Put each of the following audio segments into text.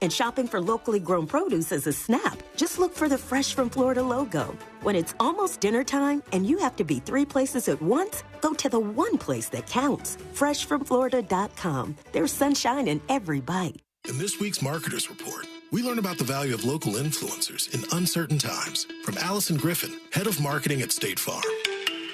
And shopping for locally grown produce is a snap. Just look for the Fresh from Florida logo. When it's almost dinner time and you have to be 3 places at once, go to the one place that counts. FreshFromFlorida.com. There's sunshine in every bite. In this week's Marketers Report, we learn about the value of local influencers in uncertain times. From Allison Griffin, head of marketing at State Farm.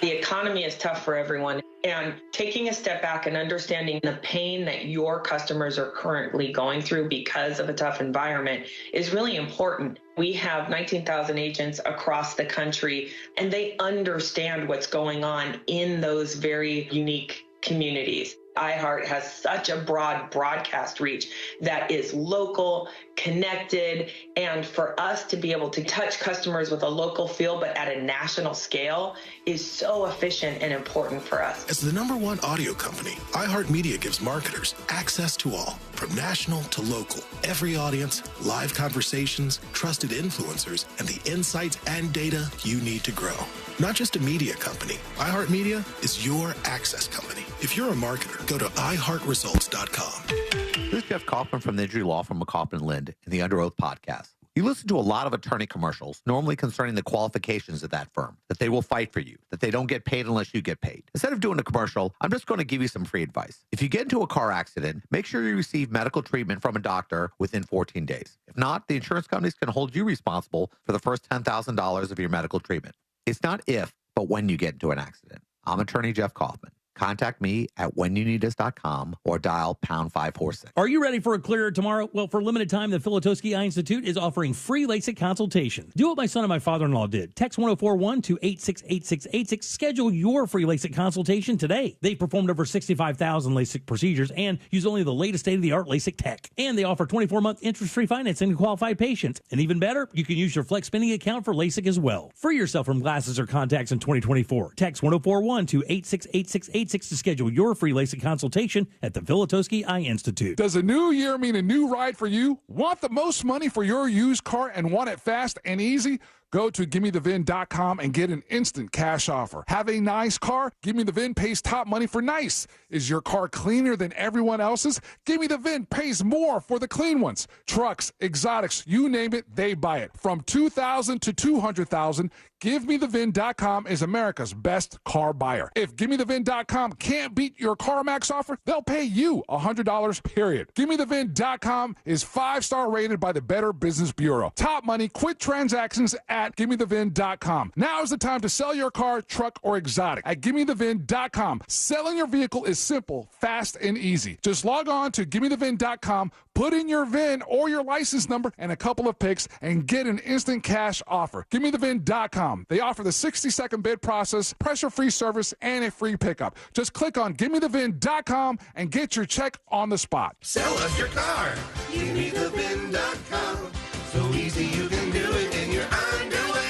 The economy is tough for everyone, and taking a step back and understanding the pain that your customers are currently going through because of a tough environment is really important. We have 19,000 agents across the country, and they understand what's going on in those very unique communities. iHeart has such a broad broadcast reach that is local, connected, and for us to be able to touch customers with a local feel but at a national scale is so efficient and important for us. As the #1 audio company, iHeartMedia gives marketers access to all, from national to local, every audience, live conversations, trusted influencers, and the insights and data you need to grow. Not just a media company, iHeartMedia is your access company. If you're a marketer, go to iHeartResults.com. This is Jeff Kaufman from the injury law firm McCaufman Lind in the Under Oath podcast. You listen to a lot of attorney commercials, normally concerning the qualifications of that firm, that they will fight for you, that they don't get paid unless you get paid. Instead of doing a commercial, I'm just going to give you some free advice. If you get into a car accident, make sure you receive medical treatment from a doctor within 14 days. If not, the insurance companies can hold you responsible for the first $10,000 of your medical treatment. It's not if, but when you get into an accident. I'm attorney Jeff Kaufman. Contact me at whenyouneedus.com or dial pound 546. Are you ready for a clearer tomorrow? Well, for a limited time, the Filatowski Eye Institute is offering free LASIK consultation. Do what my son and my father-in-law did. Text 1041 to 868686. Schedule your free LASIK consultation today. They've performed over 65,000 LASIK procedures and use only the latest state-of-the-art LASIK tech. And they offer 24-month interest-free financing to qualified patients. And even better, you can use your Flex spending account for LASIK as well. Free yourself from glasses or contacts in 2024. Text 1041 to 868686 to schedule your free LASIK consultation at the Filatowski Eye Institute. Does a new year mean a new ride for you? Want the most money for your used car and want it fast and easy? Go to GimmeTheVin.com and get an instant cash offer. Have a nice car? Give Me the VIN pays top money for nice. Is your car cleaner than everyone else's? Give Me the VIN pays more for the clean ones. Trucks, exotics, you name it, they buy it. From $2,000 to $200,000, GiveMeTheVin.com is America's best car buyer. If GimmeTheVin.com can't beat your CarMax offer, they'll pay you $100, period. GimmeTheVin.com is 5-star rated by the Better Business Bureau. Top money, quick transactions at GimmeTheVin.com. Now is the time to sell your car, truck, or exotic at GimmeTheVin.com. Selling your vehicle is simple, fast, and easy. Just log on to GimmeTheVin.com, put in your VIN or your license number and a couple of pics, and get an instant cash offer. GimmeTheVin.com. They offer the 60-second bid process, pressure-free service, and a free pickup. Just click on GimmeTheVin.com and get your check on the spot. Sell us your car. GimmeTheVin.com. So easy you can do it in your underwear.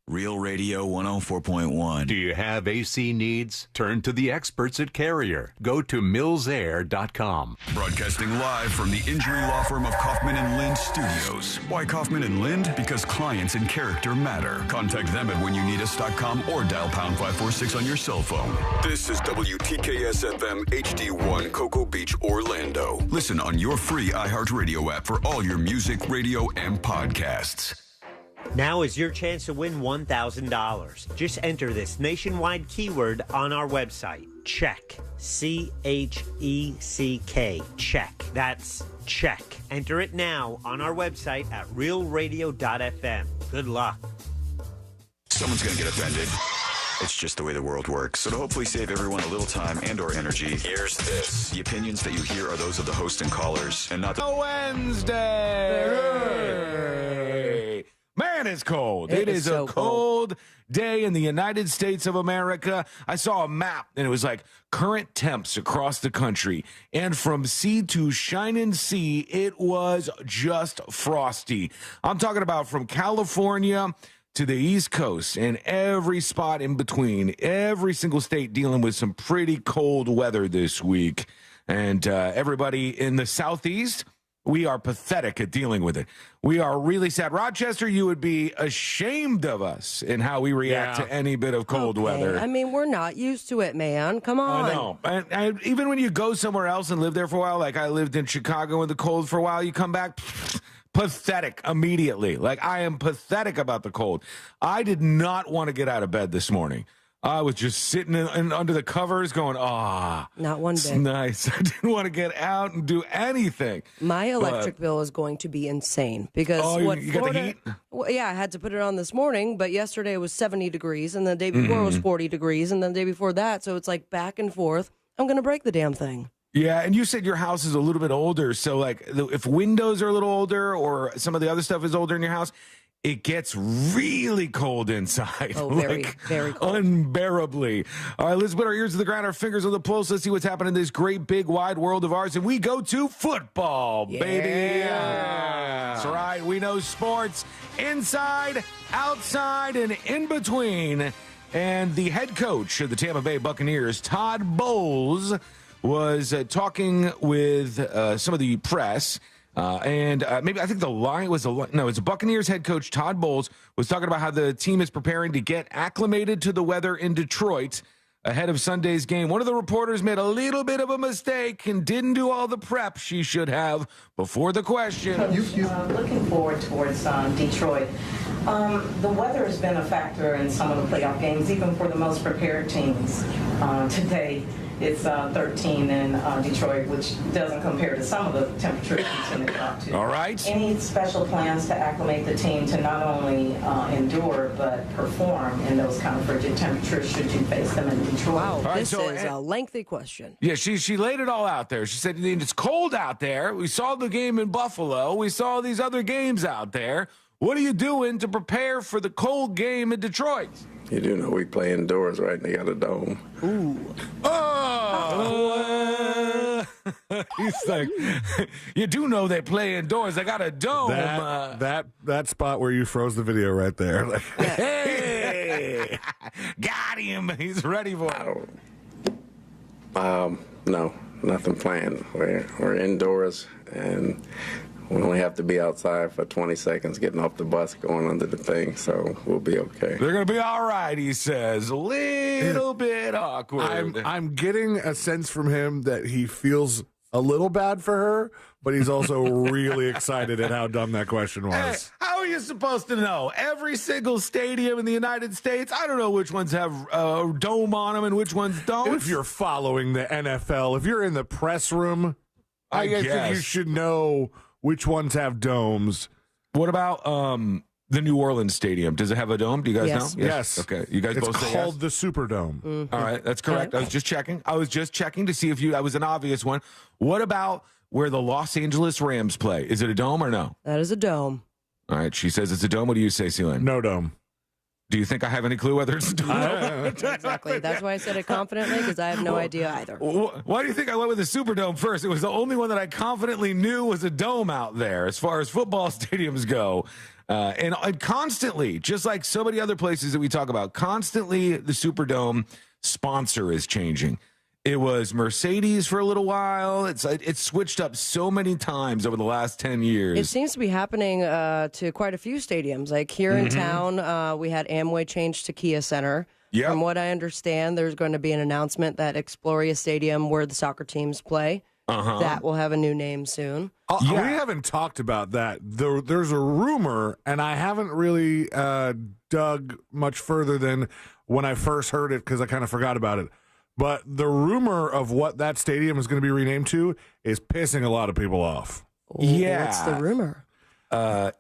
Real Radio 104.1. Do you have AC needs? Turn to the experts at Carrier. Go to millsair.com. Broadcasting live from the injury law firm of Kaufman and Lind Studios. Why Kaufman and Lind? Because clients and character matter. Contact them at whenyouneedus.com or dial pound 546 on your cell phone. This is WTKS FM HD1 Cocoa Beach, Orlando. Listen on your free iHeartRadio app for all your music, radio, and podcasts. Now is your chance to win $1,000. Just enter this nationwide keyword on our website. Check. CHECK. Check. That's check. Enter it now on our website at realradio.fm. Good luck. Someone's going to get offended. It's just the way the world works. So to hopefully save everyone a little time and or energy, here's this. The opinions that you hear are those of the host and callers and not the... Wednesday! Man, it's cold. It is so a cold day in the United States of America. I saw a map, and it was like current temps across the country. And from sea to shining sea, it was just frosty. I'm talking about from California to the East Coast and every spot in between. Every single state dealing with some pretty cold weather this week. And everybody in the Southeast, We are pathetic at dealing with it. We are really sad. Rochester, you would be ashamed of us in how we react to any bit of cold weather. I mean, we're not used to it, man. Come on. I know. And even when you go somewhere else and live there for a while, like I lived in Chicago in the cold for a while, you come back, pathetic immediately. Like, I am pathetic about the cold. I did not want to get out of bed this morning. I was just sitting under the covers going, not one bit. Nice. I didn't want to get out and do anything. My electric bill is going to be insane because you got the heat? Well, yeah, I had to put it on this morning, but yesterday it was 70 degrees, and the day before it was 40 degrees, and then the day before that, so it's like back and forth. I'm going to break the damn thing. Yeah, and you said your house is a little bit older, so like if windows are a little older or some of the other stuff is older in your house, it gets really cold inside. Oh, very, very cold. Unbearably. All right, let's put our ears to the ground, our fingers on the pulse. Let's see what's happening in this great, big, wide world of ours. And we go to football, baby. That's right. We know sports inside, outside, and in between. And the head coach of the Tampa Bay Buccaneers, Todd Bowles, was talking with some of the press. Maybe I think it's Buccaneers head coach Todd Bowles was talking about how the team is preparing to get acclimated to the weather in Detroit ahead of Sunday's game. One of the reporters made a little bit of a mistake and didn't do all the prep she should have before the question. Looking forward towards Detroit. The weather has been a factor in some of the playoff games, even for the most prepared teams. Today, it's 13 in Detroit, which doesn't compare to some of the temperatures we've seen it up to. All right. Any special plans to acclimate the team to not only endure but perform in those kind of frigid temperatures should you face them in Detroit? Wow, this is a lengthy question. Yeah, she laid it all out there. She said, it's cold out there. We saw the game in Buffalo. We saw these other games out there. What are you doing to prepare for the cold game in Detroit? You do know we play indoors, right? And they got a dome. Ooh. He's like, you do know they play indoors. They got a dome. That spot where you froze the video right there. Like, hey, got him. He's ready for it. No, nothing planned. We're indoors, and we only have to be outside for 20 seconds getting off the bus going under the thing, so we'll be okay. They're going to be all right, he says. A little bit awkward. I'm getting a sense from him that he feels a little bad for her, but he's also really excited at how dumb that question was. Hey, how are you supposed to know? Every single stadium in the United States, I don't know which ones have a dome on them and which ones don't. If you're following the NFL, if you're in the press room, I think you should know which ones have domes. What about the New Orleans Stadium? Does it have a dome? Do you guys know? Yes. Okay. You guys both say yes? It's called the Superdome. Mm-hmm. All right. That's correct. I was just checking to see if that was an obvious one. What about where the Los Angeles Rams play? Is it a dome or no? That is a dome. All right. She says it's a dome. What do you say, Celine? No dome. Do you think I have any clue whether it's a dome? Exactly. That's why I said it confidently, because I have no idea either. Why do you think I went with the Superdome first? It was the only one that I confidently knew was a dome out there as far as football stadiums go. And constantly, just like so many other places that we talk about, constantly the Superdome sponsor is changing. It was Mercedes for a little while. It's switched up so many times over the last 10 years. It seems to be happening to quite a few stadiums. Like here in town, we had Amway change to Kia Center. Yep. From what I understand, there's going to be an announcement that Exploria Stadium, where the soccer teams play, that will have a new name soon. We haven't talked about that. There's a rumor, and I haven't really dug much further than when I first heard it because I kind of forgot about it. But the rumor of what that stadium is going to be renamed to is pissing a lot of people off. Yeah. What's the rumor?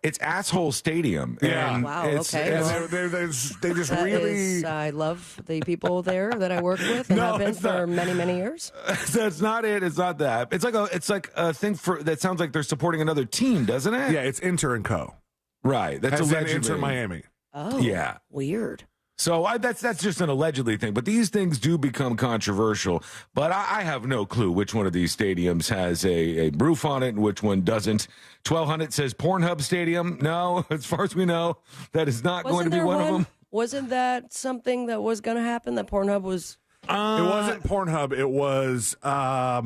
It's Asshole Stadium. Yeah. Wow, okay. They just really... I love the people there that I work with and have been for many, many years. That's not it. It's not that. It's like a thing that sounds like they're supporting another team, doesn't it? Yeah, it's Inter & Co. Right. That's allegedly. Inter Miami. Oh, yeah. Weird. So that's just an allegedly thing, but these things do become controversial. But I have no clue which one of these stadiums has a roof on it and which one doesn't. 1200 says Pornhub Stadium. No, as far as we know, that is not going to be one of them. Wasn't that something that was going to happen? That Pornhub was It wasn't Pornhub. It was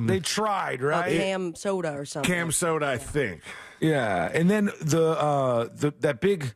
they tried, right? Cam Soda or something. Cam Soda, I think. Yeah, and then that big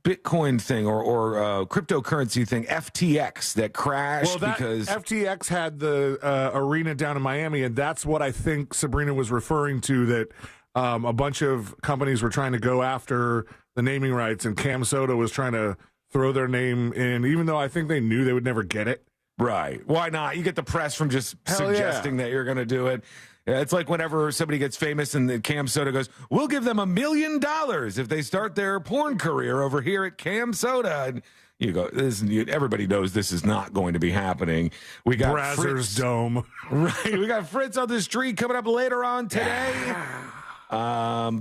Bitcoin thing or cryptocurrency thing, FTX, that crashed because FTX had the arena down in Miami, and that's what I think Sabrina was referring to, that a bunch of companies were trying to go after the naming rights, and Cam Soda was trying to throw their name in, even though I think they knew they would never get it. Right. Why not? You get the press from just suggesting that you're going to do it. Yeah, it's like whenever somebody gets famous and Cam Soda goes, we'll give them $1 million if they start their porn career over here at Cam Soda. And you go, everybody knows this is not going to be happening. We got Brazzers Fritz. Dome. Right. We got Fritz on the street coming up later on today.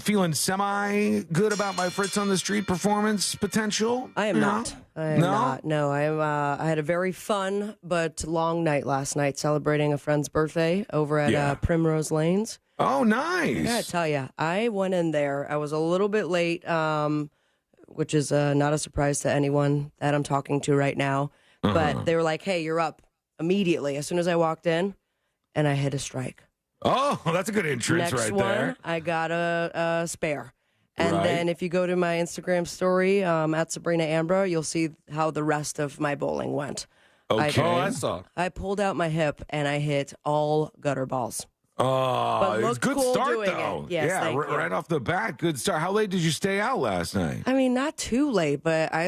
Feeling semi-good about my Fritz on the Street performance potential? I am not. I am not. No, I had a very fun but long night last night celebrating a friend's birthday over at Primrose Lanes. Oh, nice. I gotta tell you, I went in there. I was a little bit late, which is not a surprise to anyone that I'm talking to right now. But they were like, hey, you're up immediately as soon as I walked in, and I hit a strike. Oh, that's a good entrance right there. Next one, I got a spare. And then if you go to my Instagram story at Sabrina Ambra, you'll see how the rest of my bowling went. Okay. I saw. I pulled out my hip and I hit all gutter balls. Oh, it was a good cool start, though. Yes, yeah, right off the bat, good start. How late did you stay out last night? I mean, not too late, but I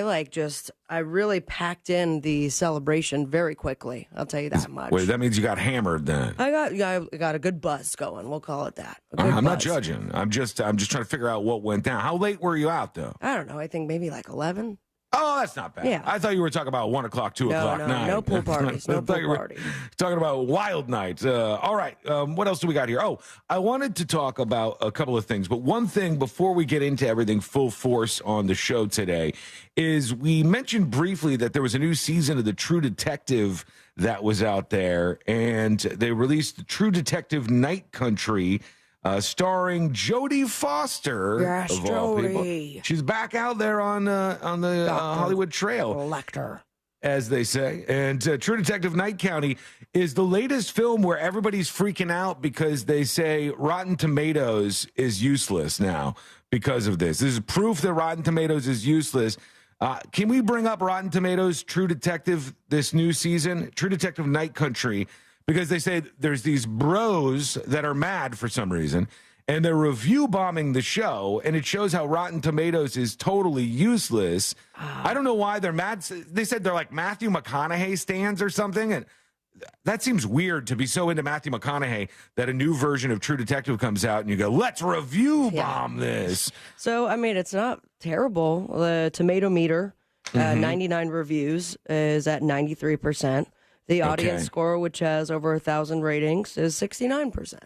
really packed in the celebration very quickly. I'll tell you that much. Wait, that means you got hammered then? I got a good buzz going. We'll call it that. I'm not judging. I'm just trying to figure out what went down. How late were you out, though? I don't know. I think maybe like 11. Oh, that's not bad. Yeah. I thought you were talking about 1 o'clock, 2 o'clock night. No pool parties. No pool party. Talking about wild nights. All right. What else do we got here? Oh, I wanted to talk about a couple of things, but one thing before we get into everything full force on the show today is we mentioned briefly that there was a new season of The True Detective that was out there, and they released The True Detective Night Country, starring Jodie Foster. Yes, of all people. Jodie. She's back out there on the Hollywood Trail, Lecter, as they say. And True Detective Night County is the latest film where everybody's freaking out because they say Rotten Tomatoes is useless now because of this. This is proof that Rotten Tomatoes is useless. Can we bring up Rotten Tomatoes True Detective this new season, True Detective Night Country? Because they say there's these bros that are mad for some reason, and they're review bombing the show, and it shows how Rotten Tomatoes is totally useless. I don't know why they're mad. They said they're like Matthew McConaughey stands or something, and that seems weird to be so into Matthew McConaughey that a new version of True Detective comes out, and you go, let's review bomb this. So, I mean, it's not terrible. The tomato meter, 99 reviews, is at 93%. The audience score, which has over 1,000 ratings, is 69%.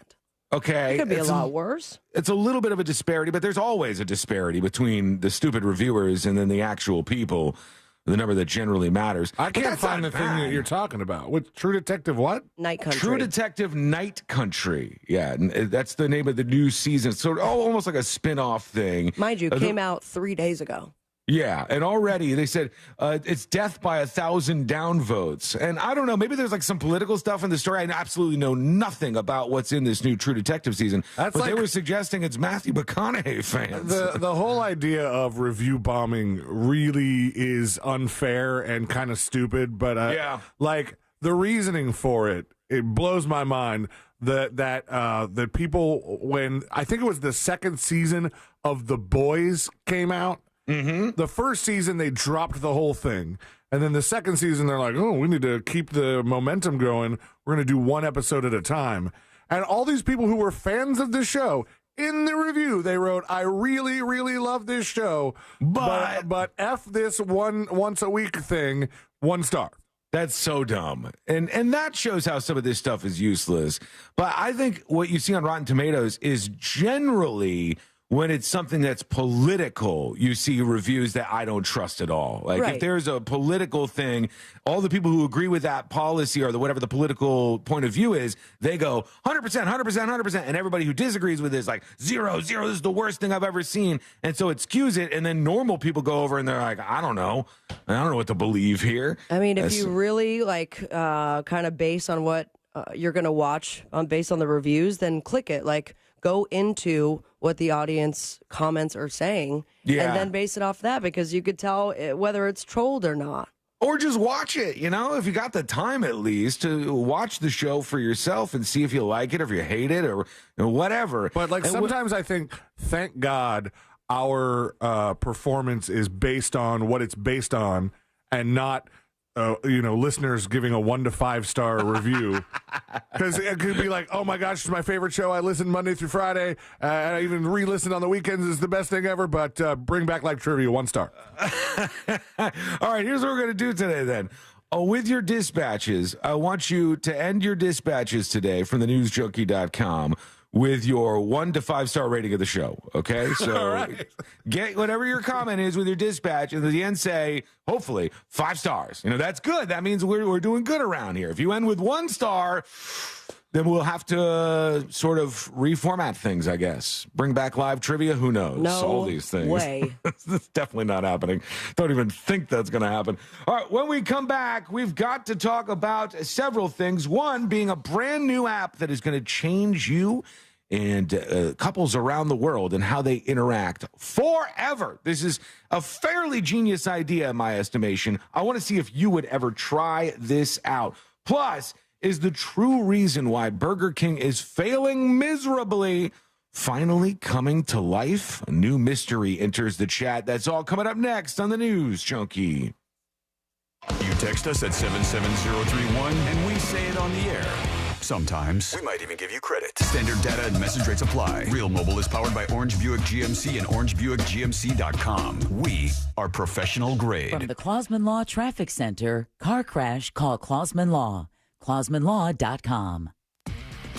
Okay. It could be a lot worse. It's a little bit of a disparity, but there's always a disparity between the stupid reviewers and then the actual people, the number that generally matters. I can't find the thing that you're talking about. With True Detective what? Night Country. True Detective Night Country. Yeah, that's the name of the new season. So almost like a spin-off thing. Mind you, came out 3 days ago. Yeah, and already they said it's death by 1,000 downvotes. And I don't know, maybe there's like some political stuff in the story. I absolutely know nothing about what's in this new True Detective season. But they were suggesting it's Matthew McConaughey fans. The whole idea of review bombing really is unfair and kind of stupid. But like the reasoning for it blows my mind. That people, when I think it was the second season of The Boys came out. The first season, they dropped the whole thing. And then the second season, they're like, oh, we need to keep the momentum going. We're going to do one episode at a time. And all these people who were fans of the show, in the review, they wrote, I really, really love this show, but F this once a week thing, 1 star. That's so dumb. And that shows how some of this stuff is useless. But I think what you see on Rotten Tomatoes is generally when it's something that's political, you see reviews that I don't trust at all. Like if there's a political thing, all the people who agree with that policy or whatever the political point of view is, they go 100%, 100%, 100%. And everybody who disagrees with it is like 0, 0, this is the worst thing I've ever seen. And so it skews it. And then normal people go over and they're like, I don't know what to believe here. I mean, if you really kind of base on what you're going to watch based on the reviews, then click it. Like, go into what the audience comments are saying and then base it off that, because you could tell whether it's trolled or not. Or just watch it, if you got the time at least to watch the show for yourself and see if you like it or if you hate it or whatever. But sometimes I think, thank God, our performance is based on what it's based on and not listeners giving a 1 to 5 star review, because it could be like, oh my gosh, it's my favorite show. I listen Monday through Friday. I even re-listen on the weekends. It's the best thing ever. But bring back live trivia, 1 star. All right, here's what we're going to do today then. With your dispatches, I want you to end your dispatches today from thenewsjunkie.com with your 1 to 5 star rating of the show. Okay, so get whatever your comment is with your dispatch, and at the end say, hopefully, 5 stars. That's good. That means we're doing good around here. If you end with 1 star, then we'll have to sort of reformat things, I guess. Bring back live trivia. Who knows? No all these things. Way. That's definitely not happening. Don't even think that's going to happen. All right, when we come back, we've got to talk about several things. One being a brand new app that is going to change you and couples around the world and how they interact forever. This is a fairly genius idea in my estimation. I want to see if you would ever try this out. Plus, is the true reason why Burger King is failing miserably finally coming to life? A new mystery enters the chat. That's all coming up next on the News Junkie. You text us at 77031 and we say it on the air. Sometimes. We might even give you credit. Standard data and message rates apply. Real Mobile is powered by Orange Buick GMC and OrangeBuickGMC.com. We are professional grade. From the Clausman Law Traffic Center, car crash, call Clausman Law. ClausmanLaw.com.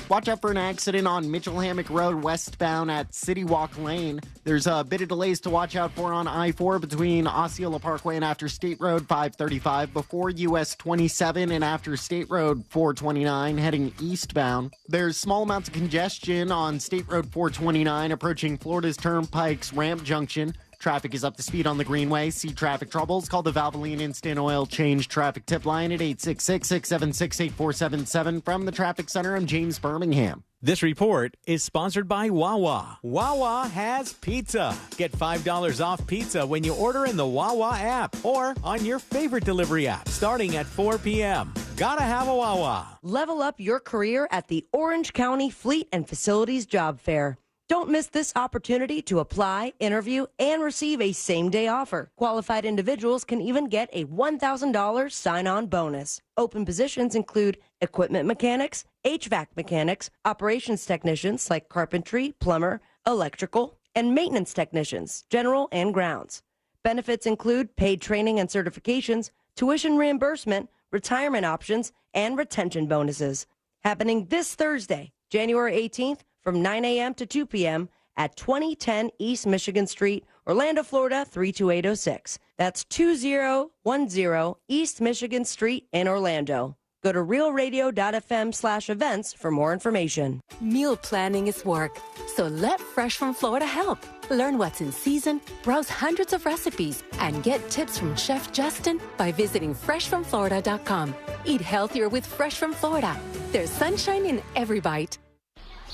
Watch out for an accident on Mitchell Hammock Road westbound at City Walk Lane. There's a bit of delays to watch out for on I-4 between Osceola Parkway and after State Road 535, before US 27 and after State Road 429 heading eastbound. There's small amounts of congestion on State Road 429 approaching Florida's Turnpike's Ramp Junction. Traffic is up to speed on the Greenway. See traffic troubles? Call the Valvoline Instant Oil Change Traffic Tip Line at 866-676-8477. From the Traffic Center, I'm James Birmingham. This report is sponsored by Wawa. Wawa has pizza. Get $5 off pizza when you order in the Wawa app or on your favorite delivery app starting at 4 p.m. Gotta have a Wawa. Level up your career at the Orange County Fleet and Facilities Job Fair. Don't miss this opportunity to apply, interview, and receive a same-day offer. Qualified individuals can even get a $1,000 sign-on bonus. Open positions include equipment mechanics, HVAC mechanics, operations technicians like carpentry, plumber, electrical, and maintenance technicians, general and grounds. Benefits include paid training and certifications, tuition reimbursement, retirement options, and retention bonuses. Happening this Thursday, January 18th, from 9 a.m. to 2 p.m. at 2010 East Michigan Street, Orlando, Florida, 32806. That's 2010 East Michigan Street in Orlando. Go to realradio.fm/events for more information. Meal planning is work, so let Fresh from Florida help. Learn what's in season, browse hundreds of recipes, and get tips from Chef Justin by visiting freshfromflorida.com. Eat healthier with Fresh from Florida. There's sunshine in every bite.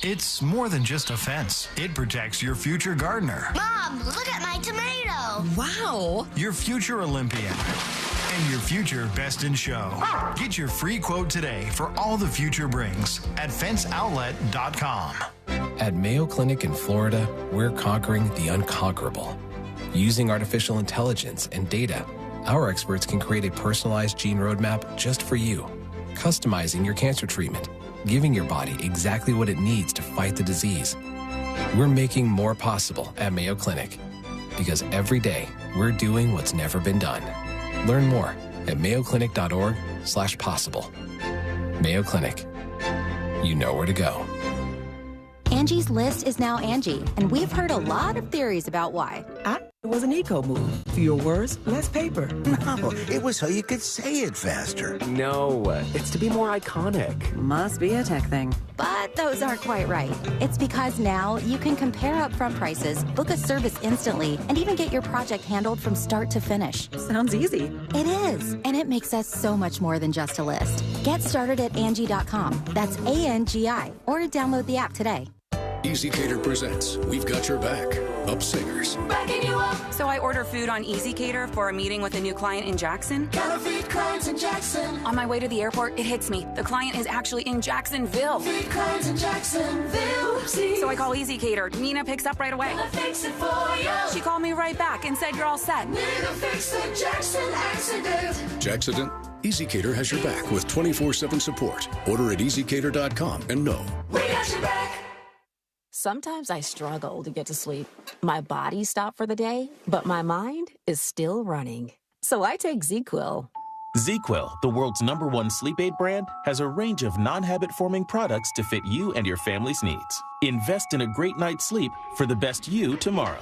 It's more than just a fence. It protects your future gardener. Mom, look at my tomato. Wow. Your future Olympian. And your future best in show. Get your free quote today for all the future brings at fenceoutlet.com. At Mayo Clinic in Florida, we're conquering the unconquerable. Using artificial intelligence and data, our experts can create a personalized gene roadmap just for you, customizing your cancer treatment, giving your body exactly what it needs to fight the disease. We're making more possible at Mayo Clinic, because every day we're doing what's never been done. Learn more at mayoclinic.org/possible. Mayo Clinic. You know where to go. Angie's List is now Angie, and we've heard a lot of theories about why. It was an eco move. Fewer words, less paper. No, it was so you could say it faster. No, it's to be more iconic. Must be a tech thing. But those aren't quite right. It's because now you can compare upfront prices, book a service instantly, and even get your project handled from start to finish. Sounds easy. It is, and it makes us so much more than just a list. Get started at Angie.com. That's ANGI, or download the app today. EasyCater presents We've Got Your Back. Up Singers. Backing you up. So I order food on EasyCater for a meeting with a new client in Jackson. Gotta feed clients in Jackson. On my way to the airport, it hits me. The client is actually in Jacksonville. Feed clients in Jacksonville. So I call EasyCater. Nina picks up right away. Gonna fix it for you. She called me right back and said you're all set. Nina fixed the Jackson accident. Jackcident? EasyCater has your back with 24/7 support. Order at EasyCater.com and know. We got your back. Sometimes I struggle to get to sleep. My body stopped for the day, but my mind is still running. So I take ZQuil. ZQuil, the world's #1 sleep aid brand, has a range of non-habit-forming products to fit you and your family's needs. Invest in a great night's sleep for the best you tomorrow.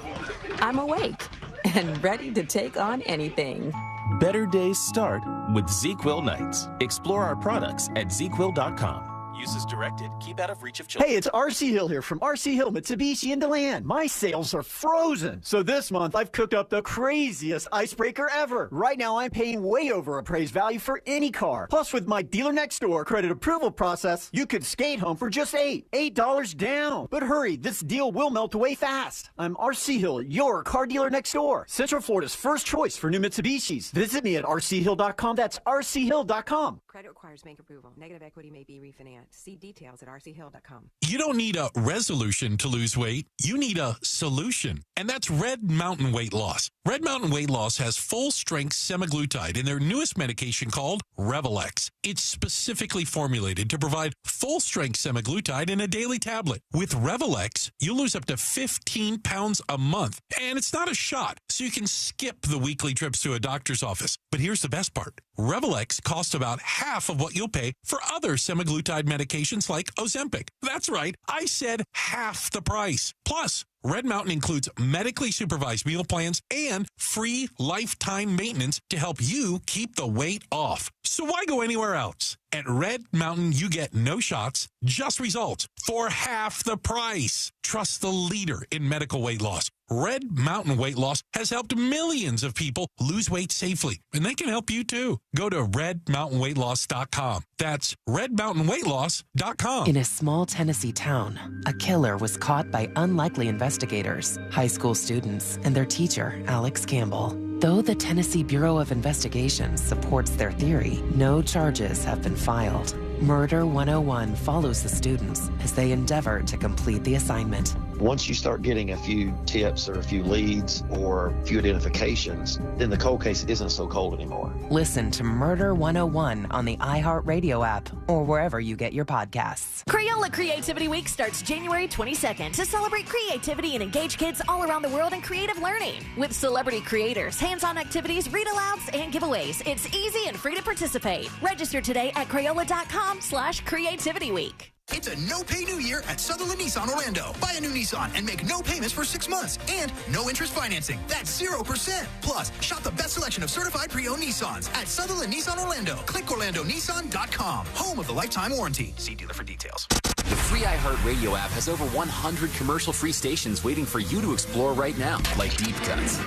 I'm awake and ready to take on anything. Better days start with ZQuil nights. Explore our products at ZQuil.com. Use as directed. Keep out of reach of children. Hey, it's RC Hill here from RC Hill Mitsubishi in DeLand. My sales are frozen. So this month, I've cooked up the craziest icebreaker ever. Right now, I'm paying way over appraised value for any car. Plus, with my dealer next door credit approval process, you could skate home for just $8 down. But hurry, this deal will melt away fast. I'm RC Hill, your car dealer next door. Central Florida's first choice for new Mitsubishis. Visit me at rchill.com. That's rchill.com. Credit requires bank approval. Negative equity may be refinanced. See details at rchill.com. You don't need a resolution to lose weight. You need a solution. And that's Red Mountain Weight Loss. Red Mountain Weight Loss has full-strength semaglutide in their newest medication called Revelex. It's specifically formulated to provide full-strength semaglutide in a daily tablet. With Revelex, you lose up to 15 pounds a month. And it's not a shot, so you can skip the weekly trips to a doctor's office. But here's the best part. Revelex costs about half of what you'll pay for other semaglutide medications like Ozempic. That's right, I said half the price. Plus, Red Mountain includes medically supervised meal plans and free lifetime maintenance to help you keep the weight off. So why go anywhere else? At Red Mountain, you get no shots, just results for half the price. Trust the leader in medical weight loss. Red Mountain Weight Loss has helped millions of people lose weight safely, and they can help you too. Go to redmountainweightloss.com. That's redmountainweightloss.com. In a small Tennessee town, a killer was caught by unlikely investigators, high school students, and their teacher, Alex Campbell. Though the Tennessee Bureau of Investigation supports their theory, no charges have been filed. Murder 101 follows the students as they endeavor to complete the assignment. Once you start getting a few tips or a few leads or a few identifications, then the cold case isn't so cold anymore. Listen to Murder 101 on the iHeartRadio app or wherever you get your podcasts. Crayola Creativity Week starts January 22nd to celebrate creativity and engage kids all around the world in creative learning. With celebrity creators, hands-on activities, read-alouds, and giveaways, it's easy and free to participate. Register today at Crayola.com/creativityweek. It's a no-pay new year at Sutherland Nissan Orlando. Buy a new Nissan and make no payments for 6 months and no interest financing. That's 0%. Plus, shop the best selection of certified pre-owned Nissans at Sutherland Nissan Orlando. Click OrlandoNissan.com. Home of the lifetime warranty. See dealer for details. The free iHeartRadio app has over 100 commercial-free stations waiting for you to explore right now, like Deep Cuts.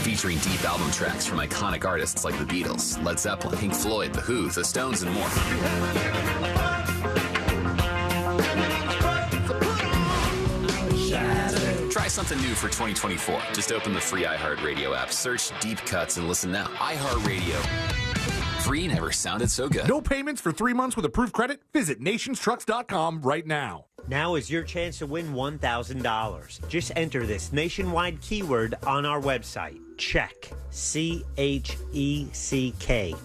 Featuring deep album tracks from iconic artists like the Beatles, Led Zeppelin, Pink Floyd, The Who, The Stones, and more. Try something new for 2024. Just open the free iHeartRadio app, search Deep Cuts, and listen now. iHeartRadio. Free never sounded so good. No payments for 3 months with approved credit? Visit nationstrucks.com right now. Now is your chance to win $1,000. Just enter this nationwide keyword on our website. Check. CHECK.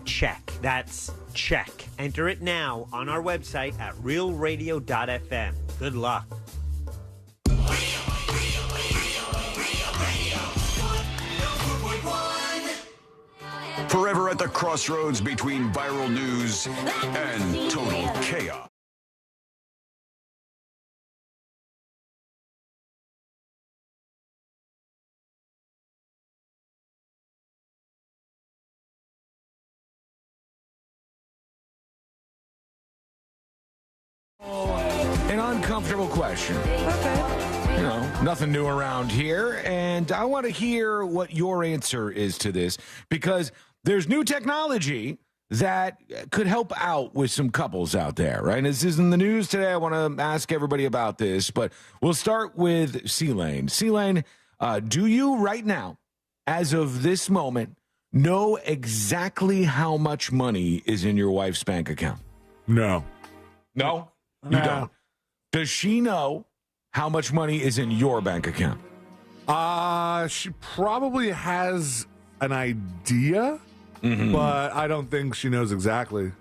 Check. That's check. Enter it now on our website at realradio.fm. Good luck. Forever at the crossroads between viral news and total chaos. An uncomfortable question. Okay. You know, nothing new around here, and I want to hear what your answer is to this, because there's new technology that could help out with some couples out there, right? This is in the news today. I want to ask everybody about this, but we'll start with C-Lane. C-Lane, do you right now, as of this moment, know exactly how much money is in your wife's bank account? No. No? You don't. Does she know how much money is in your bank account? She probably has an idea, but I don't think she knows exactly.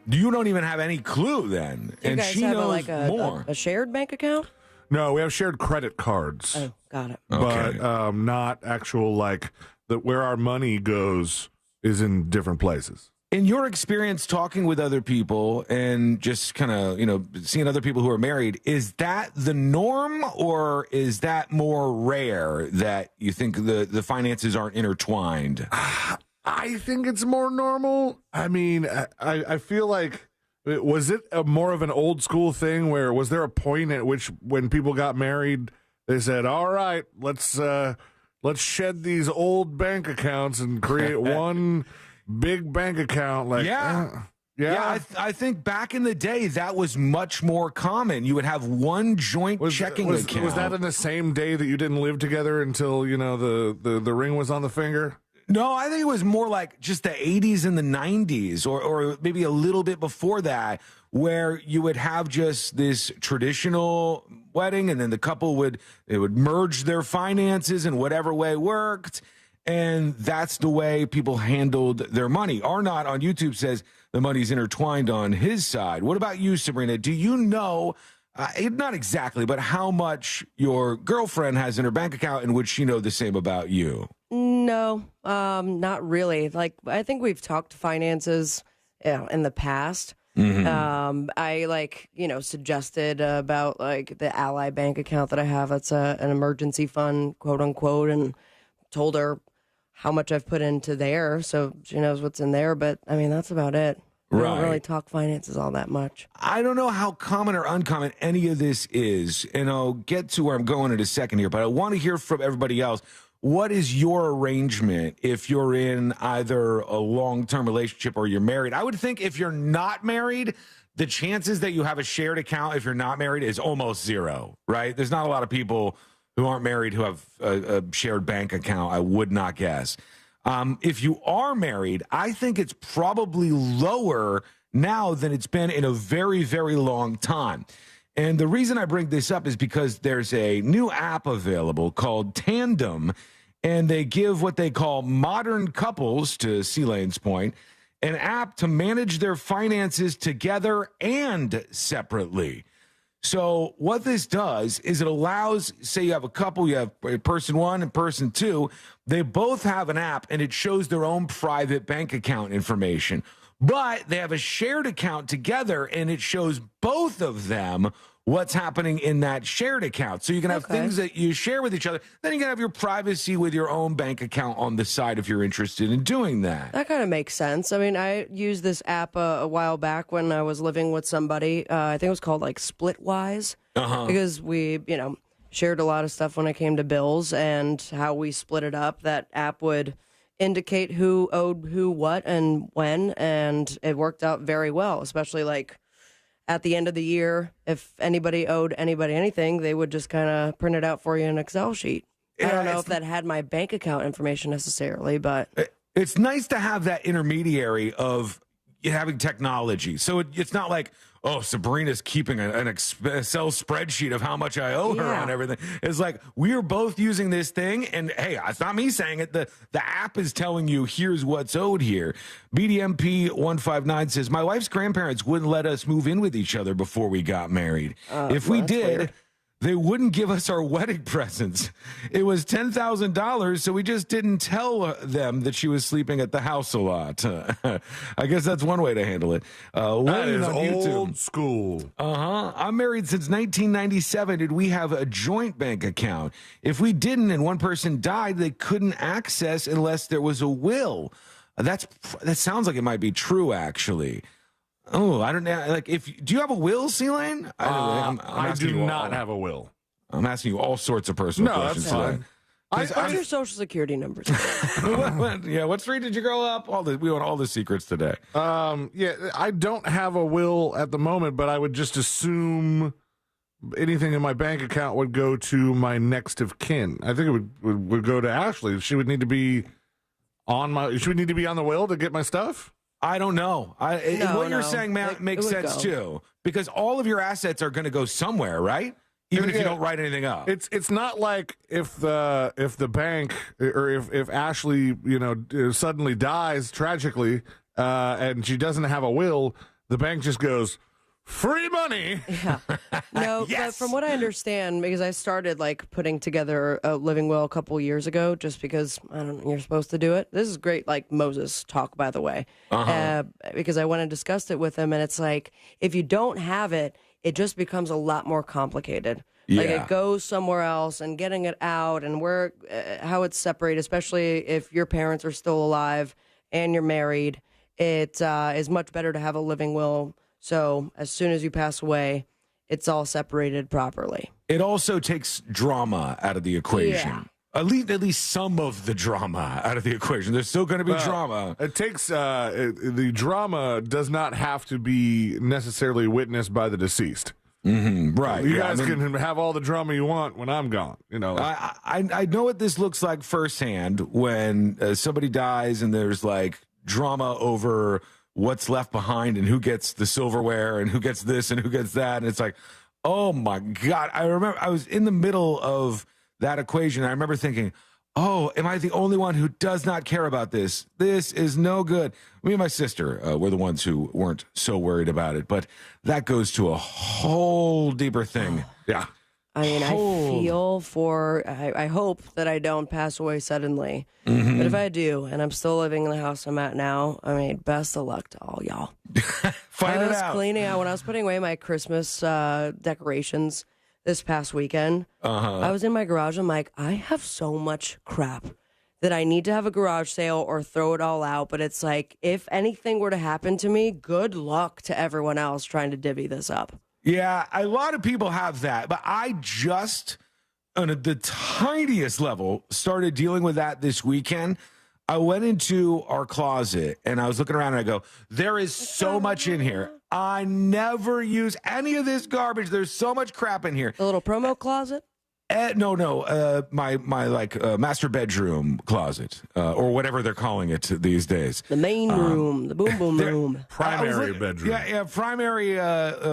You don't even have any clue then, Do you and guys she have knows more. a shared bank account? No, we have shared credit cards. Oh, got it. But not actual, like, where our money goes is in different places. In your experience talking with other people and just kind of, seeing other people who are married, is that the norm, or is that more rare that you think the finances aren't intertwined? I think it's more normal. I mean, I feel like, was it more of an old school thing where was there a point at which when people got married, they said, all right, let's shed these old bank accounts and create one big bank account? Like, I think back in the day that was much more common. You would have one joint checking account. Was that in the same day that you didn't live together until the ring was on the finger? No, I think it was more like just the 80s and the 90s, or maybe a little bit before that, where you would have just this traditional wedding, and then the couple would merge their finances in whatever way worked. And that's the way people handled their money. Arnott on YouTube says the money's intertwined on his side. What about you, Sabrina? Do you know, not exactly, but how much your girlfriend has in her bank account, and would she know the same about you? No, not really. Like, I think we've talked finances in the past. I suggested about like the Ally bank account that I have. It's an emergency fund, quote unquote, and told her how much I've put into there, so she knows what's in there. But I mean, that's about it. We don't really talk finances all that much. I don't know how common or uncommon any of this is, and I'll get to where I'm going in a second here, but I want to hear from everybody else. What is your arrangement if you're in either a long-term relationship or you're married? I would think if you're not married, the chances that you have a shared account if you're not married is almost zero, right? There's not a lot of people who aren't married who have a shared bank account, I would not guess. If you are married, I think it's probably lower now than it's been in a very, very long time. And the reason I bring this up is because there's a new app available called Tandem, and they give what they call modern couples, to C-Lane's point, an app to manage their finances together and separately. So what this does is it allows, say you have a couple, you have person one and person two, they both have an app and it shows their own private bank account information, but they have a shared account together and it shows both of them what's happening in that shared account. So you can have things that you share with each other. Then you can have your privacy with your own bank account on the side if you're interested in doing that. That kind of makes sense. I mean, I used this app a while back when I was living with somebody. I think it was called like Splitwise, because we, shared a lot of stuff when it came to bills and how we split it up. That app would indicate who owed who what and when, and it worked out very well, especially like at the end of the year, if anybody owed anybody anything, they would just kind of print it out for you in an Excel sheet. I don't know if that had my bank account information necessarily, but it's nice to have that intermediary of having technology. So it's not like, oh, Sabrina's keeping an Excel spreadsheet of how much I owe her on everything. It's like, we are both using this thing, and hey, it's not me saying it. The app is telling you, here's what's owed here. BDMP159 says, my wife's grandparents wouldn't let us move in with each other before we got married. If we did, weird. They wouldn't give us our wedding presents. It was $10,000, so we just didn't tell them that she was sleeping at the house a lot. I guess that's one way to handle it. That is old school. I'm married since 1997. Did we have a joint bank account? If we didn't and one person died, they couldn't access unless there was a will. That sounds like it might be true, actually. Oh, I don't know. Like, do you have a will, C-Lane? I do not have a will. I'm asking you all sorts of personal questions. That's fine. What's your social security numbers? Yeah, what street did you grow up? We want all the secrets today. Yeah, I don't have a will at the moment, but I would just assume anything in my bank account would go to my next of kin. I think it would go to Ashley. She would need to be on the will to get my stuff. I don't know. What you're saying makes sense too, because all of your assets are going to go somewhere, right? Even if you don't write anything up. It's not like if the bank or if Ashley suddenly dies tragically and she doesn't have a will, the bank just goes free money. Yeah. No, yes! But from what I understand, because I started like putting together a living will a couple years ago, just because you're supposed to do it. This is great, like Moses talk, by the way, because I went and discussed it with him, and it's like if you don't have it, it just becomes a lot more complicated. Like it goes somewhere else, and getting it out, and how it's separated, especially if your parents are still alive and you're married, it is much better to have a living will. So as soon as you pass away, it's all separated properly. It also takes drama out of the equation. Yeah. At least some of the drama out of the equation. There's still going to be drama. It takes the drama does not have to be necessarily witnessed by the deceased. Mm-hmm, right. You guys can have all the drama you want when I'm gone. I know what this looks like firsthand when somebody dies and there's like drama over what's left behind and who gets the silverware and who gets this and who gets that. And it's like, oh my God. I remember I was in the middle of that equation. I remember thinking, oh, am I the only one who does not care about this? This is no good. Me and my sister were the ones who weren't so worried about it, but that goes to a whole deeper thing. Yeah. I mean, I hope that I don't pass away suddenly. Mm-hmm. But if I do, and I'm still living in the house I'm at now, I mean, best of luck to all y'all. I was cleaning out when I was putting away my Christmas decorations this past weekend. I was in my garage. I'm like, I have so much crap that I need to have a garage sale or throw it all out. But it's like, if anything were to happen to me, good luck to everyone else trying to divvy this up. Yeah, a lot of people have that, but I just, on the tiniest level, started dealing with that this weekend. I went into our closet and I was looking around and I go, there is so much in here. I never use any of this garbage. There's so much crap in here. The little promo closet? No. My master bedroom closet, or whatever they're calling it these days. The main room, the boom boom room. Primary bedroom. Yeah, primary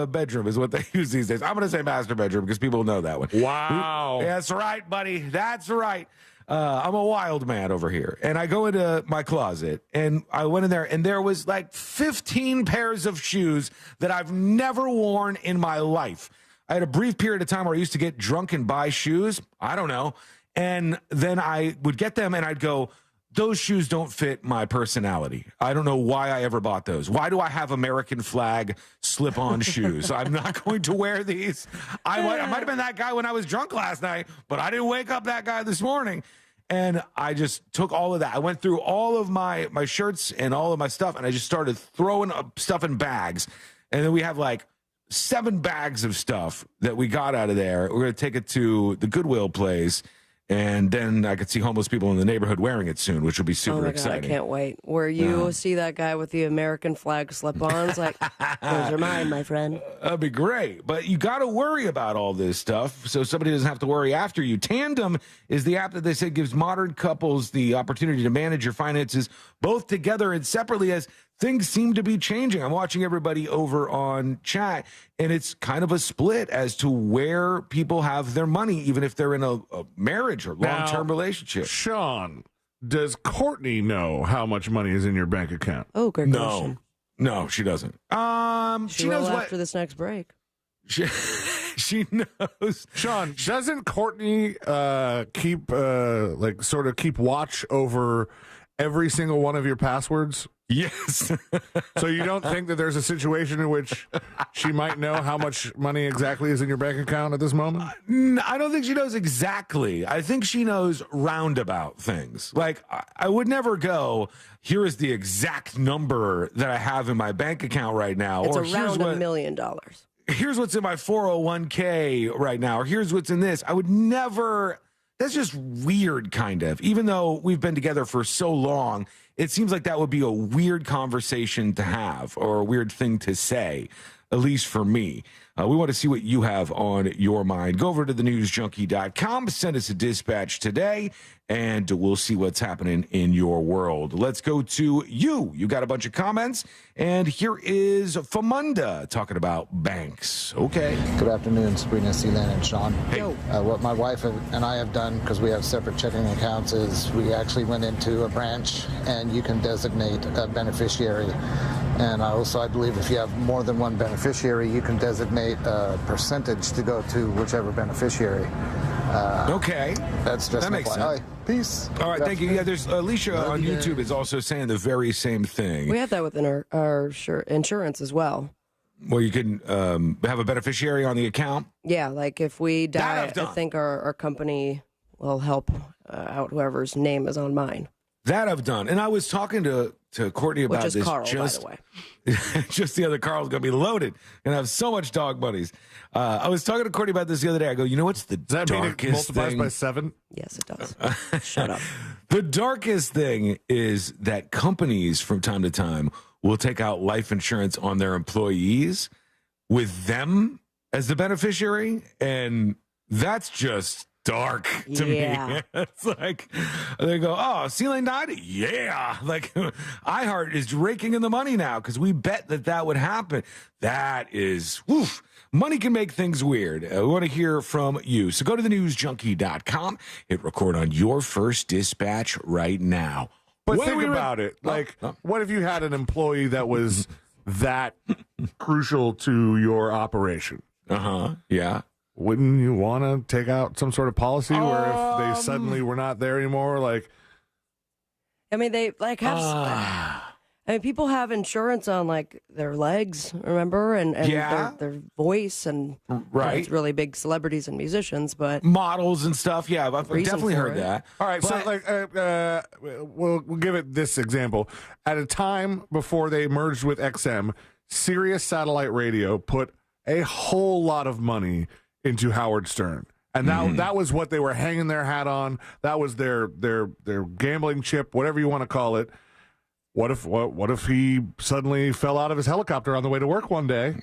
bedroom is what they use these days. I'm going to say master bedroom because people know that one. Wow. That's right, buddy. That's right. I'm a wild man over here. And I go into my closet, and I went in there, and there was like 15 pairs of shoes that I've never worn in my life. I had a brief period of time where I used to get drunk and buy shoes. I don't know. And then I would get them, and I'd go, those shoes don't fit my personality. I don't know why I ever bought those. Why do I have American flag slip-on shoes? I'm not going to wear these. I might have been that guy when I was drunk last night, but I didn't wake up that guy this morning. And I just took all of that. I went through all of my shirts and all of my stuff, and I just started throwing up stuff in bags. And then we have like 7 bags of stuff that we got out of there. We're going to take it to the Goodwill place, and then I could see homeless people in the neighborhood wearing it soon, which will be super exciting. God, I can't wait. Where you see that guy with the American flag slip-ons, like, those are mine, my friend. That'd be great. But you got to worry about all this stuff so somebody doesn't have to worry after you. Tandem is the app that they say gives modern couples the opportunity to manage your finances both together and separately, as things seem to be changing. I'm watching everybody over on chat, and it's kind of a split as to where people have their money, even if they're in a marriage or long-term relationship. Sean, does Courtney know how much money is in your bank account? Oh, good question. No, she doesn't. She knows after this next break. She knows. Sean, doesn't Courtney keep watch over every single one of your passwords? Yes. So you don't think that there's a situation in which she might know how much money exactly is in your bank account at this moment? I don't think she knows exactly. I think she knows roundabout things. Like, I would never go, here is the exact number that I have in my bank account right now. It's or around $1 million. Here's what's in my 401k right now. Or here's what's in this. I would never. That's just weird, kind of. Even though we've been together for so long, it seems like that would be a weird conversation to have or a weird thing to say, at least for me. We want to see what you have on your mind. Go over to thenewsjunkie.com, send us a dispatch today, and we'll see what's happening in your world. Let's go to you. You got a bunch of comments, and here is Famunda talking about banks. Okay. Good afternoon, Sabrina, Sealand, and Sean. Hey. What my wife and I have done, because we have separate checking accounts, is we actually went into a branch, and you can designate a beneficiary. And I believe if you have more than one beneficiary, you can designate a percentage to go to whichever beneficiary. Okay. That's just that makes sense. Peace. All right, thank you. Yeah, there's Alicia on YouTube is also saying the very same thing. We have that within our insurance as well. Well, you can have a beneficiary on the account. Yeah, like if we die, I think our company will help out whoever's name is on mine. That I've done. And I was talking to Courtney about Which is this Carl, just, by the way. just the other Carl's going to be loaded and have so much dog buddies. I was talking to Courtney about this the other day. I go, you know what's the Does that darkest mean it multiplies thing? by 7? Yes, it does. Shut up. The darkest thing is that companies from time to time will take out life insurance on their employees with them as the beneficiary. And that's just dark to me. It's like they go, oh, Sealand died? Yeah. Like iHeart is raking in the money now because we bet that would happen. That is, woof. Money can make things weird. We want to hear from you. So go to thenewsjunkie.com, hit record on your first dispatch right now. But think about it. Like, what if you had an employee that was that crucial to your operation? Yeah. Wouldn't you want to take out some sort of policy where if they suddenly were not there anymore, like? I mean, they like have. I mean, people have insurance on like their legs, remember, and their voice, and right, it's really big celebrities and musicians, but models and stuff. Yeah, I've definitely heard that. All right, so like, we'll give it this example. At a time before they merged with XM, Sirius Satellite Radio put a whole lot of money into Howard Stern. And that was what they were hanging their hat on. That was their gambling chip, whatever you want to call it. What if he suddenly fell out of his helicopter on the way to work one day,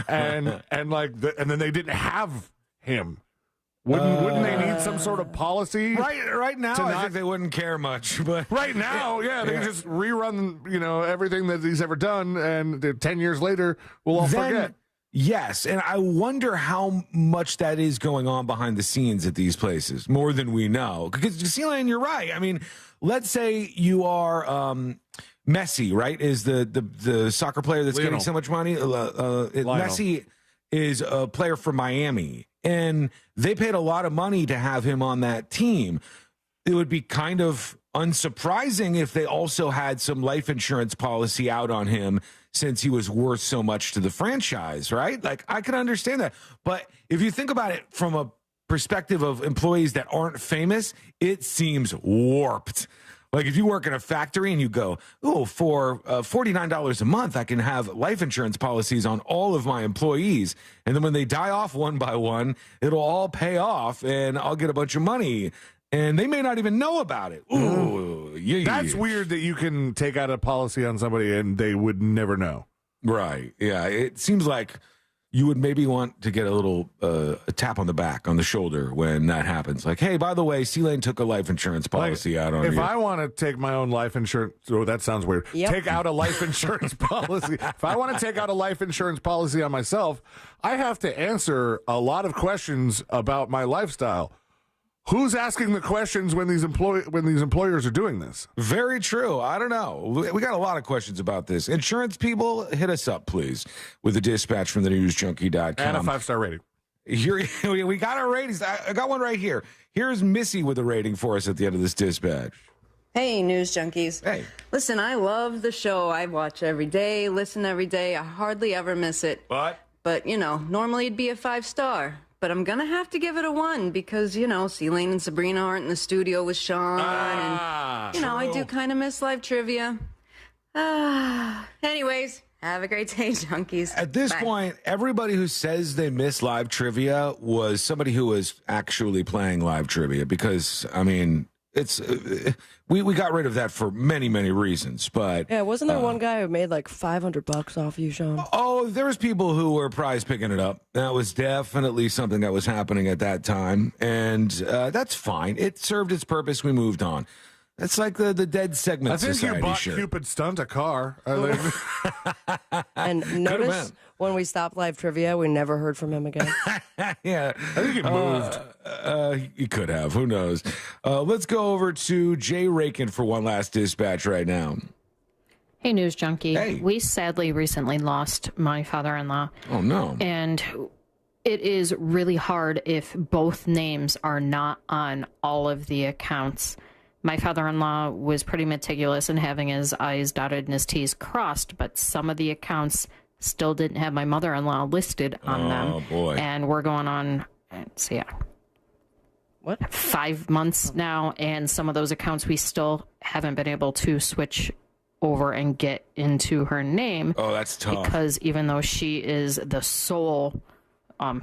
and then they didn't have him? Wouldn't they need some sort of policy? Right now, I think they wouldn't care much. But right now, they can just rerun everything that he's ever done, and 10 years later, we'll all forget. Yes, and I wonder how much that is going on behind the scenes at these places, more than we know. Because, Sealand, you're right. I mean, let's say you are Messi, right, is the soccer player that's getting so much money. Messi is a player from Miami, and they paid a lot of money to have him on that team. It would be kind of unsurprising if they also had some life insurance policy out on him since he was worth so much to the franchise, right? Like, I can understand that. But if you think about it from a perspective of employees that aren't famous, it seems warped. Like, if you work in a factory and you go, oh, for $49 a month, I can have life insurance policies on all of my employees. And then when they die off one by one, it'll all pay off and I'll get a bunch of money. And they may not even know about it. Ooh, That's weird that you can take out a policy on somebody and they would never know. Right. Yeah. It seems like you would maybe want to get a little a tap on the back, on the shoulder when that happens. Like, hey, by the way, Sealand took a life insurance policy out on you. If I want to take my own life insurance, that sounds weird. Yep. Take out a life insurance policy. If I want to take out a life insurance policy on myself, I have to answer a lot of questions about my lifestyle. Who's asking the questions when these employers are doing this? Very true. I don't know. We got a lot of questions about this. Insurance people, hit us up, please, with a dispatch from thenewsjunkie.com. And a 5-star rating. Here, we got our ratings. I got one right here. Here's Missy with a rating for us at the end of this dispatch. Hey, News Junkies. Hey. Listen, I love the show. I watch every day, listen every day. I hardly ever miss it. What? But, normally it'd be a 5-star. But I'm going to have to give it a 1 because, C-Lane and Sabrina aren't in the studio with Sean. And, I do kind of miss live trivia. Anyways, have a great day, Junkies. At this Bye. point, everybody who says they miss live trivia was somebody who was actually playing live trivia because, it's we got rid of that for many, many reasons. But yeah, wasn't there one guy who made like $500 off you, Sean? Oh, there was people who were prize picking it up. That was definitely something that was happening at that time, and that's fine. It served its purpose. We moved on. That's like the Dead Segment I think Society you bought shirt. Cupid Stunt a car. And notice when we stopped live trivia, we never heard from him again. Yeah. I think he moved. He could have. Who knows? Let's go over to Jay Rakin for one last dispatch right now. Hey, News Junkie. Hey. We sadly recently lost my father-in-law. Oh, no. And it is really hard if both names are not on all of the accounts. My father-in-law was pretty meticulous in having his I's dotted and his T's crossed, but some of the accounts still didn't have my mother-in-law listed on them. Oh, boy. And we're going on, let's see, what? 5 months now, and some of those accounts we still haven't been able to switch over and get into her name. Oh, that's tough. Because even though she is the sole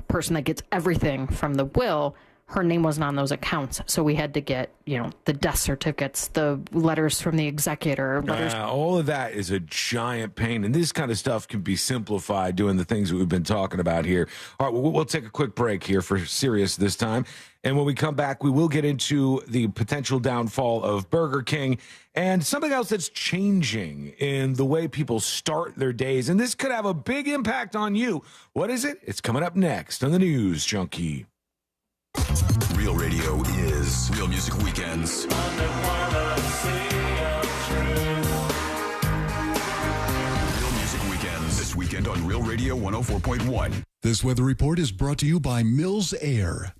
person that gets everything from the will, her name wasn't on those accounts. So we had to get, the death certificates, the letters from the executor. All of that is a giant pain. And this kind of stuff can be simplified doing the things that we've been talking about here. All right, we'll take a quick break here for serious this time. And when we come back, we will get into the potential downfall of Burger King and something else that's changing in the way people start their days. And this could have a big impact on you. What is it? It's coming up next on the News Junkie. Real radio is Real Music Weekends. Real Music Weekends. This weekend on Real Radio 104.1. This weather report is brought to you by Mills Air.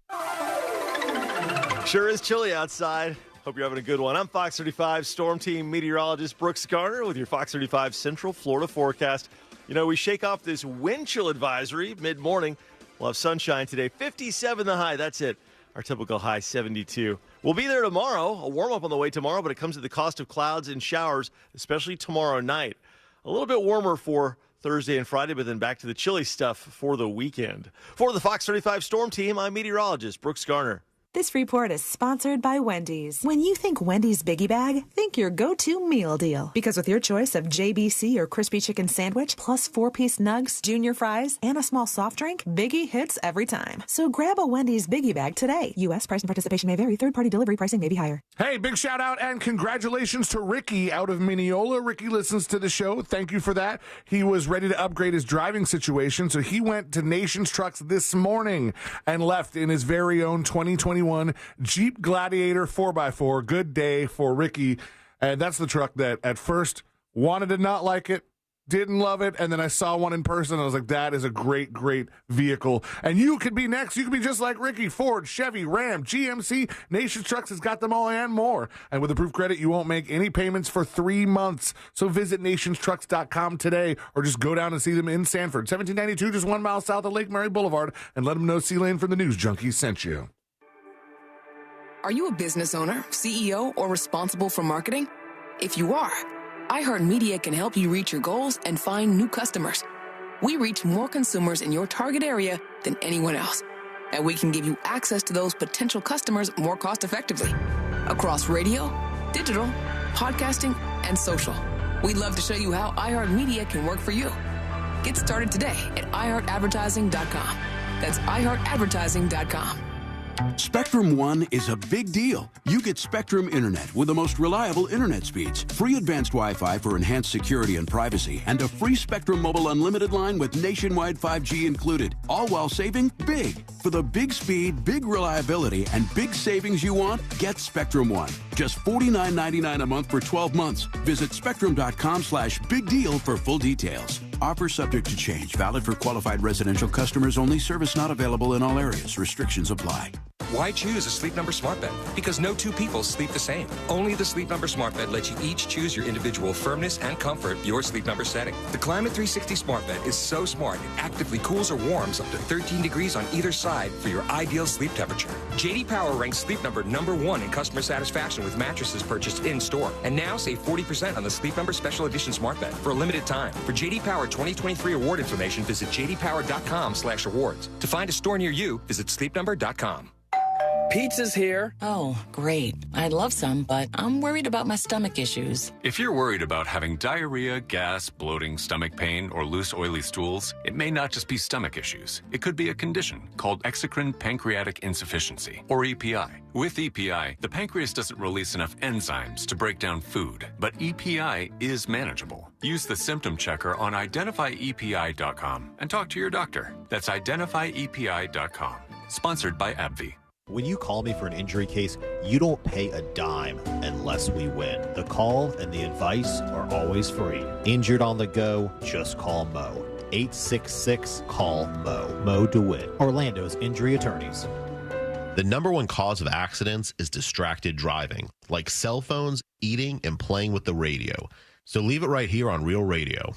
Sure is chilly outside. Hope you're having a good one. I'm Fox 35 Storm Team meteorologist Brooks Garner with your Fox 35 Central Florida forecast. We shake off this wind chill advisory mid-morning. We'll have sunshine today, 57 the high. That's it. Our typical high, 72. We'll be there tomorrow. A warm-up on the way tomorrow, but it comes at the cost of clouds and showers, especially tomorrow night. A little bit warmer for Thursday and Friday, but then back to the chilly stuff for the weekend. For the Fox 35 Storm Team, I'm meteorologist Brooks Garner. This report is sponsored by Wendy's. When you think Wendy's Biggie Bag, think your go-to meal deal. Because with your choice of JBC or crispy chicken sandwich, plus 4-piece nugs, junior fries, and a small soft drink, Biggie hits every time. So grab a Wendy's Biggie Bag today. U.S. price and participation may vary. Third-party delivery pricing may be higher. Hey, big shout out and congratulations to Ricky out of Mineola. Ricky listens to the show. Thank you for that. He was ready to upgrade his driving situation, so he went to Nation's Trucks this morning and left in his very own 2021 Jeep Gladiator 4x4. Good day for Ricky. And that's the truck that at first wanted to not like it, didn't love it, and then I saw one in person, and I was like, that is a great, great vehicle. And you could be next. You could be just like Ricky. Ford, Chevy, Ram, GMC, Nation Trucks has got them all and more. And with approved credit, you won't make any payments for 3 months. So visit nationstrucks.com today, or just go down and see them in Sanford, 1792, just 1 mile south of Lake Mary Boulevard, and let them know C-Lane from the News Junkies sent you. Are you a business owner, CEO, or responsible for marketing? If you are, iHeartMedia can help you reach your goals and find new customers. We reach more consumers in your target area than anyone else, and we can give you access to those potential customers more cost-effectively across radio, digital, podcasting, and social. We'd love to show you how iHeartMedia can work for you. Get started today at iHeartAdvertising.com. That's iHeartAdvertising.com. Spectrum One is a big deal. You get Spectrum Internet with the most reliable internet speeds, free advanced Wi-Fi for enhanced security and privacy, and a free Spectrum Mobile Unlimited line with nationwide 5G included, all while saving big. For the big speed, big reliability, and big savings you want, get Spectrum One. Just $49.99 a month for 12 months. Visit spectrum.com/big deal for full details. Offer subject to change. Valid for qualified residential customers only. Service not available in all areas. Restrictions apply. Why choose a Sleep Number smart bed? Because no two people sleep the same. Only the Sleep Number smart bed lets you each choose your individual firmness and comfort, your Sleep Number setting. The Climate 360 smart bed is so smart it actively cools or warms up to 13 degrees on either side for your ideal sleep temperature. J.D. Power ranks Sleep Number #1 in customer satisfaction with mattresses purchased in-store. And now save 40% on the Sleep Number Special Edition smart bed for a limited time. For J.D. Power 2023 award information, visit jdpower.com/awards. To find a store near you, visit sleepnumber.com. Pizza's here. Oh, great. I'd love some, but I'm worried about my stomach issues. If you're worried about having diarrhea, gas, bloating, stomach pain, or loose, oily stools, it may not just be stomach issues. It could be a condition called exocrine pancreatic insufficiency, or EPI. With EPI, the pancreas doesn't release enough enzymes to break down food, but EPI is manageable. Use the symptom checker on identifyepi.com and talk to your doctor. That's identifyepi.com. Sponsored by AbbVie. When you call me for an injury case, you don't pay a dime unless we win. The call and the advice are always free. Injured on the go, just call Mo. 866-CALL-MO. Mo DeWitt, Orlando's injury attorneys. The #1 cause of accidents is distracted driving, like cell phones, eating, and playing with the radio. So leave it right here on Real Radio.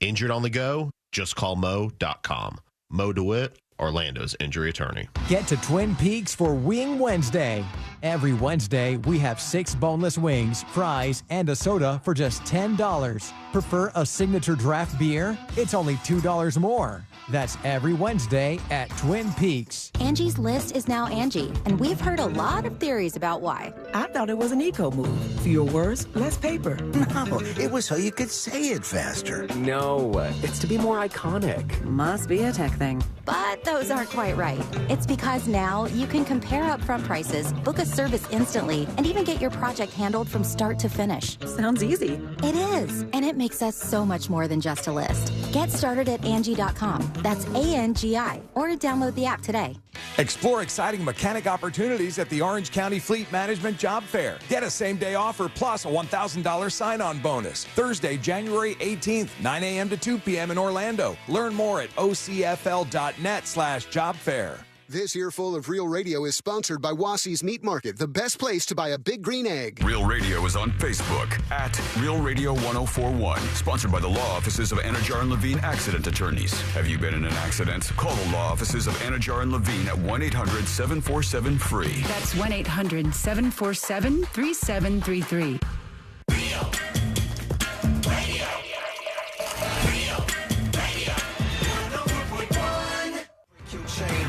Injured on the go? Just call Mo.com. Mo DeWitt, Orlando's injury attorney. Get to Twin Peaks for Wing Wednesday. Every Wednesday, we have 6 boneless wings, fries, and a soda for just $10. Prefer a signature draft beer? It's only $2 more. That's every Wednesday at Twin Peaks. Angie's List is now Angie, and we've heard a lot of theories about why. I thought it was an eco move. Fewer words, less paper. No, it was so you could say it faster. No, it's to be more iconic. Must be a tech thing. But those aren't quite right. It's because now you can compare upfront prices, book a service instantly, and even get your project handled from start to finish. Sounds easy. It is, and it makes us so much more than just a list. Get started at Angie.com. That's ANGI, or download the app today. Explore exciting mechanic opportunities at the Orange County Fleet Management Job Fair. Get a same-day offer plus a $1,000 sign-on bonus. Thursday, January 18th, 9 a.m. to 2 p.m. in Orlando. Learn more at ocfl.net/jobfair. This earful of Real Radio is sponsored by Wassey's Meat Market, the best place to buy a big green egg. Real Radio is on Facebook at Real Radio 1041. Sponsored by the law offices of Anajar and Levine Accident Attorneys. Have you been in an accident? Call the law offices of Anajar and Levine at 1-800-747-FREE. That's 1-800-747-3733.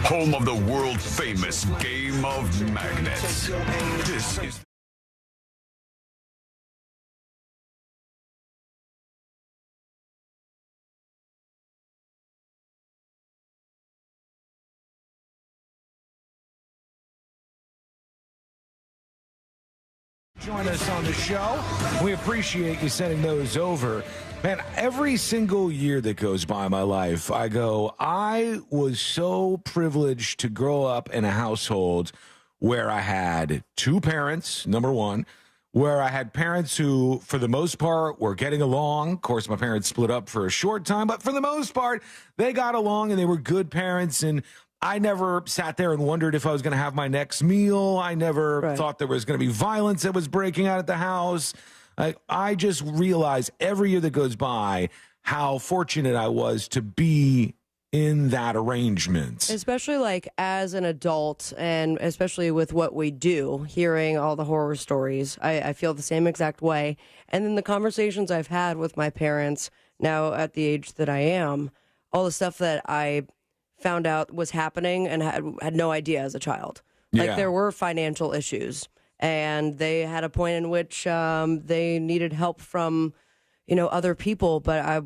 Home of the world famous Game of Magnets. This is join us on the show. We appreciate you sending those over. Man, every single year that goes by my life, I go, I was so privileged to grow up in a household where I had 2 parents, number one, where I had parents who, for the most part, were getting along. Of course, my parents split up for a short time, but for the most part, they got along and they were good parents. And I never sat there and wondered if I was going to have my next meal. I never thought there was going to be violence that was breaking out at the house. I just realize every year that goes by how fortunate I was to be in that arrangement. Especially like as an adult and especially with what we do, hearing all the horror stories, I feel the same exact way. And then the conversations I've had with my parents now at the age that I am, all the stuff that I found out was happening and had no idea as a child. Like there were financial issues. And they had a point in which they needed help from, other people. But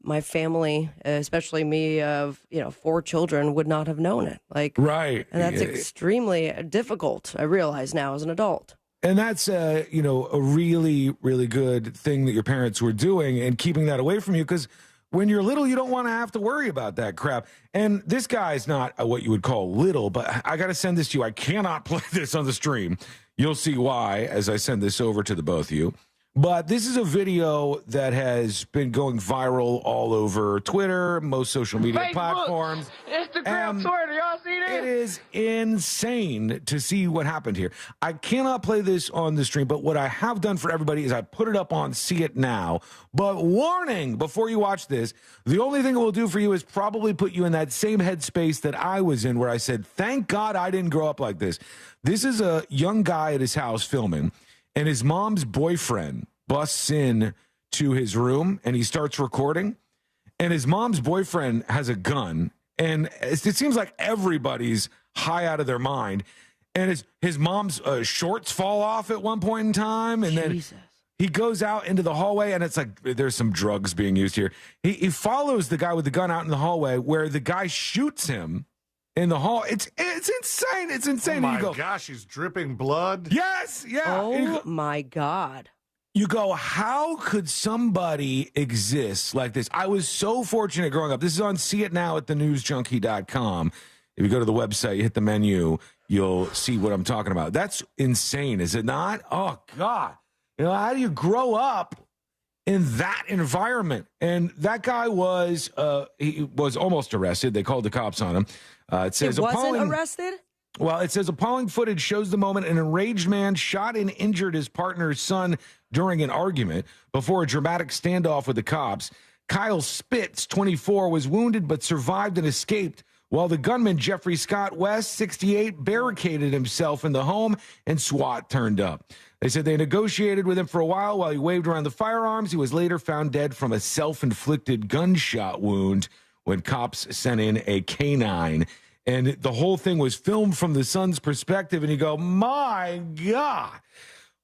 my family, especially me of, 4 children, would not have known it. And that's extremely difficult, I realize now as an adult. And that's, a really, really good thing that your parents were doing and keeping that away from you. Because when you're little, you don't want to have to worry about that crap. And this guy's not what you would call little, but I got to send this to you. I cannot play this on the stream. You'll see why as I send this over to the both of you. But this is a video that has been going viral all over Twitter, most social media Facebook, platforms. Instagram, Twitter. Have y'all seen it? It is insane to see what happened here. I cannot play this on the stream, but what I have done for everybody is I put it up on See It Now. But warning, before you watch this, the only thing it will do for you is probably put you in that same headspace that I was in, where I said, thank God I didn't grow up like this. This is a young guy at his house filming, and his mom's boyfriend busts in to his room, and he starts recording, and his mom's boyfriend has a gun. And it seems like everybody's high out of their mind. And his mom's shorts fall off at one point in time. And then he goes out into the hallway, and it's like there's some drugs being used here. He follows the guy with the gun out in the hallway, where the guy shoots him in the hall. It's insane. It's insane. Oh, my gosh, he's dripping blood. Yes, yeah. Oh, my God. You go, how could somebody exist like this? I was so fortunate growing up. This is on See It Now at thenewsjunkie.com. If you go to the website, you hit the menu, you'll see what I'm talking about. That's insane, is it not? Oh, God. You know, how do you grow up in that environment? And that guy was almost arrested. They called the cops on him. It says he wasn't arrested? Well, it says appalling footage shows the moment an enraged man shot and injured his partner's son during an argument before a dramatic standoff with the cops. Kyle Spitz, 24, was wounded but survived and escaped, while the gunman, Jeffrey Scott West, 68, barricaded himself in the home and SWAT turned up. They said they negotiated with him for a while he waved around the firearms. He was later found dead from a self-inflicted gunshot wound when cops sent in a canine. And the whole thing was filmed from the son's perspective, and you go, my God.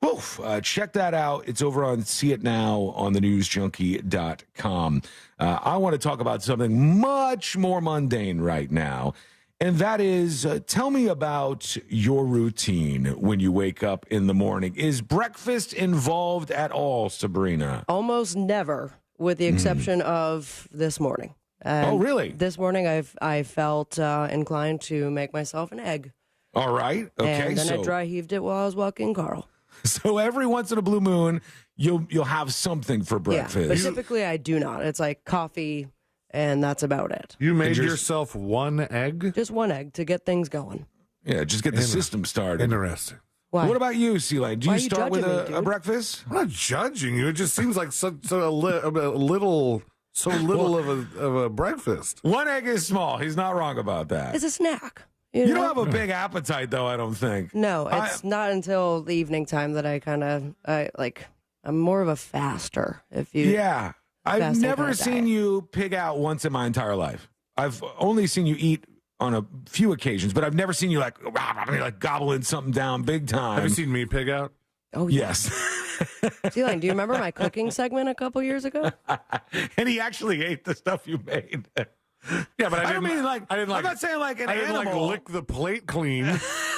Oof, check that out. It's over on See It Now on thenewsjunkie.com. I want to talk about something much more mundane right now, and that is, tell me about your routine when you wake up in the morning. Is breakfast involved at all, Sabrina? Almost never, with the exception of this morning. Oh, really? This morning, I felt inclined to make myself an egg. All right. Okay. And then I dry heaved it while I was walking Carl. So every once in a blue moon, you'll have something for breakfast. Yeah, but typically I do not. It's like coffee, and that's about it. You made yourself one egg? Just one egg to get things going. Yeah, just get the system started. Interesting. Why? What about you, C-Lane? Do Why you are you start with judging me, a dude? breakfast? I'm not judging you. It just seems like so little of a breakfast. One egg is small. He's not wrong about that. It's a snack. You don't have a big appetite, though, I don't think. No, it's not until the evening time that I'm more of a faster. Yeah. I've fasting never kinda seen diet. you pig out once in my entire life. I've only seen you eat on a few occasions, but I've never seen you like gobbling something down big time. Have you seen me pig out? Oh, yes. Celine, do you remember my cooking segment a couple years ago? And he actually ate the stuff you made. Yeah, but I don't mean like. I didn't like. I'm not saying like an I didn't animal. like lick the plate clean.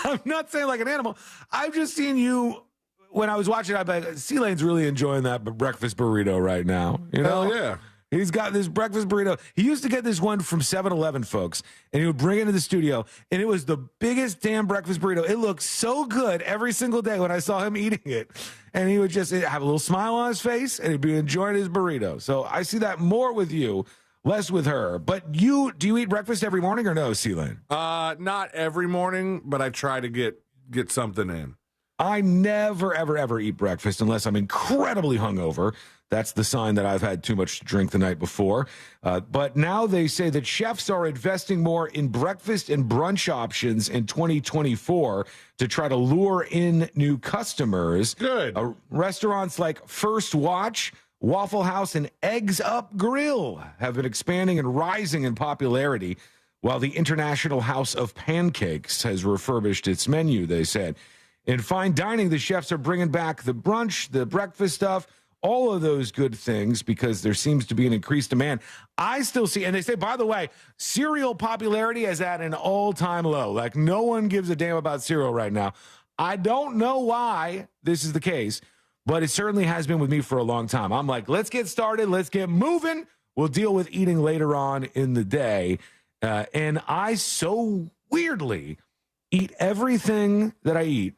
I'm not saying like an animal. I've just seen you when I was watching. I bet C-Lane's really enjoying that breakfast burrito right now. You know, Hell yeah. He's got this breakfast burrito. He used to get this one from 7-Eleven, folks, and he would bring it into the studio, and it was the biggest damn breakfast burrito. It looked so good every single day when I saw him eating it, and he would just have a little smile on his face, and he'd be enjoying his burrito. So I see that more with you, less with her. But do you eat breakfast every morning or no, C-Lane? Not every morning, but I try to get something in. I never, ever, ever eat breakfast unless I'm incredibly hungover. That's the sign that I've had too much to drink the night before. But now they say that chefs are investing more in breakfast and brunch options in 2024 to try to lure in new customers. Good. Restaurants like First Watch, Waffle House, and Eggs Up Grill have been expanding and rising in popularity, while the International House of Pancakes has refurbished its menu, they said. In fine dining, the chefs are bringing back the brunch, the breakfast stuff, all of those good things, because there seems to be an increased demand. I still see, and they say, by the way, cereal popularity is at an all-time low. Like, no one gives a damn about cereal right now. I don't know why this is the case, but it certainly has been with me for a long time. I'm like, let's get started. Let's get moving. We'll deal with eating later on in the day. And I so weirdly eat everything that I eat.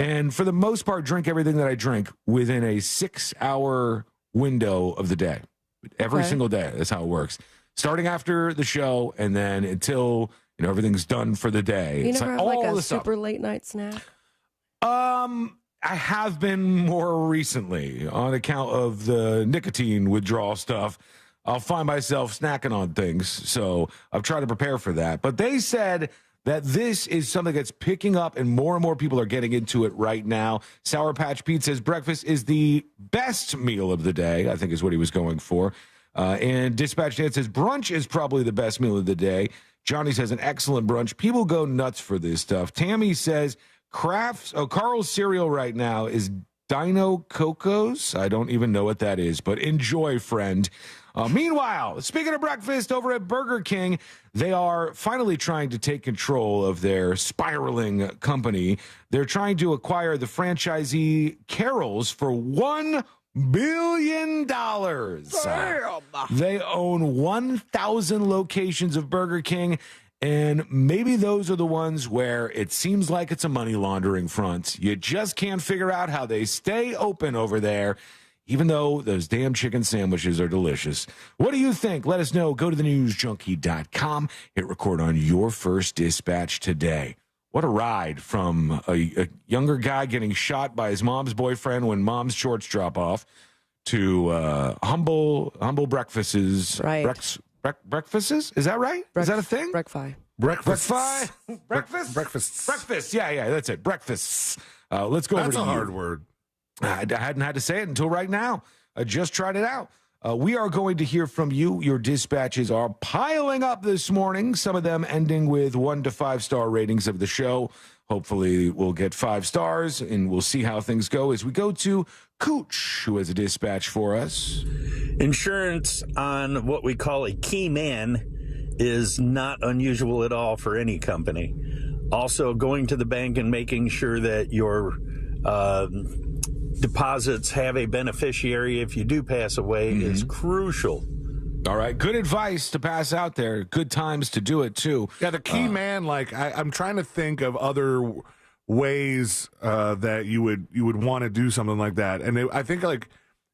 And for the most part, drink everything that I drink within a 6-hour window of the day. Every single day. That's how it works. Starting after the show and then until everything's done for the day. You It's never like have like all a this stuff. super late night snack? I have been more recently on account of the nicotine withdrawal stuff. I'll find myself snacking on things, so I've tried to prepare for that. But they said that this is something that's picking up, and more people are getting into it right now. Sour Patch Pete says breakfast is the best meal of the day, I think is what he was going for. And Dispatch Dan says brunch is probably the best meal of the day. Johnny says an excellent brunch. People go nuts for this stuff. Tammy says Carl's cereal right now is Dino Cocos. I don't even know what that is, but enjoy, friend. Meanwhile, speaking of breakfast, over at Burger King, they are finally trying to take control of their spiraling company. They're trying to acquire the franchisee Carol's for $1 billion. Damn. They own 1,000 locations of Burger King, and maybe those are the ones where it seems like it's a money laundering front. You just can't figure out how they stay open over there, even though those damn chicken sandwiches are delicious. What do you think? Let us know. Go to thenewsjunkie.com. Hit record on your first dispatch today. What a ride from a younger guy getting shot by his mom's boyfriend when mom's shorts drop off to humble breakfasts. Right. Breakfasts? Is that right? Is that a thing? Breakfast. Breakfast. Yeah, that's it. Breakfasts. Let's go over to That's a you. hard word. I hadn't had to say it until right now. I just tried it out. We are going to hear from you. Your dispatches are piling up this morning, some of them ending with 1 to 5 star ratings of the show. Hopefully we'll get 5 stars, and we'll see how things go as we go to Cooch, who has a dispatch for us. Insurance on what we call a key man is not unusual at all for any company. Also, going to the bank and making sure that your deposits have a beneficiary if you do pass away is crucial. All right. Good advice to pass out there. Good times to do it, too. Yeah, the key man, like, I'm trying to think of other ways that you would want to do something like that. And I think, like,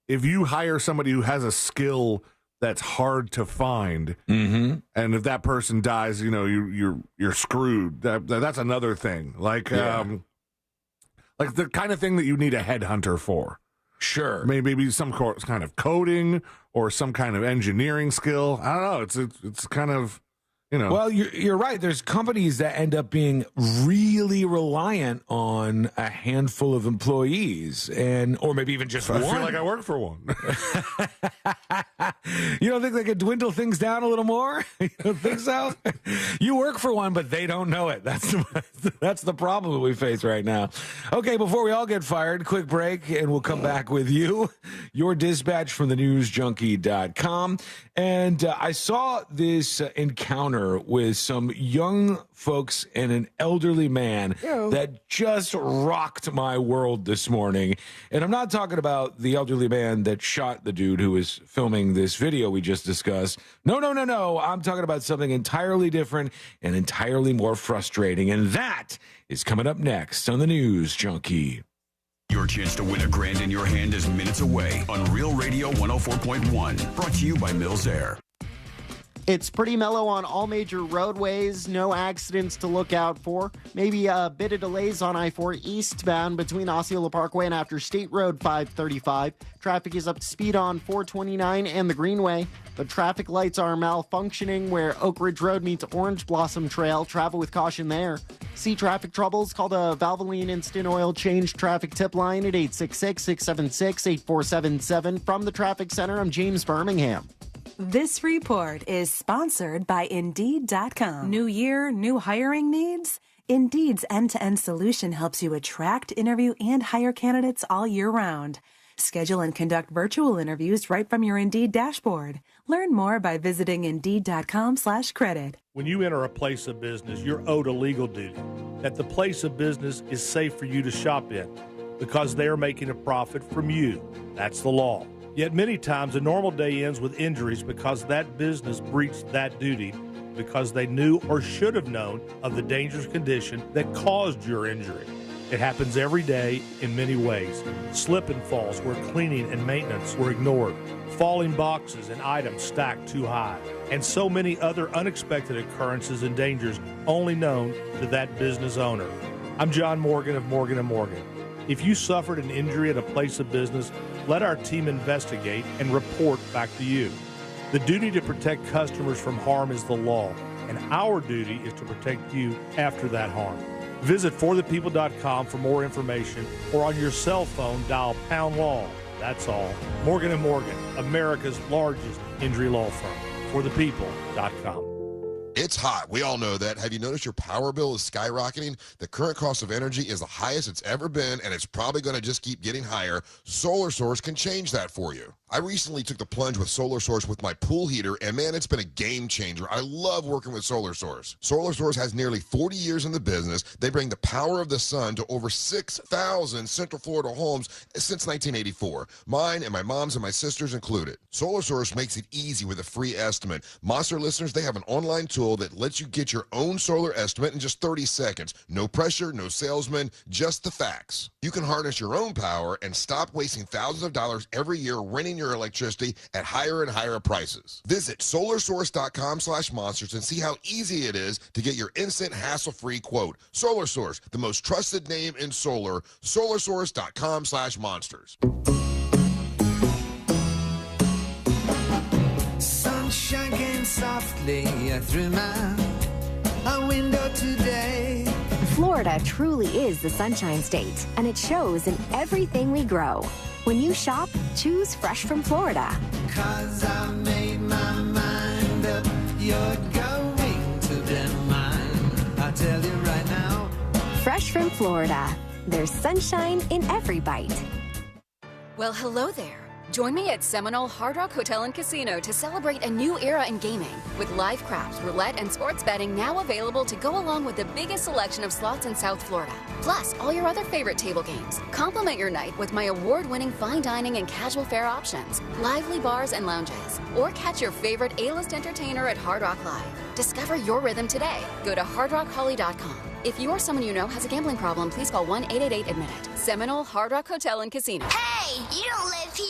if you hire somebody who has a skill that's hard to find, and if that person dies, you're screwed. That's another thing. Like, like the kind of thing that you need a headhunter for. Sure. Maybe some kind of coding or some kind of engineering skill. I don't know. It's kind of, Well, you're right. There's companies that end up being really reliant on a handful of employees, or maybe even just one. I feel like I work for one. You don't think they could dwindle things down a little more? You don't think so? You work for one, but they don't know it. That's the problem that we face right now. Okay, before we all get fired, quick break, and we'll come back with you. Your dispatch from thenewsjunkie.com. And I saw this encounter with some young folks and an elderly man that just rocked my world this morning. And I'm not talking about the elderly man that shot the dude who was filming this video we just discussed. No. I'm talking about something entirely different and entirely more frustrating. And that is coming up next on the News Junkie. Your chance to win $1,000 in your hand is minutes away on Real Radio 104.1. Brought to you by Mills Air. It's pretty mellow on all major roadways, no accidents to look out for. Maybe a bit of delays on I-4 eastbound between Osceola Parkway and after State Road 535. Traffic is up to speed on 429 and the Greenway, but traffic lights are malfunctioning where Oak Ridge Road meets Orange Blossom Trail. Travel with caution there. See traffic troubles? Call the Valvoline Instant Oil Change Traffic Tip Line at 866-676-8477. From the Traffic Center, I'm James Birmingham. This report is sponsored by Indeed.com. New year, new hiring needs? Indeed's end-to-end solution helps you attract, interview, and hire candidates all year round. Schedule and conduct virtual interviews right from your Indeed dashboard. Learn more by visiting Indeed.com/credit. When you enter a place of business, you're owed a legal duty that the place of business is safe for you to shop in because they're making a profit from you. That's the law. Yet many times a normal day ends with injuries because that business breached that duty because they knew or should have known of the dangerous condition that caused your injury. It happens every day in many ways. Slip and falls where cleaning and maintenance were ignored. Falling boxes and items stacked too high. And so many other unexpected occurrences and dangers only known to that business owner. I'm John Morgan of Morgan & Morgan. If you suffered an injury at a place of business, let our team investigate and report back to you. The duty to protect customers from harm is the law, and our duty is to protect you after that harm. Visit forthepeople.com for more information, or on your cell phone, dial #law. That's all. Morgan & Morgan, America's largest injury law firm. forthepeople.com. It's hot. We all know that. Have you noticed your power bill is skyrocketing? The current cost of energy is the highest it's ever been, and it's probably going to just keep getting higher. Solar Source can change that for you. I recently took the plunge with Solar Source with my pool heater, and man, it's been a game changer. I love working with Solar Source. Solar Source has nearly 40 years in the business. They bring the power of the sun to over 6,000 Central Florida homes since 1984. Mine and my mom's and my sister's included. Solar Source makes it easy with a free estimate. Monster listeners, they have an online tool that lets you get your own solar estimate in just 30 seconds. No pressure, no salesman, just the facts. You can harness your own power and stop wasting thousands of dollars every year renting your electricity at higher and higher prices. Visit solarsource.com/monsters and see how easy it is to get your instant hassle-free quote. Solar Source, the most trusted name in solar. solarsource.com/monsters. Sunshine came softly through my window today. Florida truly is the Sunshine State, and it shows in everything we grow. When you shop, choose fresh from Florida. 'Cause I made my mind up, you're going to be mine. I tell you right now. Fresh from Florida. There's sunshine in every bite. Well, hello there. Join me at Seminole Hard Rock Hotel and Casino to celebrate a new era in gaming, with live craps, roulette, and sports betting now available to go along with the biggest selection of slots in South Florida. Plus, all your other favorite table games. Complement your night with my award-winning fine dining and casual fare options, lively bars and lounges, or catch your favorite A-list entertainer at Hard Rock Live. Discover your rhythm today. Go to hardrockholly.com. If you or someone you know has a gambling problem, please call 1-888-ADMIT-IT. Seminole Hard Rock Hotel and Casino. Hey, you don't live here.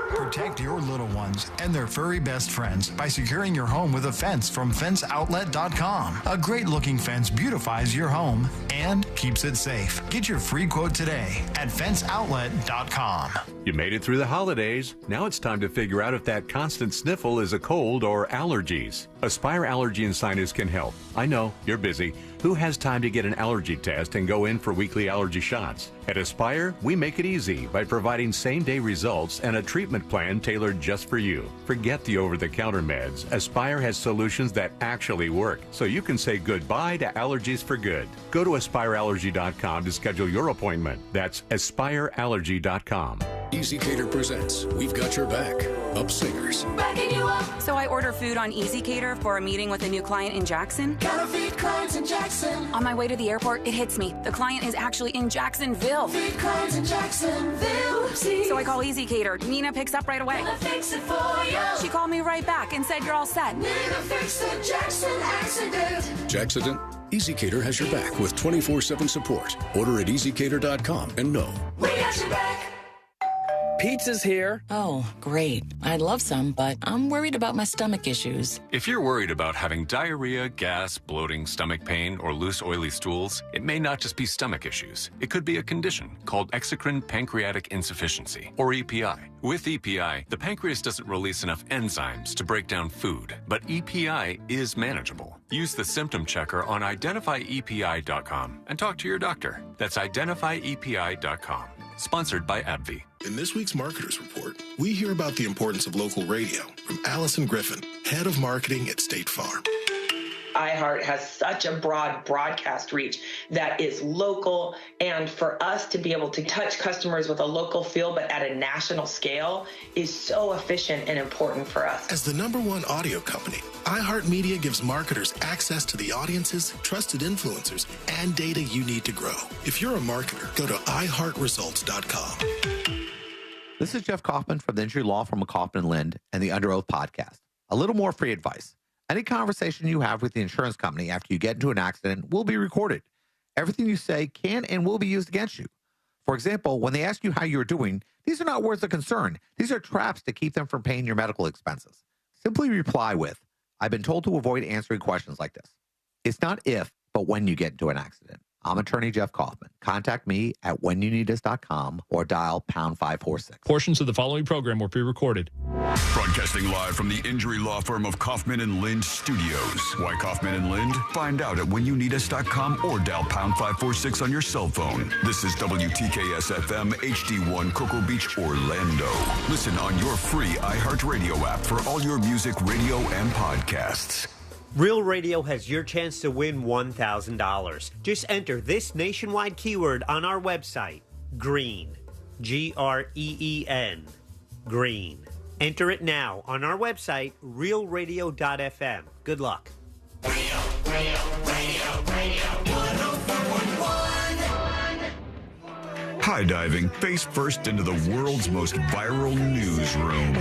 Protect your little ones and their furry best friends by securing your home with a fence from fenceoutlet.com. A great-looking fence beautifies your home and keeps it safe. Get your free quote today at fenceoutlet.com. You made it through the holidays. Now it's time to figure out if that constant sniffle is a cold or allergies. Aspire Allergy and Sinus can help. I know, you're busy. Who has time to get an allergy test and go in for weekly allergy shots? At Aspire, we make it easy by providing same-day results and a treatment plan tailored just for you. Forget the over-the-counter meds. Aspire has solutions that actually work, so you can say goodbye to allergies for good. Go to aspireallergy.com to schedule your appointment. That's aspireallergy.com. EasyCater presents We've Got Your Back. Up Singers. Backing you up. So I order food on EasyCater for a meeting with a new client in Jackson. Gotta feed clients in Jackson. On my way to the airport, it hits me. The client is actually in Jacksonville. Feed clients in Jacksonville. Oopsie. So I call EasyCater. Nina picks up right away. Gonna fix it for you. She called me right back and said, "You're all set." Nina fixed the Jackson accident. Jackson? EasyCater has your back with 24/7 support. Order at easycater.com and know. We got your back. Pizza's here. Oh, great. I'd love some, but I'm worried about my stomach issues. If you're worried about having diarrhea, gas, bloating, stomach pain, or loose, oily stools, it may not just be stomach issues. It could be a condition called exocrine pancreatic insufficiency, or EPI. With EPI, the pancreas doesn't release enough enzymes to break down food, but EPI is manageable. Use the symptom checker on identifyepi.com and talk to your doctor. That's identifyepi.com. Sponsored by AbbVie. In this week's Marketers Report, we hear about the importance of local radio from Allison Griffin, head of marketing at State Farm. iHeart has such a broad broadcast reach that is local, and for us to be able to touch customers with a local feel but at a national scale is so efficient and important for us. As the #1 audio company, iHeartMedia gives marketers access to the audiences, trusted influencers, and data you need to grow. If you're a marketer, go to iHeartResults.com. This is Jeff Kaufman from the Injury Law Firm of Kaufman & Lind and the Under Oath podcast. A little more free advice. Any conversation you have with the insurance company after you get into an accident will be recorded. Everything you say can and will be used against you. For example, when they ask you how you're doing, these are not words of concern. These are traps to keep them from paying your medical expenses. Simply reply with, I've been told to avoid answering questions like this. It's not if, but when you get into an accident. I'm attorney Jeff Kaufman. Contact me at whenyouneedus.com or dial pound 546. Portions of the following program were pre-recorded. Broadcasting live from the injury law firm of Kaufman and Lind Studios. Why Kaufman and Lind? Find out at whenyouneedus.com or dial pound 546 on your cell phone. This is WTKS FM HD1 Cocoa Beach, Orlando. Listen on your free iHeartRadio app for all your music, radio, and podcasts. Real Radio has your chance to win $1,000. Just enter this nationwide keyword on our website, GREEN, Green, GREEN. Enter it now on our website, realradio.fm. Good luck. Radio, 104.1. High diving face first into the world's most viral newsroom.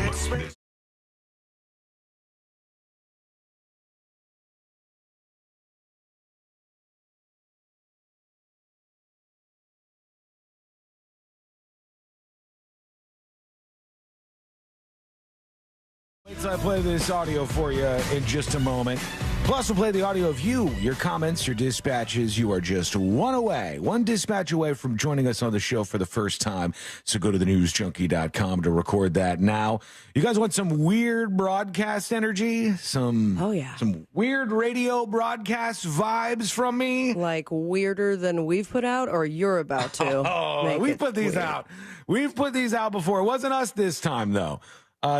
Wait till I play this audio for you in just a moment. Plus, we'll play the audio of you, your comments, your dispatches. You are just one dispatch away from joining us on the show for the first time. So go to thenewsjunkie.com to record that now. You guys want some weird broadcast energy? Some weird radio broadcast vibes from me? Like weirder than we've put out, or you're about to? We've put these out. We've put these out before. It wasn't us this time, though.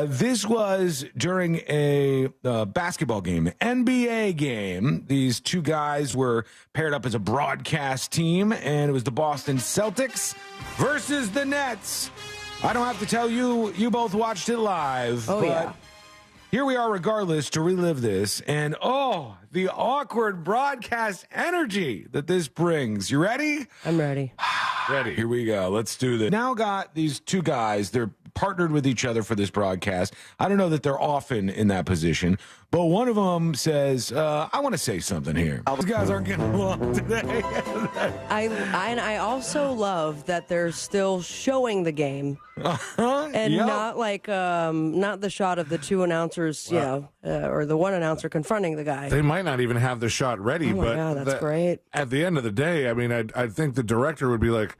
This was during a basketball game, NBA game. These two guys were paired up as a broadcast team, and it was the Boston Celtics versus the Nets. I don't have to tell you, you both watched it live. Oh, yeah. Here we are regardless to relive this, and the awkward broadcast energy that this brings. You ready? I'm ready. Ready. Here we go. Let's do this. Now got these two guys. They're partnered with each other for this broadcast. I don't know that they're often in that position, but one of them says, I want to say something here. These guys aren't getting along today. I also love that they're still showing the game. And not like not the shot of the two announcers, or the one announcer confronting the guy. They might not even have the shot ready, Oh my God, that's great. At the end of the day, I mean, I think the director would be like,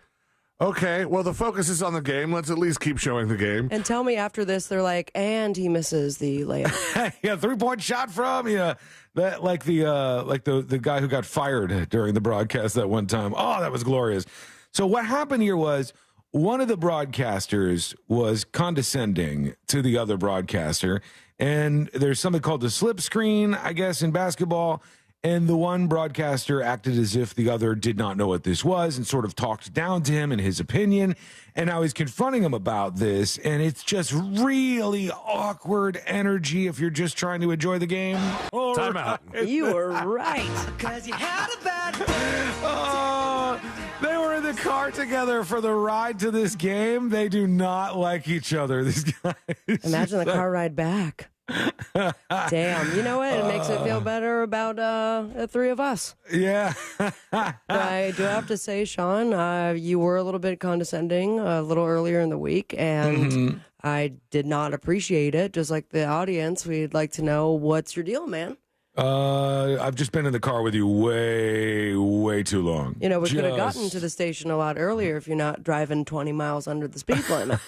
okay, well, the focus is on the game. Let's at least keep showing the game. And tell me after this, they're like, and he misses the layup. Yeah, 3-point shot from that like the guy who got fired during the broadcast that one time. Oh, that was glorious. So what happened here was one of the broadcasters was condescending to the other broadcaster, and there's something called the slip screen, I guess, in basketball. And the one broadcaster acted as if the other did not know what this was and sort of talked down to him in his opinion. And now he's confronting him about this. And it's just really awkward energy if you're just trying to enjoy the game. Time out. You were right. Cause you had a bad They were in the car together for the ride to this game. They do not like each other, these guys. Imagine the car ride back. Damn, you know what? It makes it feel better about the three of us. Yeah. I do have to say, Sean, you were a little bit condescending a little earlier in the week, and I did not appreciate it. Just like the audience, we'd like to know what's your deal, man. I've just been in the car with you way too long. You know, we could have gotten to the station a lot earlier if you're not driving 20 miles under the speed limit.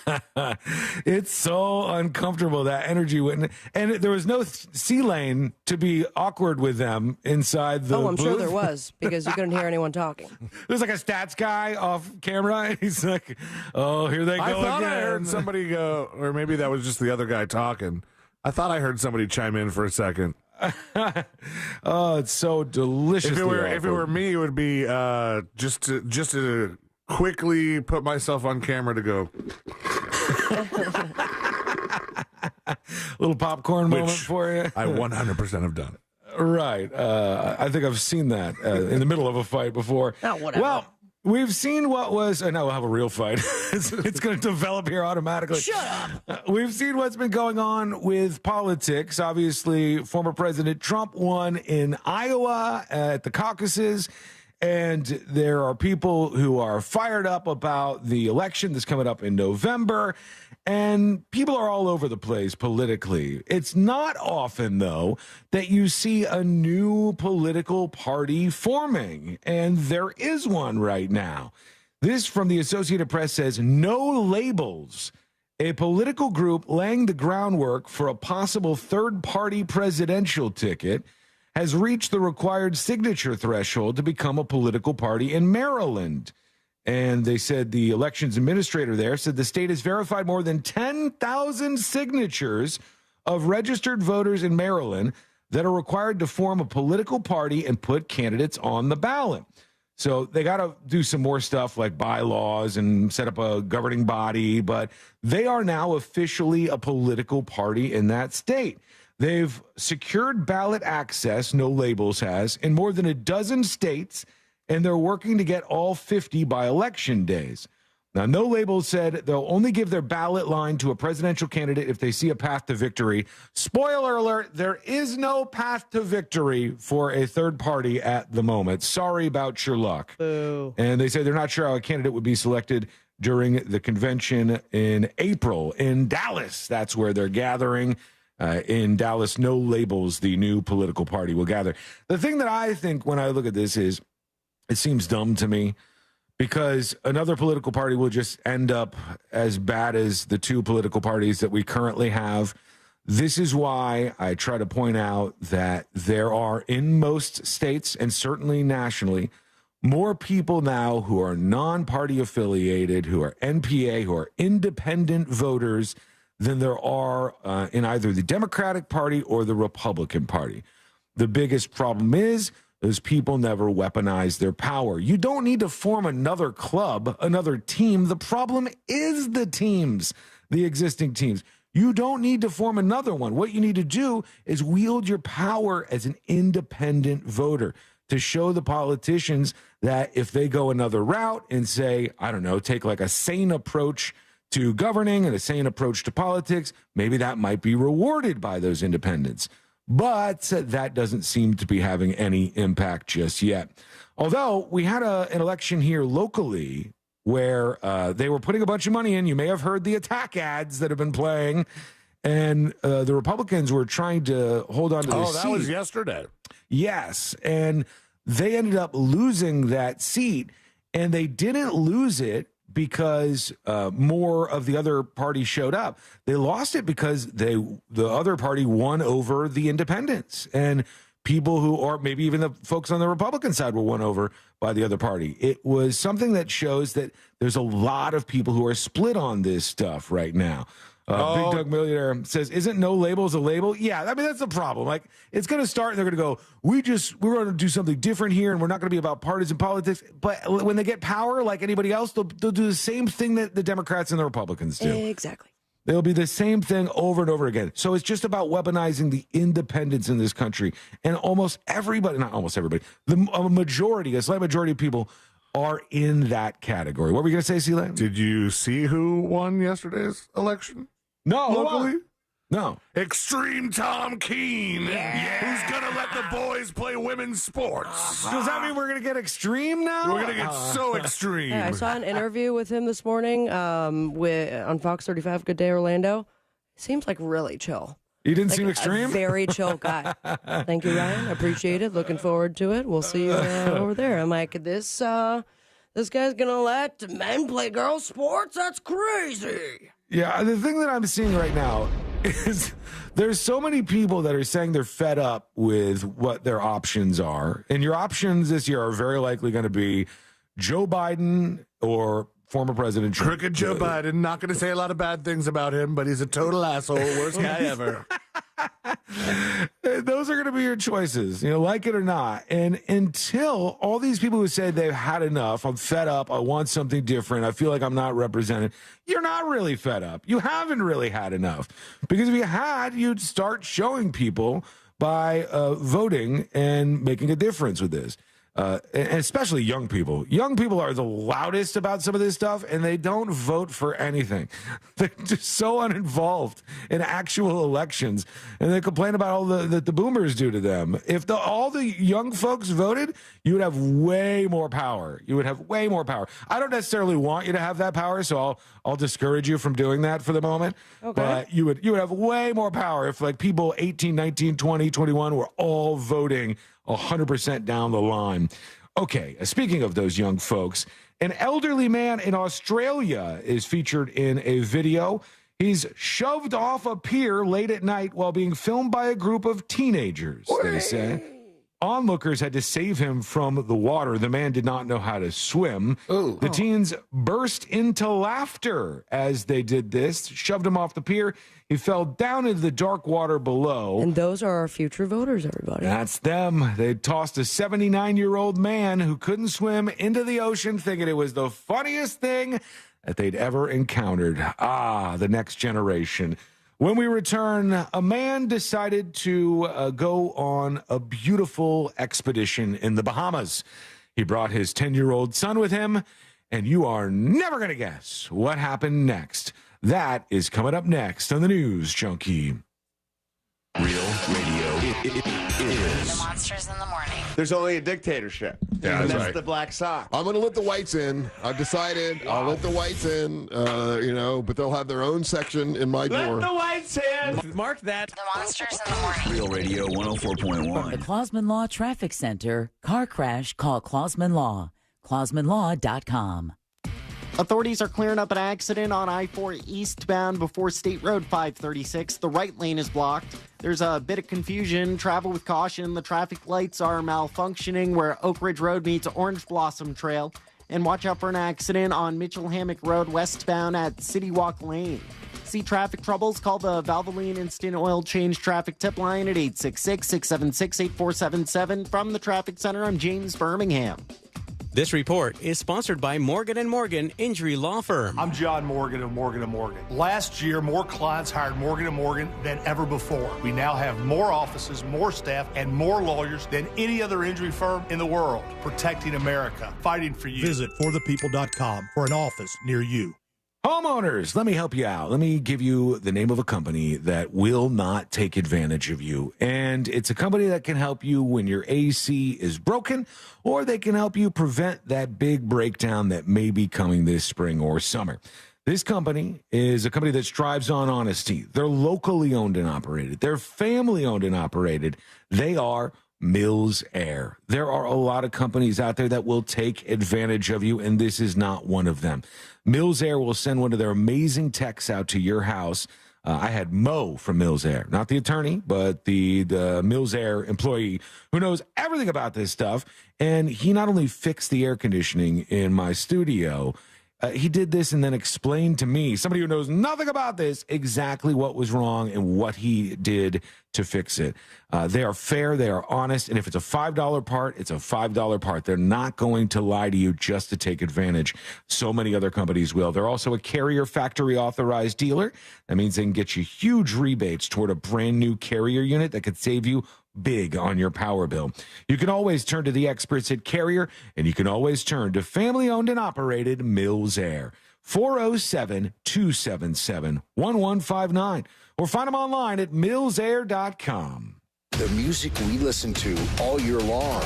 It's so uncomfortable, that energy. And there was no C lane to be awkward with them inside the I'm booth. sure there was, because you couldn't hear anyone talking. There's like a stats guy off camera. And he's like, oh, here they go I thought again. I heard somebody go, or maybe that was just the other guy talking. I thought I heard somebody chime in for a second. Oh, it's so delicious. If it were me, it would be just to quickly put myself on camera to go. Little popcorn moment for you. I 100% have done it. Right. I think I've seen that in the middle of a fight before. Oh, whatever. Well, we've seen what was, and now we'll have a real fight. It's going to develop here automatically. Shut up. We've seen what's been going on with politics. Obviously, former President Trump won in Iowa at the caucuses. And there are people who are fired up about the election that's coming up in November. And people are all over the place politically. It's not often, though, that you see a new political party forming. And there is one right now. This from the Associated Press says, No Labels, a political group laying the groundwork for a possible third-party presidential ticket, has reached the required signature threshold to become a political party in Maryland. And they said the elections administrator there said the state has verified more than 10,000 signatures of registered voters in Maryland that are required to form a political party and put candidates on the ballot. So they got to do some more stuff like bylaws and set up a governing body, but they are now officially a political party in that state. They've secured ballot access, No Labels has, in more than a dozen states, and they're working to get all 50 by election days. Now, No Labels said they'll only give their ballot line to a presidential candidate if they see a path to victory. Spoiler alert, there is no path to victory for a third party at the moment. Sorry about your luck. Boo. And they say they're not sure how a candidate would be selected during the convention in April in Dallas. That's where they're gathering. In Dallas, No Labels, the new political party, will gather. The thing that I think when I look at this is it seems dumb to me because another political party will just end up as bad as the two political parties that we currently have. This is why I try to point out that there are in most states and certainly nationally more people now who are non-party affiliated, who are NPA, who are independent voters than there are in either the Democratic Party or the Republican Party. The biggest problem is those people never weaponize their power. You don't need to form another club, another team. The problem is the teams, the existing teams. You don't need to form another one. What you need to do is wield your power as an independent voter to show the politicians that if they go another route and say, I don't know, take like a sane approach to governing and a sane approach to politics, maybe that might be rewarded by those independents. But that doesn't seem to be having any impact just yet. Although we had an election here locally where they were putting a bunch of money in. You may have heard the attack ads that have been playing. And the Republicans were trying to hold on to their seat. Oh, that was yesterday. Yes. And they ended up losing that seat. And they didn't lose it because more of the other party showed up. They lost it because the other party won over the independents, and people who, or maybe even the folks on the Republican side, were won over by the other party. It was something that shows that there's a lot of people who are split on this stuff right now. Big Doug Millionaire says, isn't No Labels a label? Yeah, I mean, that's the problem. Like, it's going to start and they're going to go, we're going to do something different here and we're not going to be about partisan politics. But when they get power, like anybody else, they'll do the same thing that the Democrats and the Republicans do. Exactly. They'll be the same thing over and over again. So it's just about weaponizing the independents in this country. And almost everybody, not almost everybody, a majority, a slight majority of people are in that category. What were you going to say, Celine? Did you see who won yesterday's election? No. Locally? No. Extreme Tom Keene. Yeah. Who's going to let the boys play women's sports? Does that mean we're going to get extreme now? We're going to get so extreme. Yeah, I saw an interview with him this morning on Fox 35, Good Day Orlando. Seems like really chill. He didn't seem extreme? A very chill guy. Thank you, Ryan. I appreciate it. Looking forward to it. We'll see you over there. I'm like, this guy's going to let men play girls' sports? That's crazy. Yeah, the thing that I'm seeing right now is there's so many people that are saying they're fed up with what their options are. And your options this year are very likely going to be Joe Biden or former President Trump. Crooked Joe Biden. Not going to say a lot of bad things about him, but he's a total asshole. Worst guy ever. Those are going to be your choices, like it or not. And until all these people who say they've had enough, I'm fed up, I want something different, I feel like I'm not represented, you're not really fed up. You haven't really had enough. Because if you had, you'd start showing people by voting and making a difference with this. and especially young people. Young people are the loudest about some of this stuff, and they don't vote for anything. They're just so uninvolved in actual elections, and they complain about all that the boomers do to them. If all the young folks voted, you would have way more power. You would have way more power. I don't necessarily want you to have that power, so I'll discourage you from doing that for the moment. Okay. But you would have way more power if like people 18, 19, 20, 21 were all voting 100% down the line. Okay, speaking of those young folks, an elderly man in Australia is featured in a video. He's shoved off a pier late at night while being filmed by a group of teenagers, they say. Onlookers had to save him from the water. The man did not know how to swim. The teens burst into laughter as they did this, shoved him off the pier. He fell down into the dark water below. And those are our future voters, everybody. That's them. They tossed a 79-year-old man who couldn't swim into the ocean, thinking it was the funniest thing that they'd ever encountered. The next generation. When we return, a man decided to go on a beautiful expedition in the Bahamas. He brought his 10-year-old son with him, and you are never going to guess what happened next. That is coming up next on the News Junkie. Real radio is the Monsters in the Morning. There's only a dictatorship. Yeah, and that's right. The black sock. I'm going to let the whites in. I've decided I'll let the whites in, but they'll have their own section in my door. Let the whites in. Mark that. The Monsters in the Morning. Real radio 104.1. From the Clausman Law Traffic Center, car crash, call Clausman Law. ClausmanLaw.com. Authorities are clearing up an accident on I-4 eastbound before State Road 536. The right lane is blocked. There's a bit of confusion. Travel with caution. The traffic lights are malfunctioning where Oak Ridge Road meets Orange Blossom Trail. And watch out for an accident on Mitchell Hammock Road westbound at City Walk Lane. See traffic troubles? Call the Valvoline Instant Oil Change Traffic Tip Line at 866-676-8477. From the Traffic Center, I'm James Birmingham. This report is sponsored by Morgan & Morgan Injury Law Firm. I'm John Morgan of Morgan & Morgan. Last year, more clients hired Morgan & Morgan than ever before. We now have more offices, more staff, and more lawyers than any other injury firm in the world. Protecting America, fighting for you. Visit forthepeople.com for an office near you. Homeowners, let me help you out. Let me give you the name of a company that will not take advantage of you. And it's a company that can help you when your AC is broken, or they can help you prevent that big breakdown that may be coming this spring or summer. This company is a company that strives on honesty. They're locally owned and operated. They're family owned and operated. They are Mills Air. There are a lot of companies out there that will take advantage of you, and this is not one of them. Mills Air will send one of their amazing techs out to your house. I had Mo from Mills Air, not the attorney, but the Mills Air employee who knows everything about this stuff. And he not only fixed the air conditioning in my studio, he did this and then explained to me, somebody who knows nothing about this, exactly what was wrong and what he did to fix it. They are fair, they are honest, and if it's a $5 part, it's a $5 part. They're not going to lie to you just to take advantage. So many other companies will. They're also a Carrier factory authorized dealer. That means they can get you huge rebates toward a brand new Carrier unit that could save you big on your power bill. You can always turn to the experts at Carrier, and you can always turn to family-owned and operated Mills Air. 407-277-1159. Or find them online at millsair.com. The music we listen to all year long.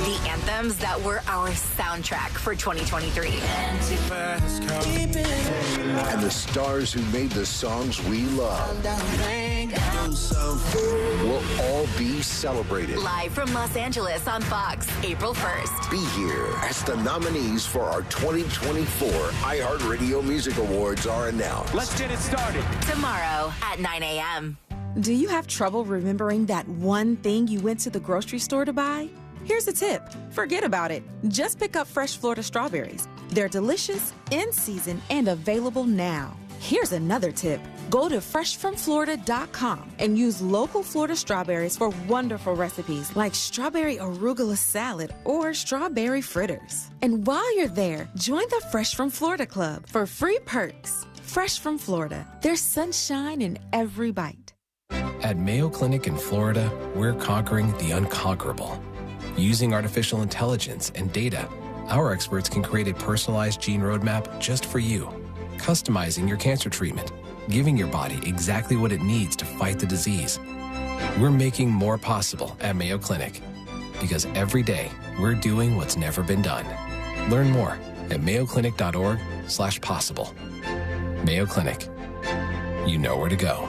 The anthems that were our soundtrack for 2023. And the stars who made the songs we love will all be celebrated. Live from Los Angeles on Fox, April 1st. Be here as the nominees for our 2024 iHeartRadio Music Awards are announced. Let's get it started. Tomorrow at 9 a.m. Do you have trouble remembering that one thing you went to the grocery store to buy? Here's a tip. Forget about it. Just pick up fresh Florida strawberries. They're delicious, in season, and available now. Here's another tip. Go to freshfromflorida.com and use local Florida strawberries for wonderful recipes like strawberry arugula salad or strawberry fritters. And while you're there, join the Fresh from Florida Club for free perks. Fresh from Florida. There's sunshine in every bite. At Mayo Clinic in Florida, we're conquering the unconquerable. Using artificial intelligence and data, our experts can create a personalized gene roadmap just for you, customizing your cancer treatment, giving your body exactly what it needs to fight the disease. We're making more possible at Mayo Clinic, because every day we're doing what's never been done. Learn more at mayoclinic.org/possible. Mayo Clinic. You know where to go.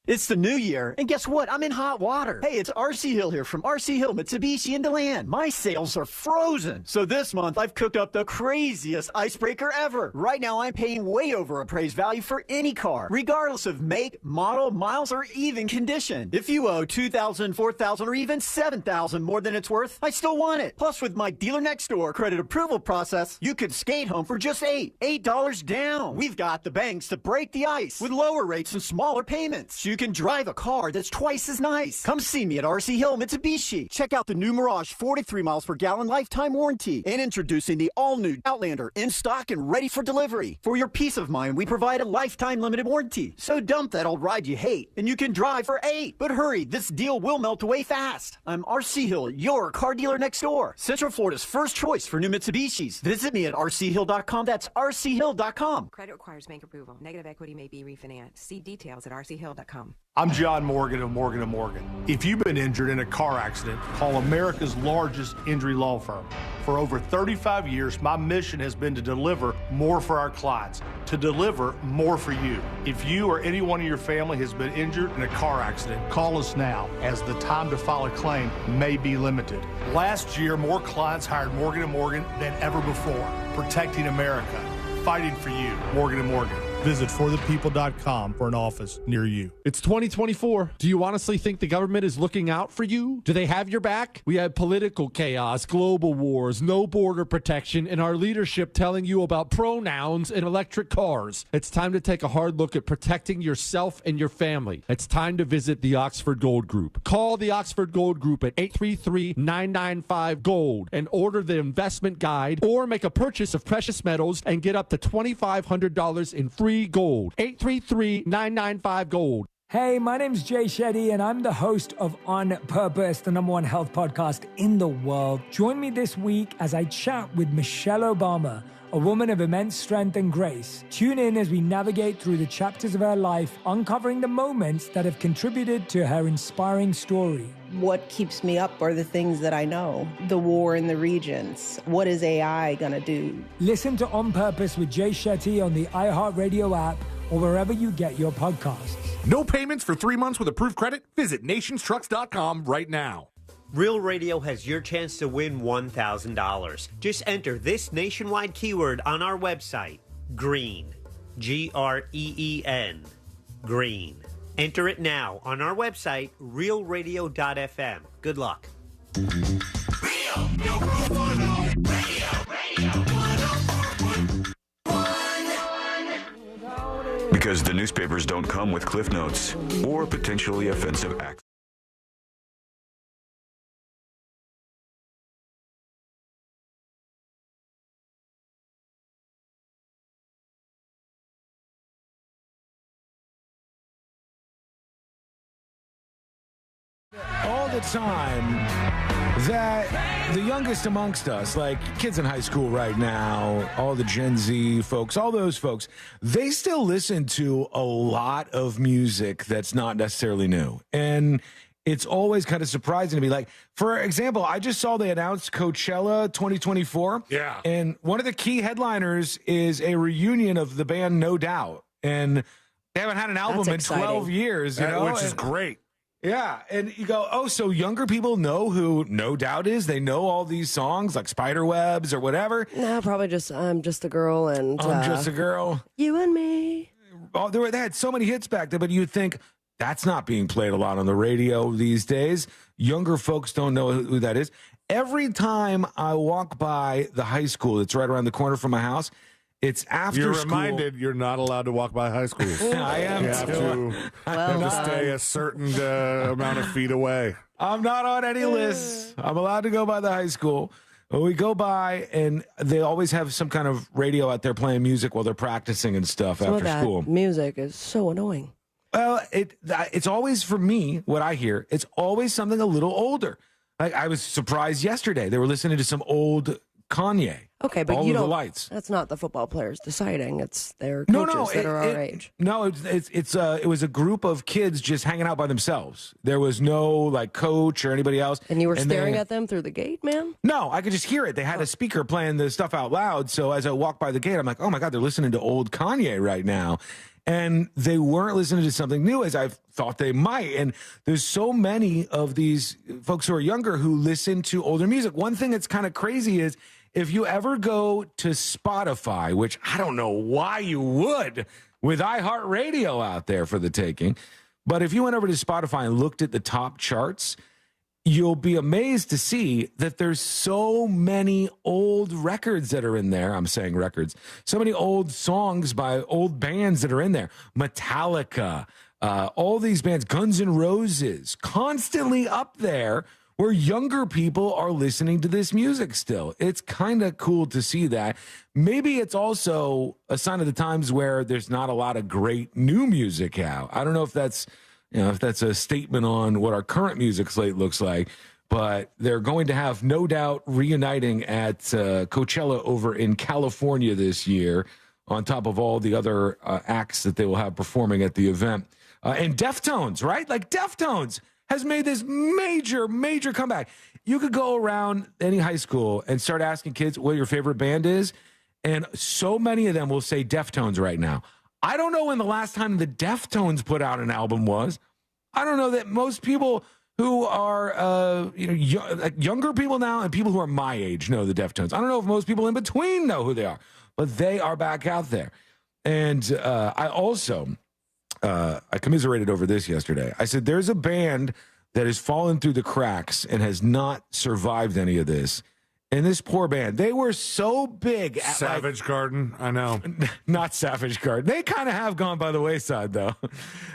It's the new year, and guess what? I'm in hot water. Hey, it's RC Hill here from RC Hill Mitsubishi in DeLand. My sales are frozen. So this month, I've cooked up the craziest icebreaker ever. Right now, I'm paying way over appraised value for any car, regardless of make, model, miles, or even condition. If you owe $2,000, $4,000, or even $7,000 more than it's worth, I still want it. Plus, with my dealer next door credit approval process, you could skate home for just $8 down. We've got the banks to break the ice with lower rates and smaller payments. You can drive a car that's twice as nice. Come see me at RC Hill Mitsubishi. Check out the new Mirage 43 miles per gallon lifetime warranty. And introducing the all-new Outlander in stock and ready for delivery. For your peace of mind, we provide a lifetime limited warranty. So dump that old ride you hate, and you can drive for $8. But hurry, this deal will melt away fast. I'm RC Hill, your car dealer next door. Central Florida's first choice for new Mitsubishis. Visit me at rchill.com. That's rchill.com. Credit requires bank approval. Negative equity may be refinanced. See details at rchill.com. I'm John Morgan of Morgan & Morgan. If you've been injured in a car accident, call America's largest injury law firm. For over 35 years, my mission has been to deliver more for our clients, to deliver more for you. If you or anyone in your family has been injured in a car accident, call us now, as the time to file a claim may be limited. Last year, more clients hired Morgan & Morgan than ever before, protecting America, fighting for you. Morgan & Morgan. Visit forthepeople.com for an office near you. It's 2024. Do you honestly think the government is looking out for you? Do they have your back? We have political chaos, global wars, no border protection, and our leadership telling you about pronouns and electric cars. It's time to take a hard look at protecting yourself and your family. It's time to visit the Oxford Gold Group. Call the Oxford Gold Group at 833-995-GOLD and order the investment guide, or make a purchase of precious metals and get up to $2,500 in free gold. 833-995-GOLD. Hey, my name's Jay Shetty, and I'm the host of On Purpose, the #1 health podcast in the world. Join me this week as I chat with Michelle Obama, a woman of immense strength and grace. Tune in as we navigate through the chapters of her life, uncovering the moments that have contributed to her inspiring story. What keeps me up are the things that I know. The war in the regions. What is AI going to do? Listen to On Purpose with Jay Shetty on the iHeartRadio app or wherever you get your podcasts. No payments for 3 months with approved credit? Visit nationstrucks.com right now. Real Radio has your chance to win $1,000. Just enter this nationwide keyword on our website, GREEN. GREEN. GREEN. Enter it now on our website, realradio.fm. Good luck. Because the newspapers don't come with cliff notes or potentially offensive acts. All the time that the youngest amongst us, like kids in high school right now, all the Gen Z folks, all those folks, they still listen to a lot of music that's not necessarily new. And it's always kind of surprising to me. Like, for example, I just saw they announced Coachella 2024. Yeah. And one of the key headliners is a reunion of the band No Doubt. And they haven't had an album in 12 years, you know? Which is great. Yeah, and you go, oh, so younger people know who No Doubt is? They know all these songs like Spiderwebs or whatever? No, probably just I'm Just a Girl and I'm Just a Girl. You and Me. Oh, they had so many hits back then, but you'd think that's not being played a lot on the radio these days. Younger folks don't know who that is. Every time I walk by the high school that's right around the corner from my house, it's after You're school. reminded you're not allowed to walk by high schools. I am. You have to stay a certain amount of feet away. I'm not on any lists. I'm allowed to go by the high school. We go by, and they always have some kind of radio out there playing music while they're practicing and stuff Some of after that school. music is so annoying. Well, it's always, for me, what I hear, it's always something a little older. Like, I was surprised yesterday. They were listening to some old Kanye. Okay, but All you of don't. the lights. That's not the football players deciding. It's their coaches that are our age. No, it was a group of kids just hanging out by themselves. There was no like coach or anybody else. And you were staring at them through the gate, man? No, I could just hear it. They had a speaker playing the stuff out loud. So as I walked by the gate, I'm like, oh my God, they're listening to old Kanye right now. And they weren't listening to something new as I thought they might. And there's so many of these folks who are younger who listen to older music. One thing that's kind of crazy is if you ever go to Spotify, which I don't know why you would with iHeartRadio out there for the taking, but if you went over to Spotify and looked at the top charts, you'll be amazed to see that there's so many old records that are in there. I'm saying records. So many old songs by old bands that are in there. Metallica, all these bands, Guns N' Roses, constantly up there where younger people are listening to this music still. It's kind of cool to see that. Maybe it's also a sign of the times where there's not a lot of great new music out. I don't know if that's a statement on what our current music slate looks like, but they're going to have, no doubt, reuniting at Coachella over in California this year, on top of all the other acts that they will have performing at the event. And Deftones, right? Like Deftones has made this major, major comeback. You could go around any high school and start asking kids what your favorite band is, and so many of them will say Deftones right now. I don't know when the last time the Deftones put out an album was. I don't know that most people who are younger people now and people who are my age know the Deftones. I don't know if most people in between know who they are, but they are back out there. And I also I commiserated over this yesterday. I said there's a band that has fallen through the cracks and has not survived any of this. And this poor band, they were so big. At Savage Garden, I know. Not Savage Garden. They kind of have gone by the wayside, though.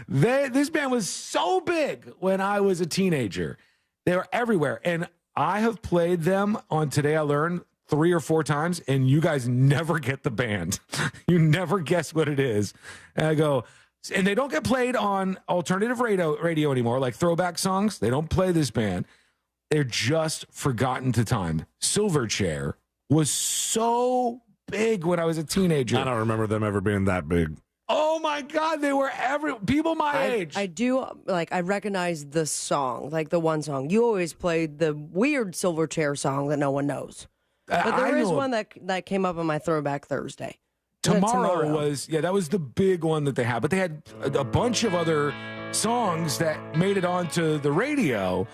This band was so big when I was a teenager. They were everywhere. And I have played them on Today I Learned 3 or 4 times, and you guys never get the band. You never guess what it is. And I go, and they don't get played on alternative radio anymore, like throwback songs. They don't play this band. They're just forgotten to time. Silverchair was so big when I was a teenager. I don't remember them ever being that big. Oh my God, they were people my age. I do, I recognize the song, like the one song. You always played the weird Silverchair song that no one knows. But there is one that came up on my Throwback Thursday. Tomorrow was, that was the big one that they had. But they had a bunch of other songs that made it onto the radio.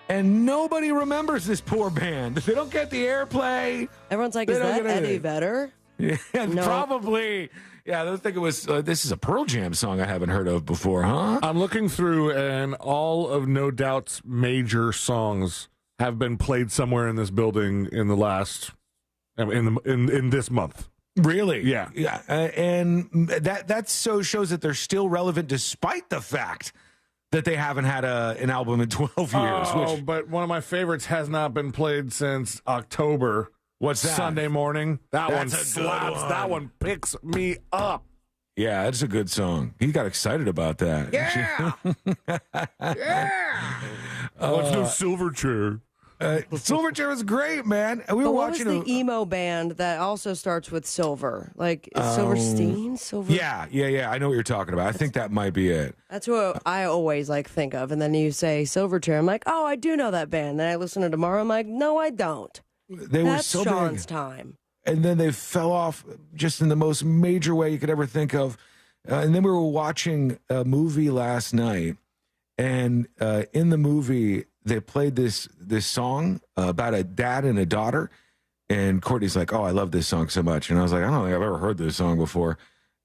And nobody remembers this poor band. They don't get the airplay. Everyone's like, is that Eddie Vedder? Yeah, no. Probably. Yeah, I don't think it was. This is a Pearl Jam song I haven't heard of before, huh? I'm looking through, and all of No Doubt's major songs have been played somewhere in this building in the last in this month. Really? Yeah. And that so shows that they're still relevant despite the fact that they haven't had an album in 12 years. Oh, but one of my favorites has not been played since October. What's that? Sunday Morning. That's one slaps. One. That one picks me up. Yeah, that's a good song. He got excited about that. Yeah. Yeah. Let's do Silverchair. Silverchair was great, man. We were watching. What was the emo band that also starts with silver? Like Silverstein? Silver? Yeah. I know what you're talking about. I think that might be it. That's what I always think of. And then you say Silverchair. I'm like, oh, I do know that band. Then I listen to Tomorrow. I'm like, no, I don't. That's so Sean's big. time. And then they fell off just in the most major way you could ever think of. And then we were watching a movie last night. And in the movie, they played this song about a dad and a daughter. And Courtney's like, oh, I love this song so much. And I was like, I don't think I've ever heard this song before.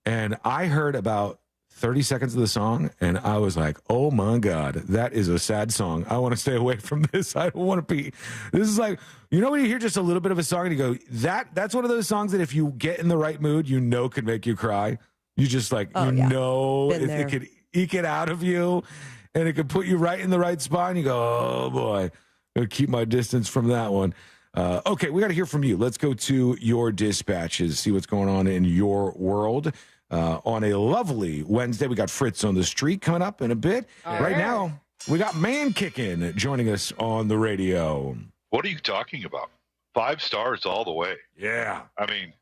And I heard about 30 seconds of the song, and I was like, oh, my God, that is a sad song. I want to stay away from this. I don't want to be. This is like, when you hear just a little bit of a song and you go, that's one of those songs that if you get in the right mood, could make you cry. You just it could eke it out of you. And it could put you right in the right spot, and you go, oh, boy, I'm going to keep my distance from that one. Okay, we got to hear from you. Let's go to your dispatches, see what's going on in your world. on a lovely Wednesday. We got Fritz on the street coming up in a bit. Right now, we got Man Kickin' joining us on the radio. What are you talking about? 5 stars all the way. Yeah. I mean,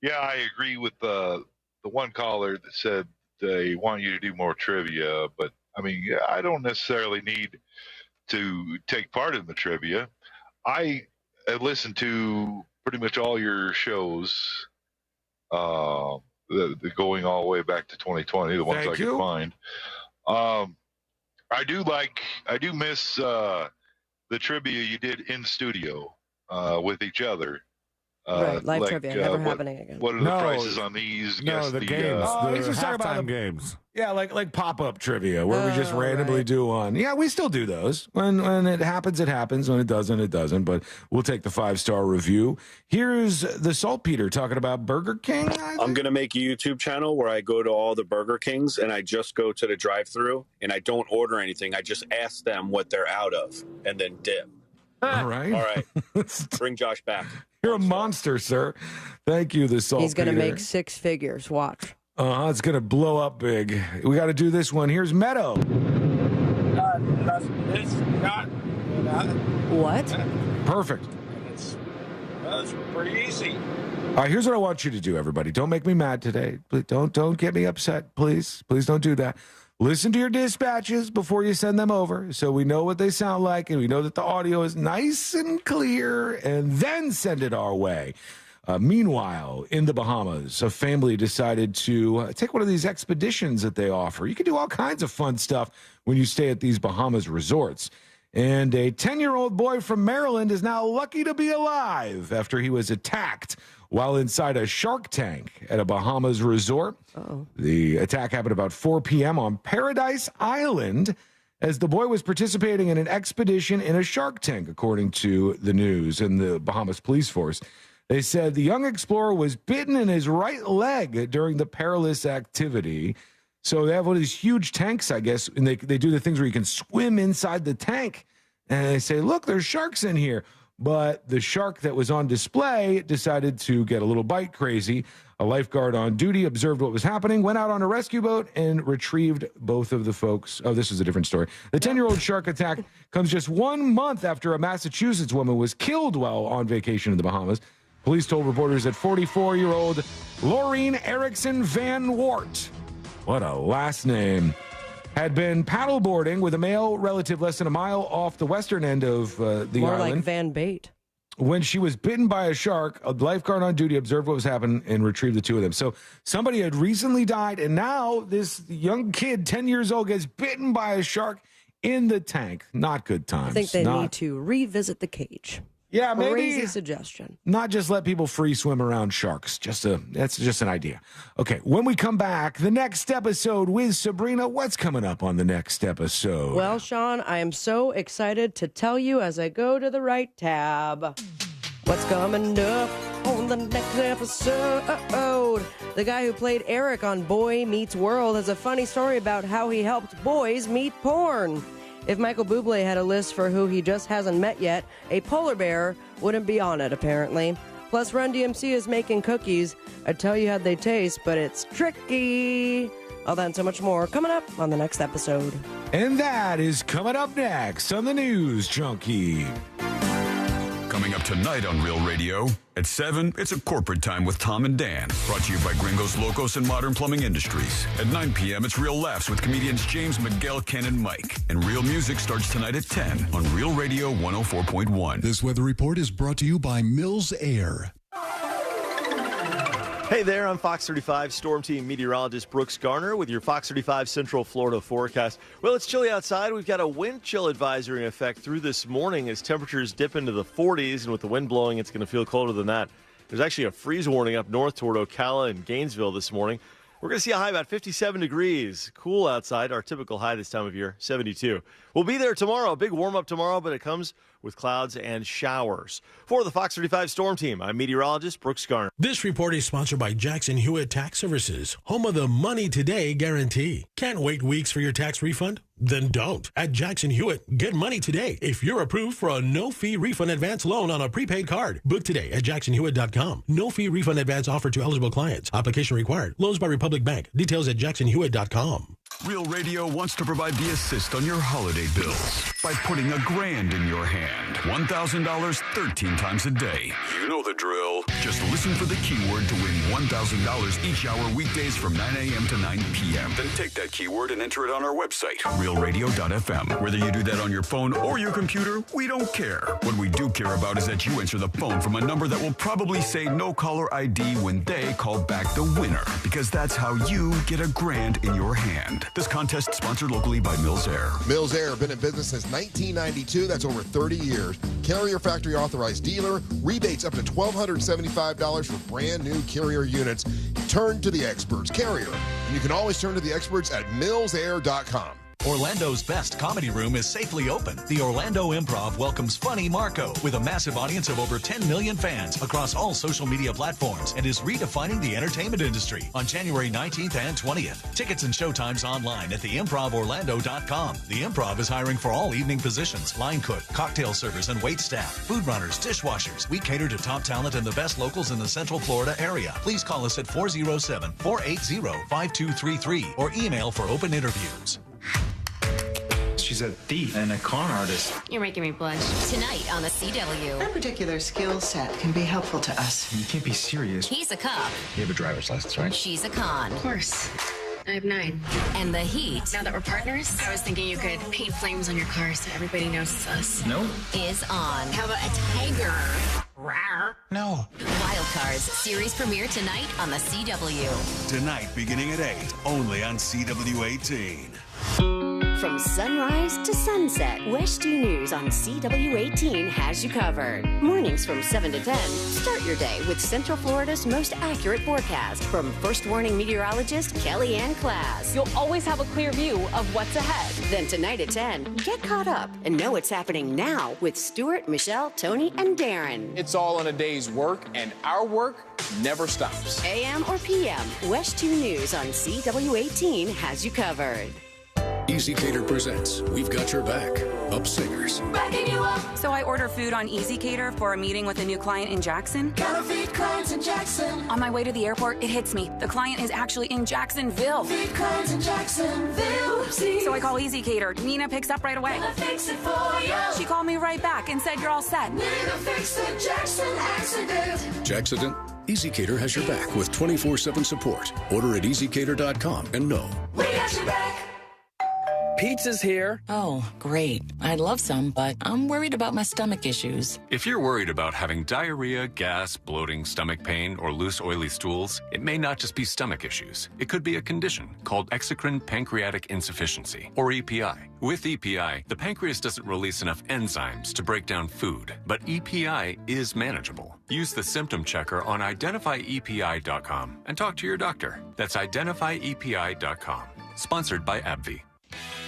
yeah, I agree with the one caller that said they want you to do more trivia, but I mean, I don't necessarily need to take part in the trivia. I have listened to pretty much all your shows, the going all the way back to 2020, the ones I could find. I do miss the trivia you did in studio with each other. Right, live trivia, never happening again. What are the prices on these? No, the games. He's just talking about the games. Yeah, like pop-up trivia where we just randomly do one. Yeah, we still do those. When it happens, it happens. When it doesn't, it doesn't. But we'll take the 5-star review. Here's the Saltpeter talking about Burger King. I'm going to make a YouTube channel where I go to all the Burger Kings and I just go to the drive-thru and I don't order anything. I just ask them what they're out of and then dip. All right. All right. Bring Josh back. You're a monster, sir. Thank you, the Saltpeter. He's going to make 6 figures. Watch. It's going to blow up big. We got to do this one. Here's Meadow. What? Perfect. That's pretty easy. All right, here's what I want you to do, everybody. Don't make me mad today. Please don't get me upset, please. Please don't do that. Listen to your dispatches before you send them over so we know what they sound like and we know that the audio is nice and clear, and then send it our way. Meanwhile, in the Bahamas, a family decided to take one of these expeditions that they offer. You can do all kinds of fun stuff when you stay at these Bahamas resorts. And a 10-year-old boy from Maryland is now lucky to be alive after he was attacked while inside a shark tank at a Bahamas resort. Uh-oh. The attack happened about 4 p.m. on Paradise Island as the boy was participating in an expedition in a shark tank, according to the news and the Bahamas police force. They said the young explorer was bitten in his right leg during the perilous activity. So they have one of these huge tanks, I guess, and they do the things where you can swim inside the tank. And they say, look, there's sharks in here. But the shark that was on display decided to get a little bite crazy. A lifeguard on duty observed what was happening, went out on a rescue boat, and retrieved both of the folks. Oh, this is a different story. The 10-year-old shark attack comes just 1 month after a Massachusetts woman was killed while on vacation in the Bahamas. Police told reporters that 44-year-old Laureen Erickson Van Wart, what a last name, had been paddleboarding with a male relative less than a mile off the western end of the More island. like Van Bait. When she was bitten by a shark, a lifeguard on duty observed what was happening and retrieved the two of them. So somebody had recently died, and now this young kid, 10 years old, gets bitten by a shark in the tank. Not good times. I think they need to revisit the cage. Yeah, maybe. Crazy suggestion. Not just let people free swim around sharks. That's just an idea. Okay, when we come back, the next episode with Sabrina, what's coming up on the next episode? Well, Sean, I am so excited to tell you as I go to the right tab. What's coming up on the next episode? The guy who played Eric on Boy Meets World has a funny story about how he helped boys meet porn. If Michael Bublé had a list for who he just hasn't met yet, a polar bear wouldn't be on it, apparently. Plus, Run DMC is making cookies. I'd tell you how they taste, but it's tricky. All that and so much more coming up on the next episode. And that is coming up next on the News Junkie. Coming up tonight on Real Radio at 7, it's a corporate time with Tom and Dan. Brought to you by Gringos Locos and Modern Plumbing Industries. At 9 p.m., it's Real Laughs with comedians James, Miguel, Ken, and Mike. And Real Music starts tonight at 10 on Real Radio 104.1. This weather report is brought to you by Mills Air. Hey there, I'm Fox 35 Storm Team meteorologist Brooks Garner with your Fox 35 Central Florida forecast. Well, it's chilly outside. We've got a wind chill advisory in effect through this morning as temperatures dip into the 40s, and with the wind blowing, it's going to feel colder than that. There's actually a freeze warning up north toward Ocala and Gainesville this morning. We're going to see a high about 57 degrees. Cool outside, our typical high this time of year, 72. We'll be there tomorrow. A big warm-up tomorrow, but it comes with clouds and showers. For the Fox 35 Storm Team, I'm meteorologist Brooks Garner. This report is sponsored by Jackson Hewitt Tax Services, home of the Money Today guarantee. Can't wait weeks for your tax refund? Then don't. At Jackson Hewitt, get money today if you're approved for a no-fee refund advance loan on a prepaid card. Book today at jacksonhewitt.com. No-fee refund advance offered to eligible clients. Application required. Loans by Republic Bank. Details at jacksonhewitt.com. Real Radio wants to provide the assist on your holiday bills by putting $1,000 in your hand. $1,000 13 times a day. You know the drill. Just listen for the keyword to win $1,000 each hour weekdays from 9 a.m. to 9 p.m. Then take that keyword and enter it on our website, realradio.fm. Whether you do that on your phone or your computer, we don't care. What we do care about is that you answer the phone from a number that will probably say no caller ID when they call back the winner, because that's how you get $1,000 in your hand. This contest sponsored locally by Mills Air. Mills Air, been in business since 1992. That's over 30 years. Carrier factory authorized dealer. Rebates up to $1,275 for brand new Carrier units. Turn to the experts. Carrier. And you can always turn to the experts at millsair.com. Orlando's best comedy room is safely open. The Orlando Improv welcomes Funny Marco with a massive audience of over 10 million fans across all social media platforms and is redefining the entertainment industry on January 19th and 20th. Tickets and showtimes online at theimprovorlando.com. The Improv is hiring for all evening positions: line cook, cocktail servers, and wait staff, food runners, dishwashers. We cater to top talent and the best locals in the Central Florida area. Please call us at 407-480-5233 or email for open interviews. She's a thief and a con artist. You're making me blush. Tonight on the CW. That particular skill set can be helpful to us. You can't be serious. He's a cop. You have a driver's license, right? She's a con. Of course. I have 9. And the heat. Now that we're partners, I was thinking you could paint flames on your car so everybody knows it's us. No. Is on. How about a tiger? Rawr. No. Wild Cards series premiere tonight on the CW. Tonight beginning at 8, only on CW18. From sunrise to sunset, West 2 News on CW18 has you covered. Mornings from 7 to 10, start your day with Central Florida's most accurate forecast from First Warning meteorologist Kelly Ann Klass. You'll always have a clear view of what's ahead. Then tonight at 10, get caught up and know what's happening now with Stuart, Michelle, Tony, and Darren. It's all in a day's work, and our work never stops. AM or PM, West 2 News on CW18 has you covered. Easy Cater presents We've Got Your Back. Up Singers. Backing you up. So I order food on Easy Cater for a meeting with a new client in Jackson. Gotta feed clients in Jackson. On my way to the airport, it hits me. The client is actually in Jacksonville. Feed clients in Jacksonville. Whoopsie. So I call Easy Cater. Nina picks up right away. Gonna fix it for you. She called me right back and said you're all set. Nina fixed the Jackson accident. Jackson? Easy Cater has your back with 24/7 support. Order at easycater.com and know. We got your back. Pizza's here. Oh, great. I'd love some, but I'm worried about my stomach issues. If you're worried about having diarrhea, gas, bloating, stomach pain, or loose, oily stools, it may not just be stomach issues. It could be a condition called exocrine pancreatic insufficiency, or EPI. With EPI, the pancreas doesn't release enough enzymes to break down food, but EPI is manageable. Use the symptom checker on identifyepi.com and talk to your doctor. That's identifyepi.com. Sponsored by AbbVie.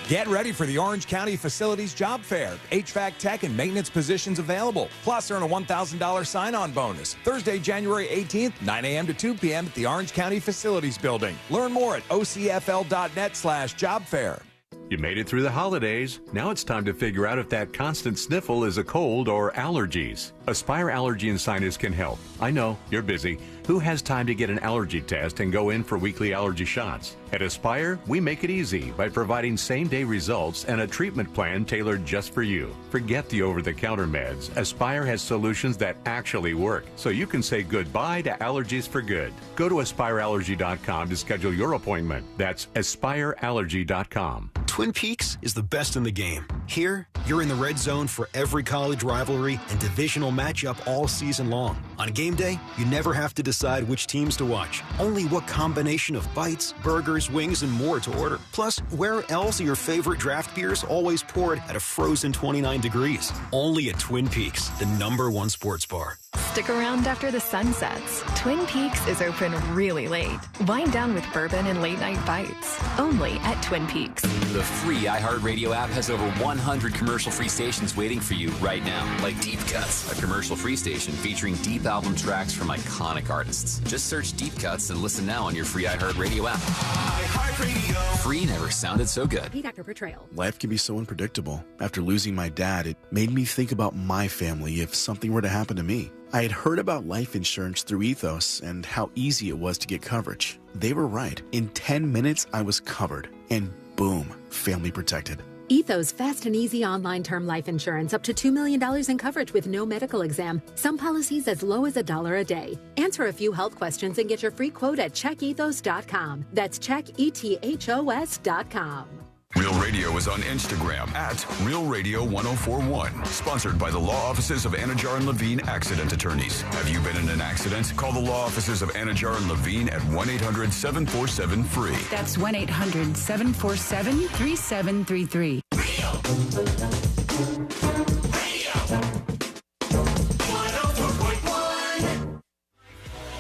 Get ready for the Orange County Facilities Job Fair. HVAC tech and maintenance positions available. Plus, earn a $1,000 sign-on bonus. Thursday, January 18th, 9 a.m. to 2 p.m. at the Orange County Facilities Building. Learn more at ocfl.net/jobfair. You made it through the holidays. Now it's time to figure out if that constant sniffle is a cold or allergies. Aspire Allergy and Sinus can help. I know, you're busy. Who has time to get an allergy test and go in for weekly allergy shots? At Aspire, we make it easy by providing same-day results and a treatment plan tailored just for you. Forget the over-the-counter meds. Aspire has solutions that actually work, so you can say goodbye to allergies for good. Go to aspireallergy.com to schedule your appointment. That's aspireallergy.com. Twin Peaks is the best in the game. Here, you're in the red zone for every college rivalry and divisional matchup all season long. On game day, you never have to decide which teams to watch, only what combination of bites, burgers, wings, and more to order. Plus, where else are your favorite draft beers always poured at a frozen 29 degrees? Only at Twin Peaks, the #1 sports bar. Stick around after the sun sets. Twin Peaks is open really late. Wind down with bourbon and late night bites. Only at Twin Peaks. The free iHeartRadio app has over 100 commercial-free stations waiting for you right now, like Deep Cuts, a commercial-free station featuring deep album tracks from iconic artists. Just search Deep Cuts and listen now on your free iHeartRadio app. iHeartRadio. Free never sounded so good. Paid actor portrayal. Life can be so unpredictable. After losing my dad, it made me think about my family if something were to happen to me. I had heard about life insurance through Ethos and how easy it was to get coverage. They were right. In 10 minutes, I was covered. And boom, family protected. Ethos fast and easy online term life insurance up to $2 million in coverage with no medical exam. Some policies as low as $1 a day. Answer a few health questions and get your free quote at checkethos.com. That's checkethos.com. Real Radio is on Instagram at Real Radio 1041. Sponsored by the law offices of Anajar and Levine Accident Attorneys. Have you been in an accident? Call the law offices of Anajar and Levine at 1-800-747-FREE. That's 1-800-747-3733.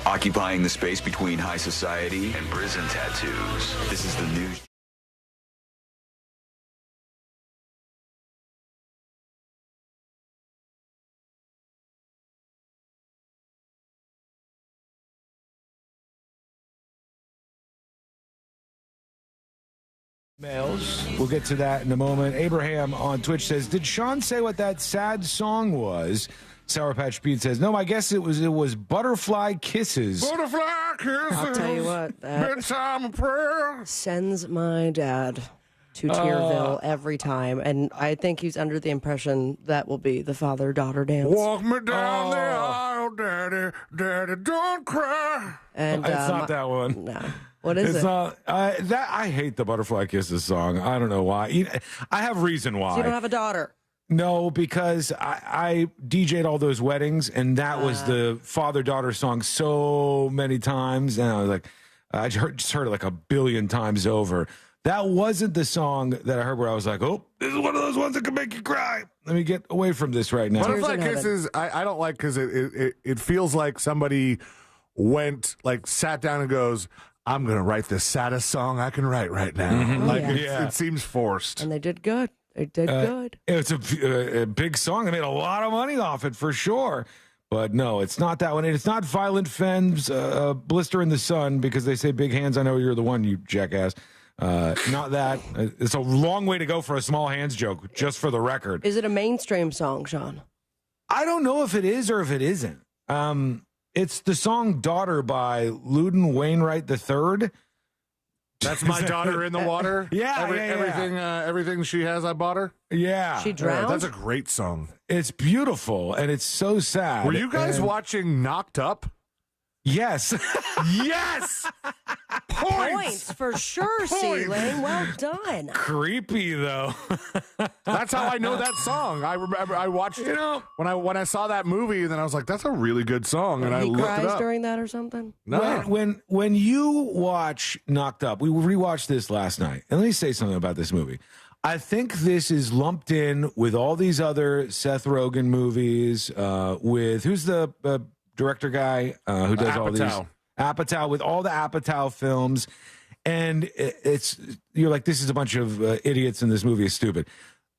Occupying the space between high society and prison tattoos. This is the news. Mails. We'll get to that in a moment. Abraham on Twitch says, did Sean say what that sad song was? Sour Patch Pete says, no, I guess it was Butterfly Kisses. Butterfly Kisses. I'll tell you what, that bedtime prayer sends my dad to Tearville every time, and I think he's under the impression that will be the father-daughter dance. Walk me down the aisle, daddy, daddy, don't cry. And it's not that one. No. What is it's it? Not, I hate the Butterfly Kisses song. I don't know why. I have reason why. So you don't have a daughter. No, because I DJ'd all those weddings, and that was the father-daughter song so many times, and I was like, I just heard it like a billion times over. That wasn't the song that I heard where I was like, oh, this is one of those ones that can make you cry. Let me get away from this right now. Butterfly Kisses, I don't like because it feels like somebody sat down and goes, I'm going to write the saddest song I can write right now. Mm-hmm. It seems forced. And they did good. They did good. It's a big song. They made a lot of money off it for sure. But no, it's not that one. It's not Violent Femmes, Blister in the Sun, because they say big hands. I know you're the one, you jackass. Not that. It's a long way to go for a small hands joke, just for the record. Is it a mainstream song, Sean? I don't know if it is or if it isn't. It's the song Daughter by Loudon Wainwright III. That's my daughter in the water? Everything she has, I bought her? Yeah. She drowned? That's a great song. It's beautiful, and it's so sad. Were you guys watching Knocked Up? Yes. Yes! Points for sure, Sealing. Well done. Creepy, though. That's how I know that song. I remember I watched it when I saw that movie, and then I was like, that's a really good song, and I looked it up. He cries during that or something? No. When you watch Knocked Up, we rewatched this last night, and let me say something about this movie. I think this is lumped in with all these other Seth Rogen movies, with who's the director guy who does all these? Apatow, with all the Apatow films. And you're like, this is a bunch of idiots and this movie is stupid.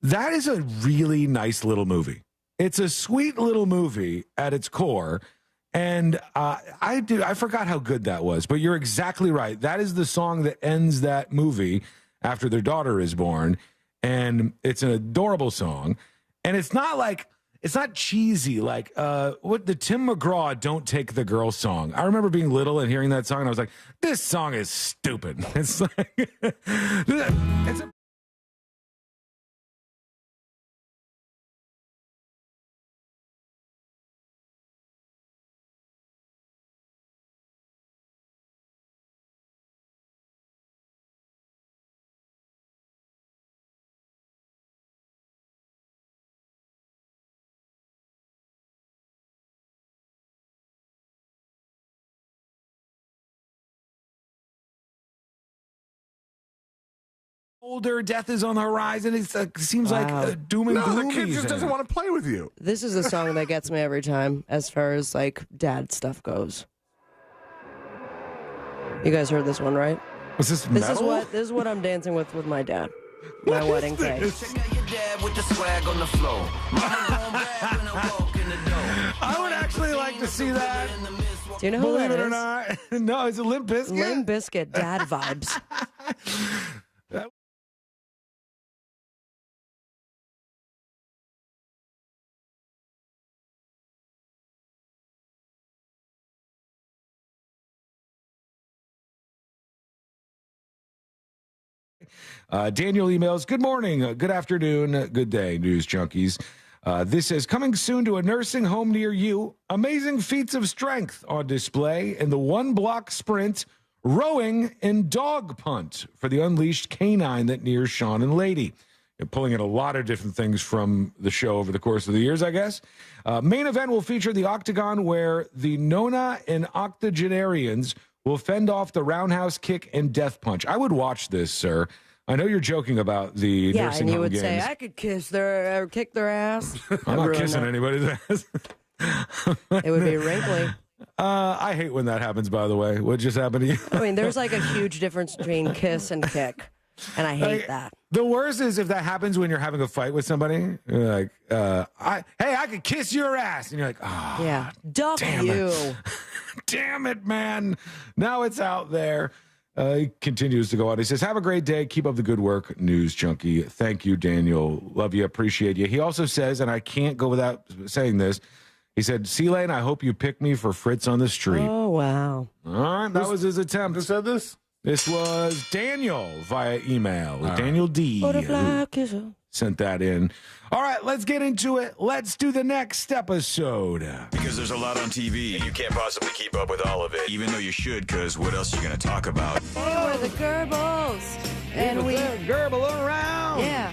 That is a really nice little movie. It's a sweet little movie at its core. And I forgot how good that was, but you're exactly right. That is the song that ends that movie after their daughter is born. And it's an adorable song. And it's not cheesy like what the Tim McGraw Don't Take the Girl song. I remember being little and hearing that song, and I was like, this song is stupid. It's like it's a older, death is on the horizon. It seems like doom and gloom. The kid just doesn't want to play with you. This is the song that gets me every time as far as like dad stuff goes. You guys heard this one, right? Was this metal? This is what I'm dancing with my dad. my wedding cake. I would actually like to see that. Do you know who Believe that it or is? not. No, it's a Limp Bizkit. Limp Bizkit, dad vibes. Daniel emails, good morning, good afternoon, good day, news junkies. This is coming soon to a nursing home near you. Amazing feats of strength on display in the 1-block sprint, rowing, and dog punt for the unleashed canine that nears Sean and Lady. You're pulling in a lot of different things from the show over the course of the years, I guess. Main event will feature the octagon where the Nona and octogenarians will fend off the roundhouse kick and death punch. I would watch this, sir. I know you're joking about the nursing and you home would games. say, I could kiss their or kick their ass. I'm not kissing anybody's ass. It would be wrinkly. I hate when that happens, by the way. What just happened to you? I mean, there's like a huge difference between kiss and kick, and I hate that. The worst is if that happens when you're having a fight with somebody. You're like, I could kiss your ass. And you're like, oh, yeah, duck damn you. It. Damn it, man. Now it's out there. He continues to go on. He says, have a great day. Keep up the good work, news junkie. Thank you, Daniel. Love you. Appreciate you. He also says, and I can't go without saying this, he said, C-Lane, I hope you pick me for Fritz on the street. Oh, wow. All right, that was his attempt. Who said this? This was Daniel via email. Daniel D. Sent that in. All right, let's get into it. Let's do the next episode. Because there's a lot on TV, and you can't possibly keep up with all of it, even though you should, because what else are you going to talk about? We're the Gerbils. And we gerbil around. Yeah,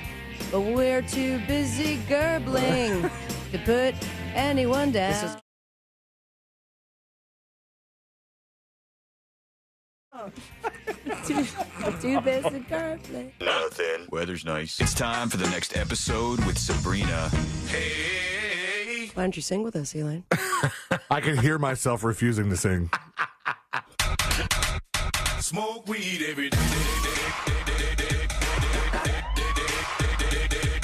but we're too busy gerbling to put anyone down. Too busy gerbling. Nothing. Weather's nice. It's time for the next episode with Sabrina. Hey. Why don't you sing with us, Elaine? I can hear myself refusing to sing. Smoke weed every day.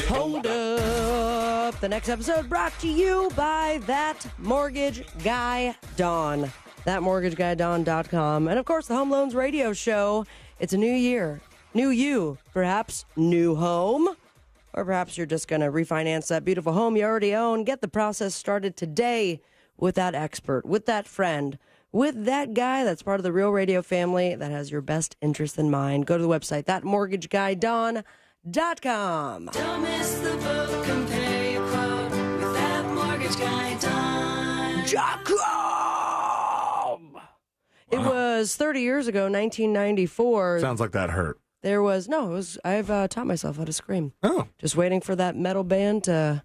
Hold up. The next episode brought to you by That Mortgage Guy Don. ThatMortgageGuyDon.com. And, of course, the Home Loans Radio Show. It's a new year. New you. Perhaps new home. Or perhaps you're just going to refinance that beautiful home you already own. Get the process started today with that expert, with that friend, with that guy that's part of the Real Radio family that has your best interest in mind. Go to the website, ThatMortgageGuyDon.com. Don't miss the boat, compare your quote with That Mortgage Guy Don. It was 30 years ago, 1994. Sounds like that hurt. There was, I've taught myself how to scream. Oh. Just waiting for that metal band to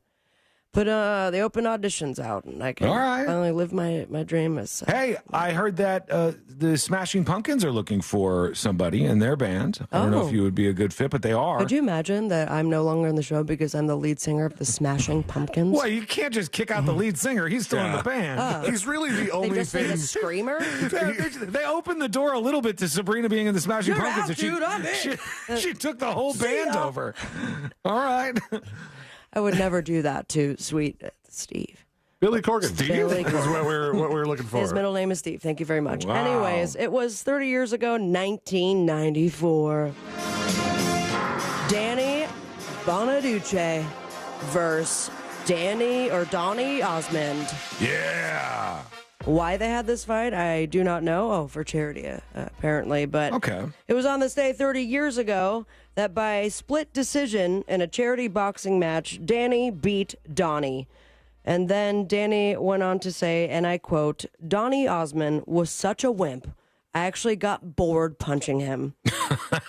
put the open auditions out, and I can finally live my dream. Hey, I heard that the Smashing Pumpkins are looking for somebody in their band. I don't know if you would be a good fit, but they are. Could you imagine that I'm no longer in the show because I'm the lead singer of the Smashing Pumpkins? Well, you can't just kick out the lead singer. He's still in the band. He's really the only they just thing. need a screamer? They opened the door a little bit to Sabrina being in the Smashing You're Pumpkins. out, dude, I'm in. She took the whole band over. All right. I would never do that to sweet Steve. Billy Corgan. Billy Is what we're looking for. His middle name is Steve. Thank you very much. Wow. Anyways, it was 30 years ago, 1994. Danny Bonaduce versus Donny Osmond. Yeah. Why they had this fight, I do not know. Oh, for charity, apparently. But it was on this day 30 years ago that by split decision in a charity boxing match, Danny beat Donnie. And then Danny went on to say, and I quote, Donny Osmond was such a wimp, I actually got bored punching him.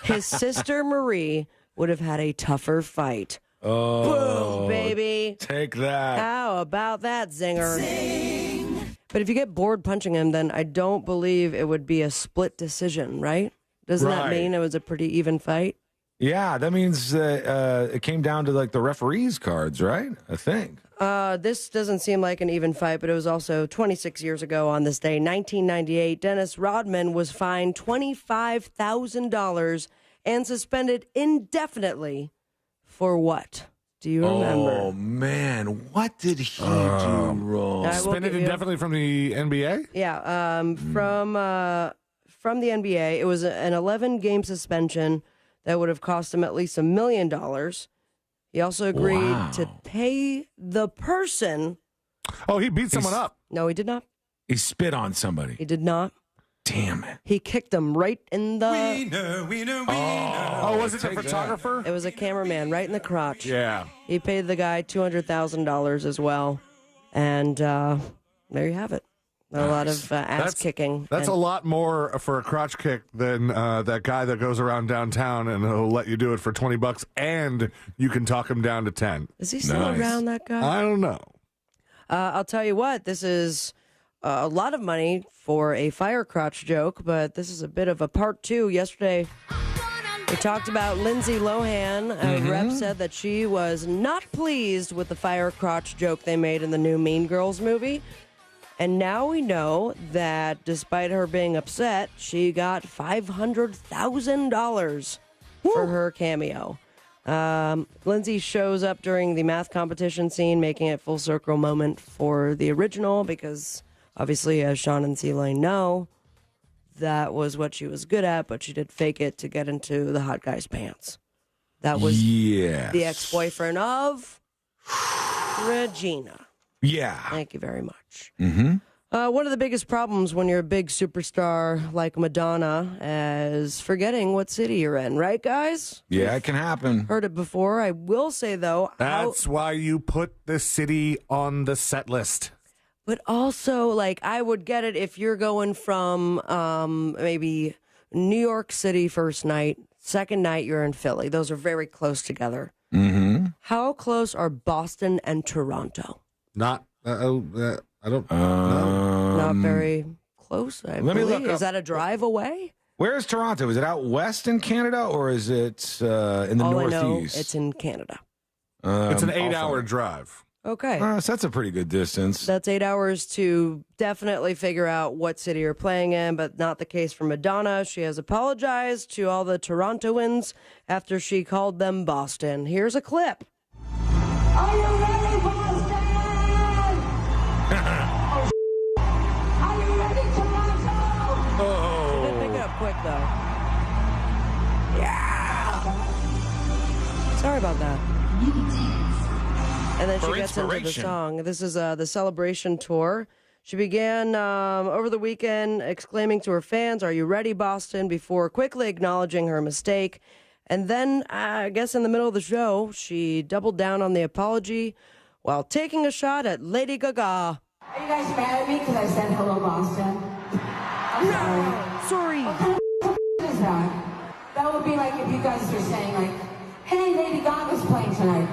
His sister Marie would have had a tougher fight. Oh, boom, baby. Take that. How about that, zinger? But if you get bored punching him, then I don't believe it would be a split decision, right? Doesn't that mean it was a pretty even fight? Yeah, that means it came down to like the referees' cards, right? I think. This doesn't seem like an even fight, but it was also 26 years ago on this day, 1998. Dennis Rodman was fined $25,000 and suspended indefinitely for what? Do you remember? Oh, man. What did he do wrong? Suspended indefinitely from the NBA? Yeah, from the NBA. It was an 11-game suspension that would have cost him at least $1 million. He also agreed to pay the person. Oh, he beat someone up. No, he did not. He spit on somebody. He did not. Damn it. He kicked him right in the... Wiener. Oh, was it a photographer? It was a cameraman right in the crotch. Yeah. He paid the guy $200,000 as well. And there you have it. A lot of ass kicking. That's a lot more for a crotch kick than that guy that goes around downtown and he'll let you do it for $20 and you can talk him down to 10. Is he still around, that guy? I don't know. I'll tell you what, this is a lot of money for a fire crotch joke, but this is a bit of a part 2. Yesterday, we talked about Lindsay Lohan. A rep said that she was not pleased with the fire crotch joke they made in the new Mean Girls movie. And now we know that despite her being upset, she got $500,000 for her cameo. Lindsay shows up during the math competition scene, making it full circle moment for the original because obviously, as Sean and C-Lane know, that was what she was good at, but she did fake it to get into the hot guy's pants. That was the ex-boyfriend of Regina. Yeah. Thank you very much. Mm-hmm. One of the biggest problems when you're a big superstar like Madonna is forgetting what city you're in, right, guys? Yeah, it can happen. Heard it before. I will say, though... That's why you put the city on the set list. But also, like, I would get it if you're going from maybe New York City first night, second night you're in Philly. Those are very close together. Mm-hmm. How close are Boston and Toronto? Not... I don't know. Not very close, I Let me believe. look up. Is that a drive away? Where is Toronto? Is it out west in Canada or is it in the All northeast? I know, it's in Canada. It's an 8-hour drive. Okay. So that's a pretty good distance. That's 8 hours to definitely figure out what city you're playing in, but not the case for Madonna. She has apologized to all the Torontoans after she called them Boston. Here's a clip. Are you ready, Boston? Are you ready, Toronto? She did pick it up quick, though. Yeah. Sorry about that. And then she gets into the song. This is the Celebration Tour. She began over the weekend exclaiming to her fans, "Are you ready, Boston?" before quickly acknowledging her mistake. And then, I guess in the middle of the show, she doubled down on the apology while taking a shot at Lady Gaga. Are you guys mad at me because I said hello, Boston? I'm sorry. What kind of is that? That would be like if you guys were saying, like, hey, Lady Gaga's playing tonight.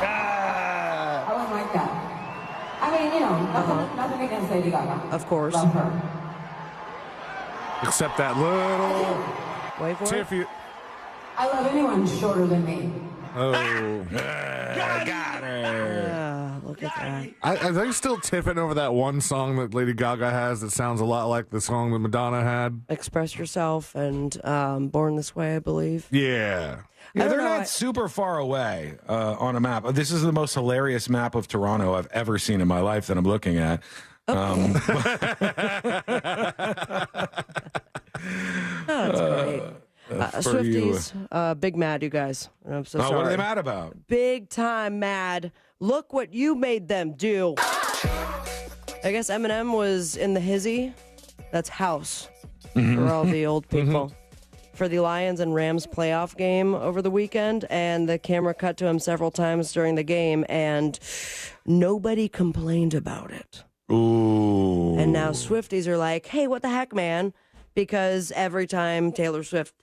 I wouldn't like that. I mean, you know, nothing against Lady Gaga. Of course. Love her. Except that little... Wait for Tiff, it. I love anyone shorter than me. Oh. Got her. Look at that. Are they still tiffing over that one song that Lady Gaga has that sounds a lot like the song that Madonna had? Express Yourself and Born This Way, I believe. Yeah. Yeah, they're not super far away on a map. This is the most hilarious map of Toronto I've ever seen in my life that I'm looking at. That's great. Swifties, big mad, you guys. I'm so sorry. What are they mad about? Big time mad. Look what you made them do. I guess Eminem was in the hizzy. That's house for all the old people. For the Lions and Rams playoff game over the weekend, and the camera cut to him several times during the game, and nobody complained about it. Ooh. And now Swifties are like, hey, what the heck, man? Because every time Taylor Swift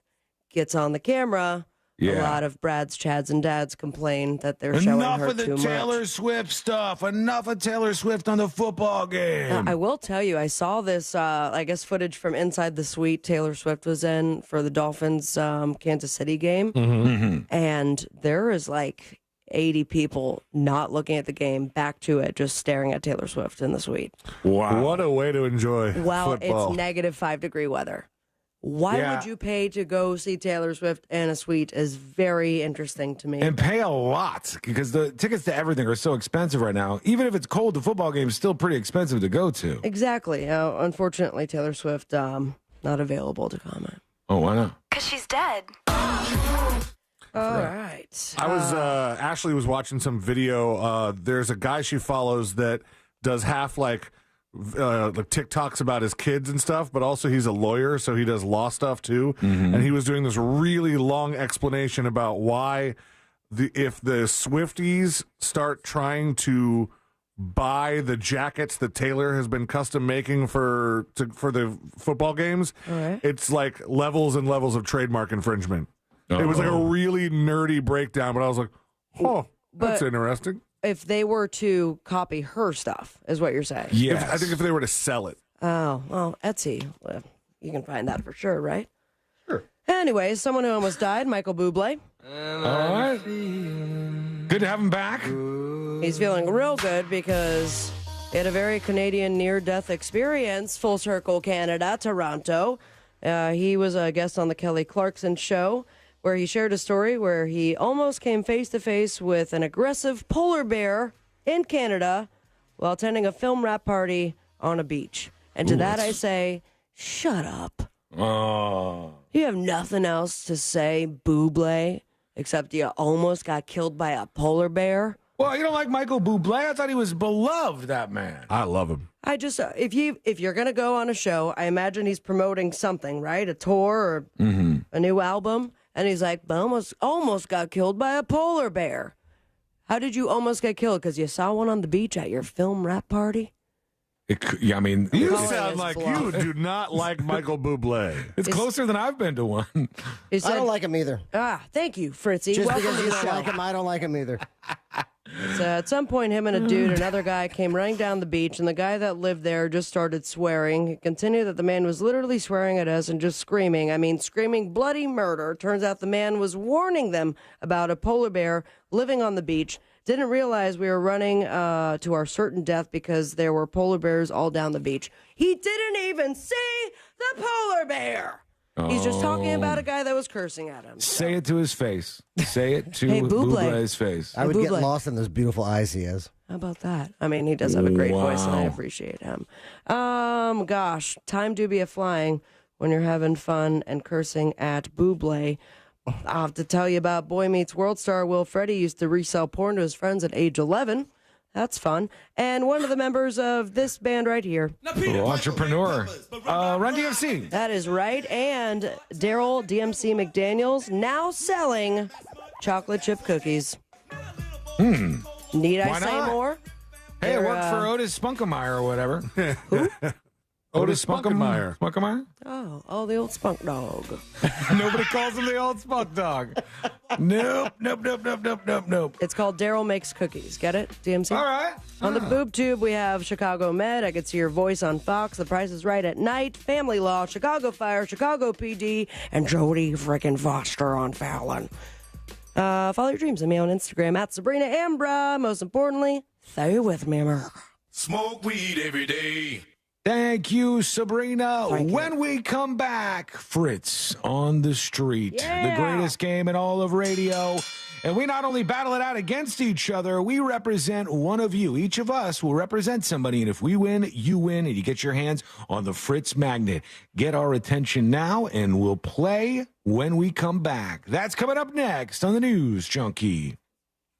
gets on the camera, a lot of Brads, Chads, and Dads complain that they're showing her too much. Enough of the Taylor Swift stuff. Enough of Taylor Swift on the football game. I will tell you, I saw this, I guess, footage from inside the suite Taylor Swift was in for the Dolphins Kansas City game. And there is like 80 people not looking at the game, back to it, just staring at Taylor Swift in the suite. Wow. What a way to enjoy Well, football. it's -5 degree weather. Why would you pay to go see Taylor Swift and a suite is very interesting to me. And pay a lot because the tickets to everything are so expensive right now. Even if it's cold, the football game is still pretty expensive to go to. Exactly. Unfortunately, Taylor Swift not available to comment. Oh, why not? Because she's dead. All right. I was Ashley was watching some video. There's a guy she follows that does half like TikToks about his kids and stuff, but also he's a lawyer, so he does law stuff too. Mm-hmm. And he was doing this really long explanation about why if the Swifties start trying to buy the jackets that Taylor has been custom making for the football games, it's like levels and levels of trademark infringement. It was like a really nerdy breakdown, but I was like, oh, that's interesting. If they were to copy her stuff, is what you're saying? Yeah. I think if they were to sell it. Oh, well, Etsy. Well, you can find that for sure, right? Sure. Anyway, someone who almost died, Michael Bublé. All right. Good to have him back. He's feeling real good because he had a very Canadian near-death experience. Full circle, Canada, Toronto. He was a guest on the Kelly Clarkson show, where he shared a story where he almost came face-to-face with an aggressive polar bear in Canada while attending a film wrap party on a beach. And to that I say, shut up. Oh. You have nothing else to say, Bublé, except you almost got killed by a polar bear? Well, you don't like Michael Bublé? I thought he was beloved, that man. I love him. I just, if you're going to go on a show, I imagine he's promoting something, right? A tour or a new album. And he's like, almost got killed by a polar bear. How did you almost get killed? Because you saw one on the beach at your film wrap party? Yeah, I mean, you sound like you do not like Michael Bublé. It's closer than I've been to one. I don't like him either. Thank you, Fritzy. Just Welcome because to you the don't show. like him, I don't like him either. So at some point, him and another guy came running down the beach, and the guy that lived there just started swearing. He continued that the man was literally swearing at us and just screaming. I mean, screaming bloody murder. Turns out the man was warning them about a polar bear living on the beach. Didn't realize we were running to our certain death because there were polar bears all down the beach. He didn't even see the polar bear. He's just talking about a guy that was cursing at him. Say it to his face. Say it to Hey, Bublé. Bublé's face. I would Bublé. get lost in those beautiful eyes he has. How about that? I mean, he does have a great voice, and I Wow. appreciate him. Gosh, time do be a-flying when you're having fun and cursing at Bublé. I'll have to tell you about Boy Meets World star Will Friedle used to resell porn to his friends at age 11. That's fun. And one of the members of this band right here. Entrepreneur. Run DMC. That is right. And Daryl DMC McDaniels now selling chocolate chip cookies. Need I Why say not? more? Hey, it They're, worked for Otis Spunkemeyer or whatever. Who? Otis Spunkemeyer. Spunkemeyer? Oh, the old spunk dog. Nobody calls him the old spunk dog. Nope. It's called Daryl Makes Cookies. Get it, DMC? All right. On the boob tube, we have Chicago Med. I could see your voice on Fox. The Price is Right at Night. Family Law, Chicago Fire, Chicago PD, and Jodie frickin' Foster on Fallon. Follow your dreams and me on Instagram at Sabrina Ambra. Most importantly, stay with me, America. Smoke weed every day. Thank you, Sabrina. When we come back, Fritz on the street, the greatest game in all of radio. And we not only battle it out against each other, we represent one of you. Each of us will represent somebody. And if we win, you win, and you get your hands on the Fritz magnet. Get our attention now, and we'll play when we come back. That's coming up next on the News Junkie.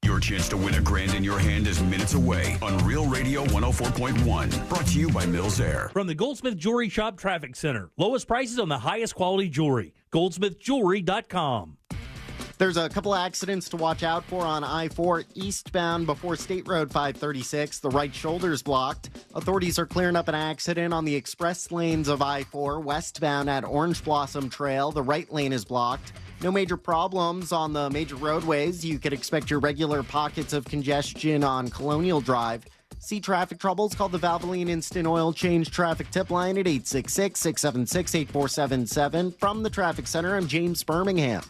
Your chance to win $1,000 in your hand is minutes away on Real Radio 104.1. Brought to you by Mills Air. From the Goldsmith Jewelry Shop Traffic Center. Lowest prices on the highest quality jewelry. GoldsmithJewelry.com. There's a couple accidents to watch out for on I-4 eastbound before State Road 536. The right shoulder's blocked. Authorities are clearing up an accident on the express lanes of I-4 westbound at Orange Blossom Trail. The right lane is blocked. No major problems on the major roadways. You could expect your regular pockets of congestion on Colonial Drive. See traffic troubles? Call the Valvoline Instant Oil Change Traffic Tip Line at 866-676-8477. From the Traffic Center, I'm James Birmingham.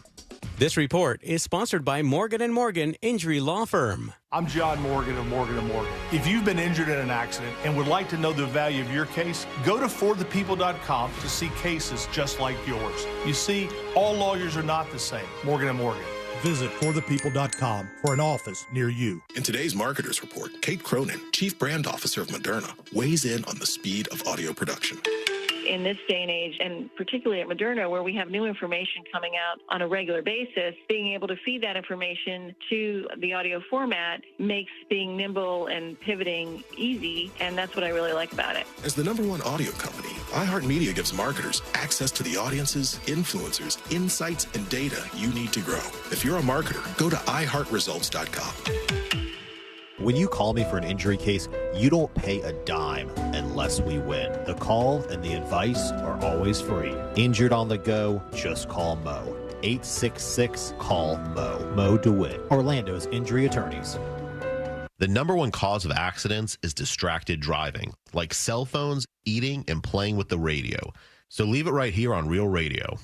This report is sponsored by Morgan & Morgan Injury Law Firm. I'm John Morgan of Morgan & Morgan. If you've been injured in an accident and would like to know the value of your case, go to forthepeople.com to see cases just like yours. You see, all lawyers are not the same. Morgan & Morgan. Visit forthepeople.com for an office near you. In today's Marketers Report, Kate Cronin, Chief Brand Officer of Moderna, weighs in on the speed of audio production. In this day and age, and particularly at Madonna, where we have new information coming out on a regular basis, being able to feed that information to the audio format makes being nimble and pivoting easy, and that's what I really like about it. As the #1 audio company, iHeartMedia gives marketers access to the audiences, influencers, insights, and data you need to grow. If you're a marketer, go to iHeartResults.com. When you call me for an injury case, you don't pay a dime unless we win. The call and the advice are always free. Injured on the go, just call Mo. 866-CALL-MO. Mo DeWitt, Orlando's injury attorneys. The #1 cause of accidents is distracted driving, like cell phones, eating, and playing with the radio. So leave it right here on Real Radio.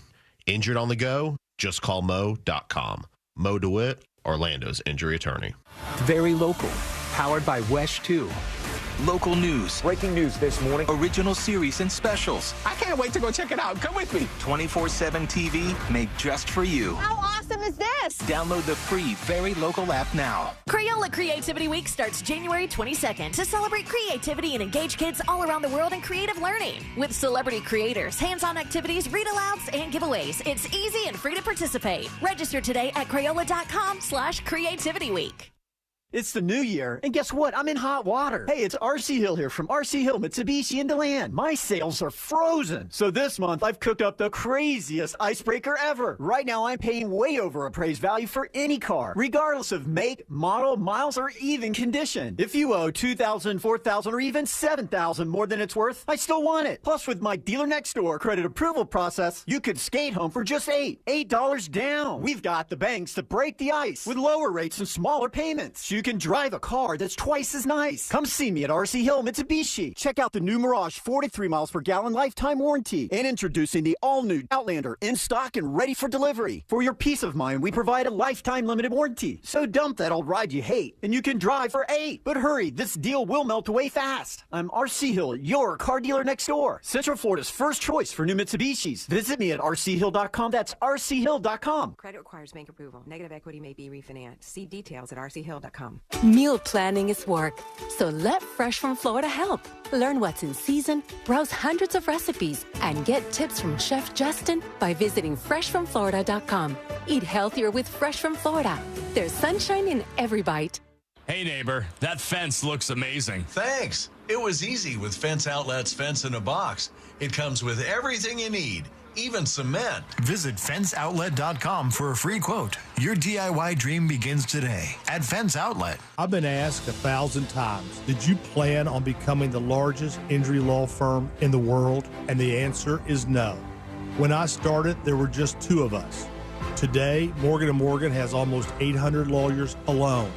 Injured on the go? Just call Mo.com. Mo DeWitt, Orlando's injury attorney. Very local. Powered by Wesh 2. Local news. Breaking news this morning. Original series and specials. I can't wait to go check it out. Come with me. 24/7 TV made just for you. How awesome is this? Download the free Very Local app now. Crayola Creativity Week starts January 22nd to celebrate creativity and engage kids all around the world in creative learning. With celebrity creators, hands-on activities, read-alouds, and giveaways. It's easy and free to participate. Register today at Crayola.com/creativityweek. It's the new year, and guess what? I'm in hot water. Hey, it's RC Hill here from RC Hill Mitsubishi in DeLand. My sales are frozen. So this month, I've cooked up the craziest icebreaker ever. Right now, I'm paying way over appraised value for any car, regardless of make, model, miles, or even condition. If you owe $2,000, $4,000, or even $7,000 more than it's worth, I still want it. Plus, with my dealer next door credit approval process, you could skate home for just $8 down. We've got the banks to break the ice with lower rates and smaller payments. You can drive a car that's twice as nice. Come see me at RC Hill Mitsubishi. Check out the new Mirage 43 miles per gallon lifetime warranty. And introducing the all-new Outlander in stock and ready for delivery. For your peace of mind, we provide a lifetime limited warranty. So dump that old ride you hate, and you can drive for $8. But hurry, this deal will melt away fast. I'm RC Hill, your car dealer next door. Central Florida's first choice for new Mitsubishis. Visit me at rchill.com. That's rchill.com. Credit requires bank approval. Negative equity may be refinanced. See details at rchill.com. Meal planning is work, so let Fresh from Florida help. Learn what's in season, browse hundreds of recipes, and get tips from Chef Justin by visiting freshfromflorida.com. Eat healthier with Fresh from Florida. There's sunshine in every bite. Hey, neighbor, that fence looks amazing. Thanks. It was easy with Fence Outlet's Fence in a Box. It comes with everything you need, even cement. Visit fenceoutlet.com for a free quote. Your DIY dream begins today at Fence Outlet. I've been asked 1,000 times, did you plan on becoming the largest injury law firm in the world? And the answer is no. When I started, there were just 2 of us. Today, Morgan & Morgan has almost 800 lawyers alone.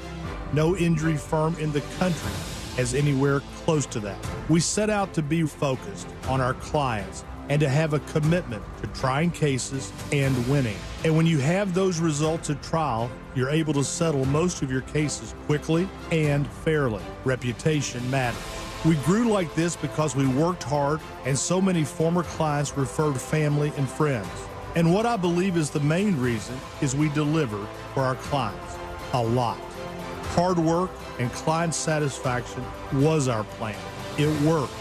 No injury firm in the country has anywhere close to that. We set out to be focused on our clients and to have a commitment to trying cases and winning. And when you have those results at trial, you're able to settle most of your cases quickly and fairly. Reputation matters. We grew like this because we worked hard, and so many former clients referred family and friends. And what I believe is the main reason is we delivered for our clients a lot. Hard work and client satisfaction was our plan. It worked.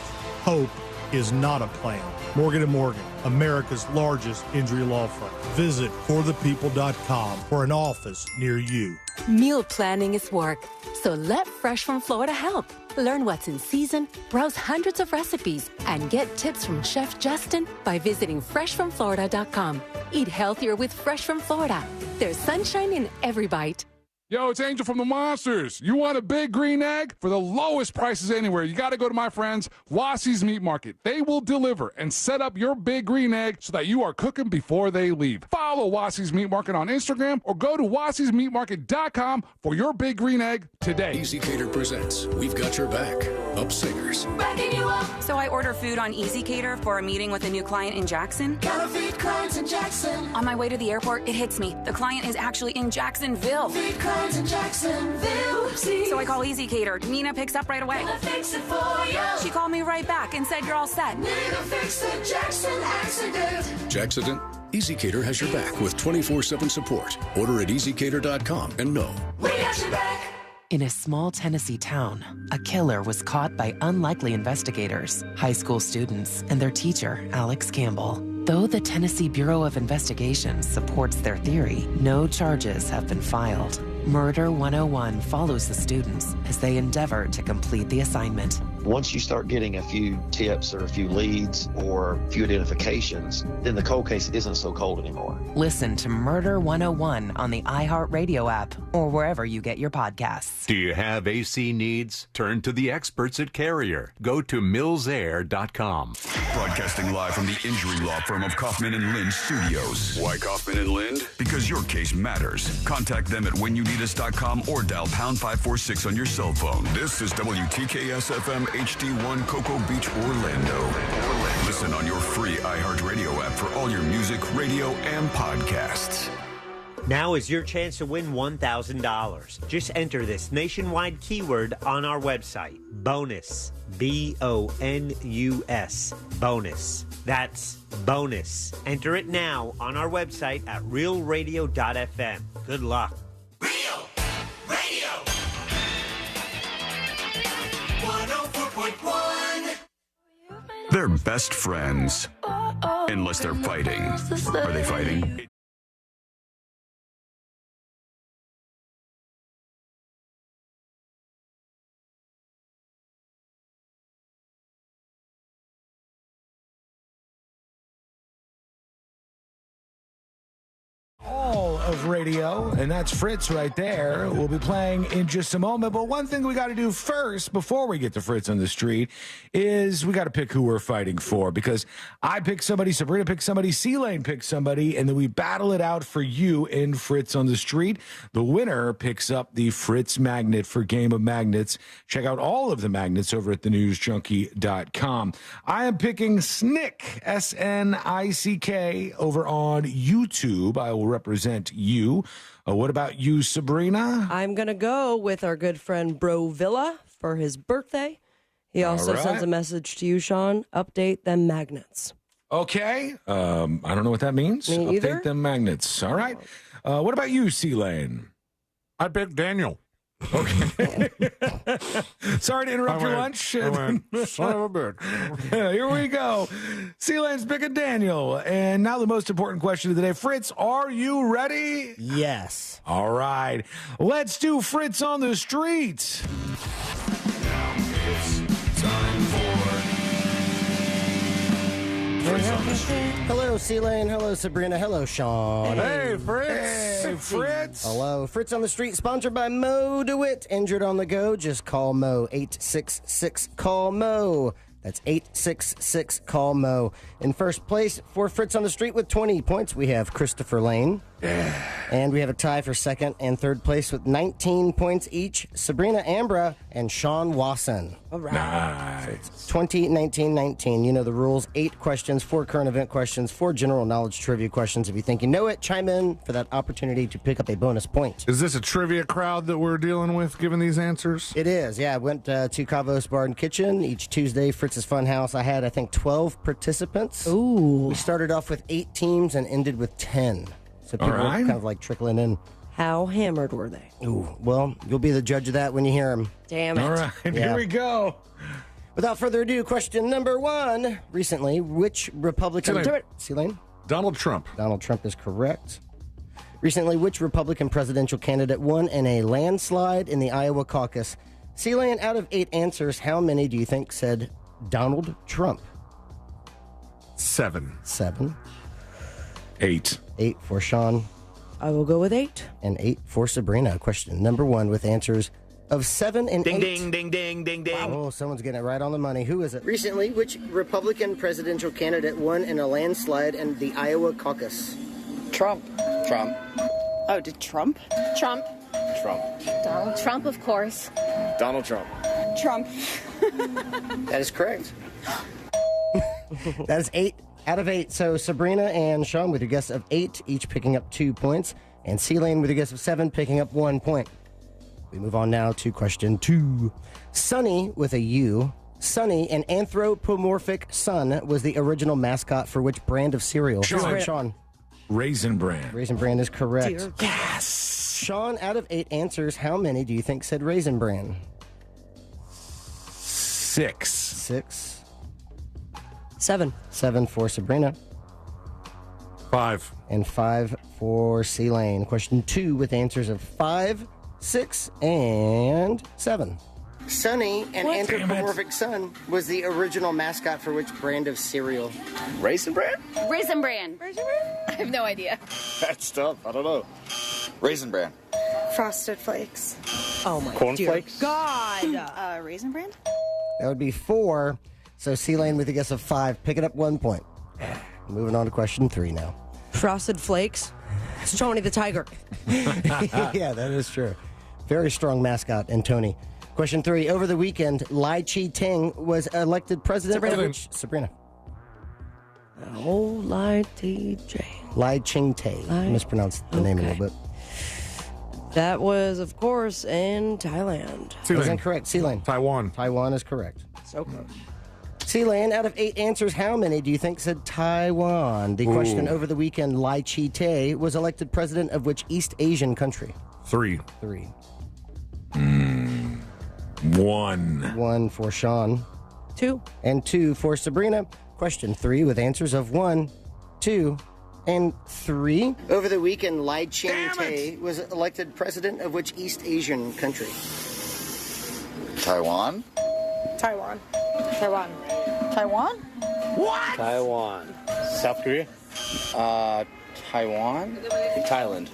Hope is not a plan. Morgan & Morgan, America's largest injury law firm. Visit forthepeople.com for an office near you. Meal planning is work, so let Fresh from Florida help. Learn what's in season, browse hundreds of recipes, and get tips from Chef Justin by visiting freshfromflorida.com. Eat healthier with Fresh from Florida. There's sunshine in every bite. Yo, it's Angel from the Monsters. You want a big green egg? For the lowest prices anywhere, you got to go to my friends, Wassie's Meat Market. They will deliver and set up your big green egg so that you are cooking before they leave. Follow Wassie's Meat Market on Instagram or go to wassiesmeatmarket.com for your big green egg today. Easy Cater presents We've Got Your Back. Up Singers. Backing you up. So I order food on Easy Cater for a meeting with a new client in Jackson. Gotta feed clients in Jackson. On my way to the airport, it hits me. The client is actually in Jacksonville. Feed clients in Jacksonville. Oopsie. So I call Easy Cater. Nina picks up right away. Gonna fix it for you. She called me right back and said you're all set. Nina fixed the Jackson accident. Jackson? Easy Cater has your back with 24/7 support. Order at easycater.com and know we got your back. In a small Tennessee town, a killer was caught by unlikely investigators, high school students, and their teacher, Alex Campbell. Though the Tennessee Bureau of Investigation supports their theory, no charges have been filed. Murder 101 follows the students as they endeavor to complete the assignment. Once you start getting a few tips or a few leads or a few identifications, then the cold case isn't so cold anymore. Listen to Murder 101 on the iHeartRadio app or wherever you get your podcasts. Do you have AC needs? Turn to the experts at Carrier. Go to millsair.com. Broadcasting live from the injury law firm of Kaufman and Lind Studios. Why Kaufman and Lind? Because your case matters. Contact them at whenyouneedus.com or dial pound 546 on your cell phone. This is WTKS FM HD1 Cocoa Beach, Orlando. Listen on your free iHeartRadio app for all your music, radio, and podcasts. Now is your chance to win $1,000. Just enter this nationwide keyword on our website. Bonus. BONUS. Bonus. That's bonus. Enter it now on our website at realradio.fm. Good luck. Real Radio 104.1. They're best friends. Unless they're fighting. Are they fighting? All of radio, and that's Fritz right there. We'll be playing in just a moment, but one thing we got to do first before we get to Fritz on the Street is we got to pick who we're fighting for, because I pick somebody, Sabrina picks somebody, C-Lane picks somebody, and then we battle it out for you in Fritz on the Street. The winner picks up the Fritz magnet for Game of Magnets. Check out all of the magnets over at thenewsjunkie.com. I am picking Snick, S-N-I-C-K, over on YouTube. I will represent you. What about you, Sabrina? I'm going to go with our good friend Bro Villa for his birthday. He also sends a message to you, Sean. Update them magnets. Okay. I don't know what that means. Me Update either. them magnets. All right. What about you, C-Lane? I picked Daniel. Okay. Sorry to interrupt your lunch. Son of a bitch. Here we go. C-Lane's picking Daniel. And now the most important question of the day. Fritz, are you ready? Yes. All right. Let's do Fritz on the Street. Now it's time for Fritz on the Street. Hello, C-Lane. Hello, Sabrina. Hello, Sean. Hey, Fritz. Hey, Fritz. Hello. Fritz on the Street, sponsored by Mo DeWitt. Injured on the go? Just call Mo. 866-CALL-MO. That's 866-CALL-MO. In first place for Fritz on the Street with 20 points, we have Christopher Lane. And we have a tie for second and third place with 19 points each, Sabrina Ambra and Sean Wasson. All right. Nice. 20-19-19. You know the rules. 8 questions, 4 current event questions, 4 general knowledge trivia questions. If you think you know it, chime in for that opportunity to pick up a bonus point. Is this a trivia crowd that we're dealing with, given these answers? It is, yeah. I went to Cavo's Bar and Kitchen each Tuesday, Fritz's Fun House. I had, I think, 12 participants. Ooh. We started off with 8 teams and ended with 10. So people were right. kind of like trickling in. How hammered were they? Ooh, well, you'll be the judge of that when you hear them. Damn it. All right. Yeah. Here we go. Without further ado, question number 1. Recently, which Republican... C-Lane? Donald Trump. Donald Trump is correct. Recently, which Republican presidential candidate won in a landslide in the Iowa caucus? C-Lane, out of 8 answers, how many do you think said Donald Trump? 7. 7. 8. 8 for Sean. I will go with 8. And 8 for Sabrina. Question number 1 with answers of 7 and 8. Ding, ding, ding, ding, ding. Oh, someone's getting it right on the money. Who is it? Recently, which Republican presidential candidate won in a landslide in the Iowa caucus? Trump. Trump. Oh, did Trump? Trump. Trump. Donald Trump, of course. Donald Trump. Trump. That is correct. That is 8 out of 8. So Sabrina and Sean with your guess of 8, each picking up 2 points. And C-Lane with your guess of 7, picking up 1 point. We move on now to question 2. Sunny with a U. Sunny, an anthropomorphic sun, was the original mascot for which brand of cereal? Sean. Raisin Bran. Raisin Bran is correct. Dear Yes! Sean, out of 8 answers, how many do you think said Raisin Bran? 6. 6. 7. 7 for Sabrina. 5. And 5 for C-Lane. Question 2 with answers of 5, 6, and 7. Sunny, an anthropomorphic sun, was the original mascot for which brand of cereal? Raisin Bran? Raisin Bran. Raisin Bran? I have no idea. That's tough. I don't know. Raisin Bran. Frosted Flakes. Oh my Cornflakes? God. Raisin Bran? That would be 4. So C-Lane with a guess of 5, picking up 1 point. Moving on to question 3 now. Frosted Flakes. It's Tony the Tiger. Yeah, that is true. Very strong mascot, and Tony. Question 3. Over the weekend, Lai Chi-ting was elected president of which... Sabrina. Oh, Lai T.J. Lai Ching-te. Mispronounced the name a little bit. That was, of course, in Thailand. That is incorrect. C-Lane. Taiwan. Taiwan is correct. So close. C-Lane, out of 8 answers, how many do you think said Taiwan? The question over the weekend, Lai Chi-te was elected president of which East Asian country? 3. 3. 1. 1 for Sean. 2. And 2 for Sabrina. Question 3 with answers of 1, 2, and 3. Over the weekend, Lai Ching-te was elected president of which East Asian country? Taiwan. Taiwan. Taiwan. Taiwan? What? Taiwan. South Korea. Taiwan. Thailand.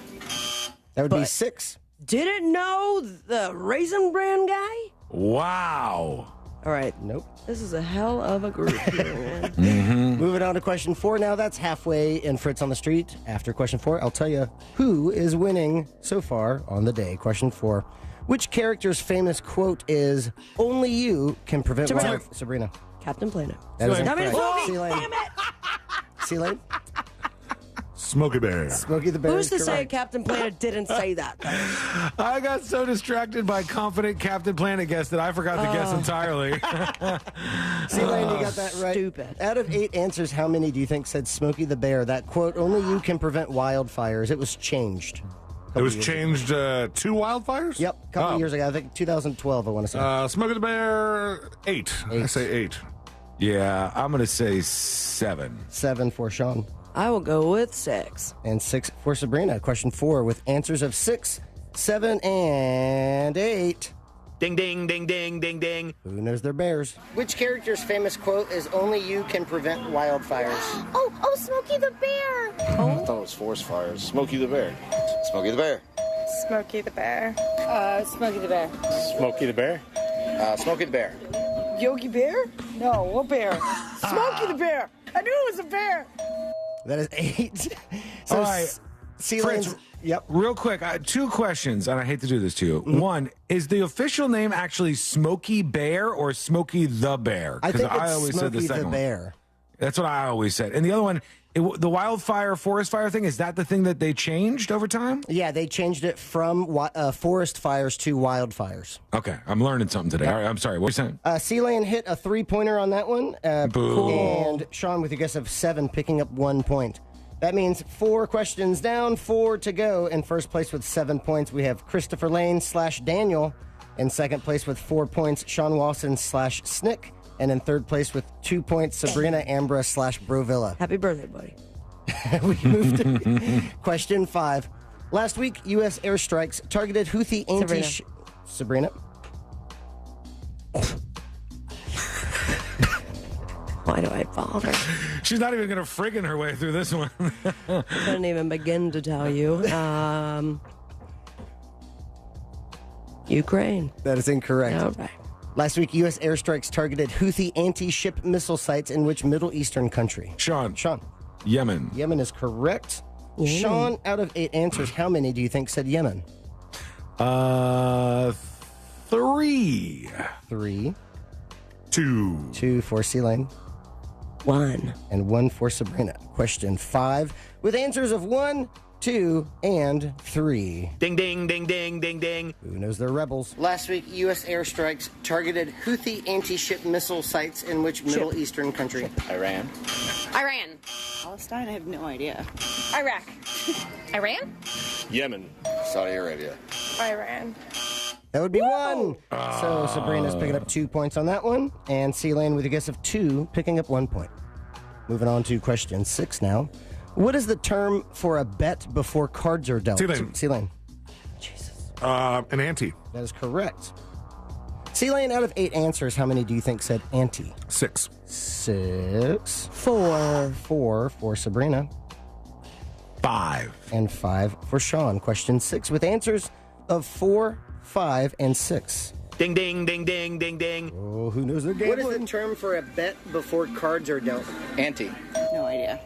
That would be 6. Didn't know the Raisin Bran guy? Wow. All right. Nope. This is a hell of a group here, man. Moving on to question 4 now. That's halfway in Fritz on the Street. After question 4, I'll tell you who is winning so far on the day. Question 4. Which character's famous quote is, "Only you can prevent wildfire"? Sabrina. Captain Planet. That is Damn it, incorrect. Smokey! C-Lane. Damn it! C-Lane. Smokey Bear. Smokey the Bear. Who's is to say correct. Captain Planet didn't say that? I got so distracted by confident Captain Planet guess that I forgot to guess entirely. C-Lane, you got that right. Stupid. Out of 8 answers, how many do you think said Smokey the Bear? That quote, "Only you can prevent wildfires." It was changed. It was changed to wildfires? Yep, a couple years ago. I think 2012, I want to say. Smokey the Bear, 8. I say 8. Yeah, I'm going to say 7. 7 for Sean. I will go with 6. And 6 for Sabrina. Question 4 with answers of 6, 7, and 8. Ding, ding, ding, ding, ding, ding. Who knows their bears? Which character's famous quote is, "Only you can prevent wildfires"? Oh, Smokey the Bear. I thought it was forest fires. Smokey the Bear. Smokey the Bear. Smokey the Bear. Smokey the Bear. Smokey the Bear. Smokey the Bear. Yogi Bear? No, what bear? Smokey the Bear. I knew it was a bear. That is 8. So All right. Fritz, yep. Real quick, 2 questions, and I hate to do this to you. One, is the official name actually Smokey Bear or Smokey the Bear? I think it's always said the Smokey second the one. Bear. That's what I always said. And the other one, the wildfire, forest fire thing, is that the thing that they changed over time? Yeah, they changed it from forest fires to wildfires. Okay, I'm learning something today. All right, I'm sorry. What are you saying? C-Lane hit a 3-pointer on that one. Boo. And Sean with a guess of 7, picking up 1 point. That means 4 questions down, 4 to go. In first place with 7 points, we have Christopher Lane / Daniel. In second place with 4 points, Sean Walson / Snick. And in third place with 2 points, Sabrina Ambra / Brovilla. Happy birthday, buddy. We moved to question 5. Last week, U.S. airstrikes targeted Houthi anti... Sabrina. My Why do I bother? She's not even going to friggin' her way through this one. Couldn't even begin to tell you. Ukraine. That is incorrect. All right. Last week, U.S. airstrikes targeted Houthi anti-ship missile sites in which Middle Eastern country? Sean. Yemen. Yemen is correct. Yemen. Sean, out of 8 answers, how many do you think said Yemen? 3. 3. 2. 2 for C-Lane. 1. And 1 for Sabrina. Question 5 with answers of 1, 2, and 3. Ding, ding, ding, ding, ding, ding. Who knows they're rebels? Last week, U.S. airstrikes targeted Houthi anti-ship missile sites in which Middle Eastern country? Iran. Iran. Palestine, I have no idea. Iraq. Iran? Yemen. Saudi Arabia. Iran. That would be 1. So Sabrina's picking up 2 points on that one, and C-Lane with a guess of 2, picking up 1 point. Moving on to question 6 now. What is the term for a bet before cards are dealt? C-Lane. Jesus. An ante. That is correct. C-Lane, out of 8 answers, how many do you think said ante? 6. 6. 4. 4 for Sabrina. 5. And 5 for Sean. Question 6 with answers of 4, 5, and 6. Ding, ding, ding, ding, ding, ding. Oh, who knows their game? What is the term for a bet before cards are dealt? Ante. No idea.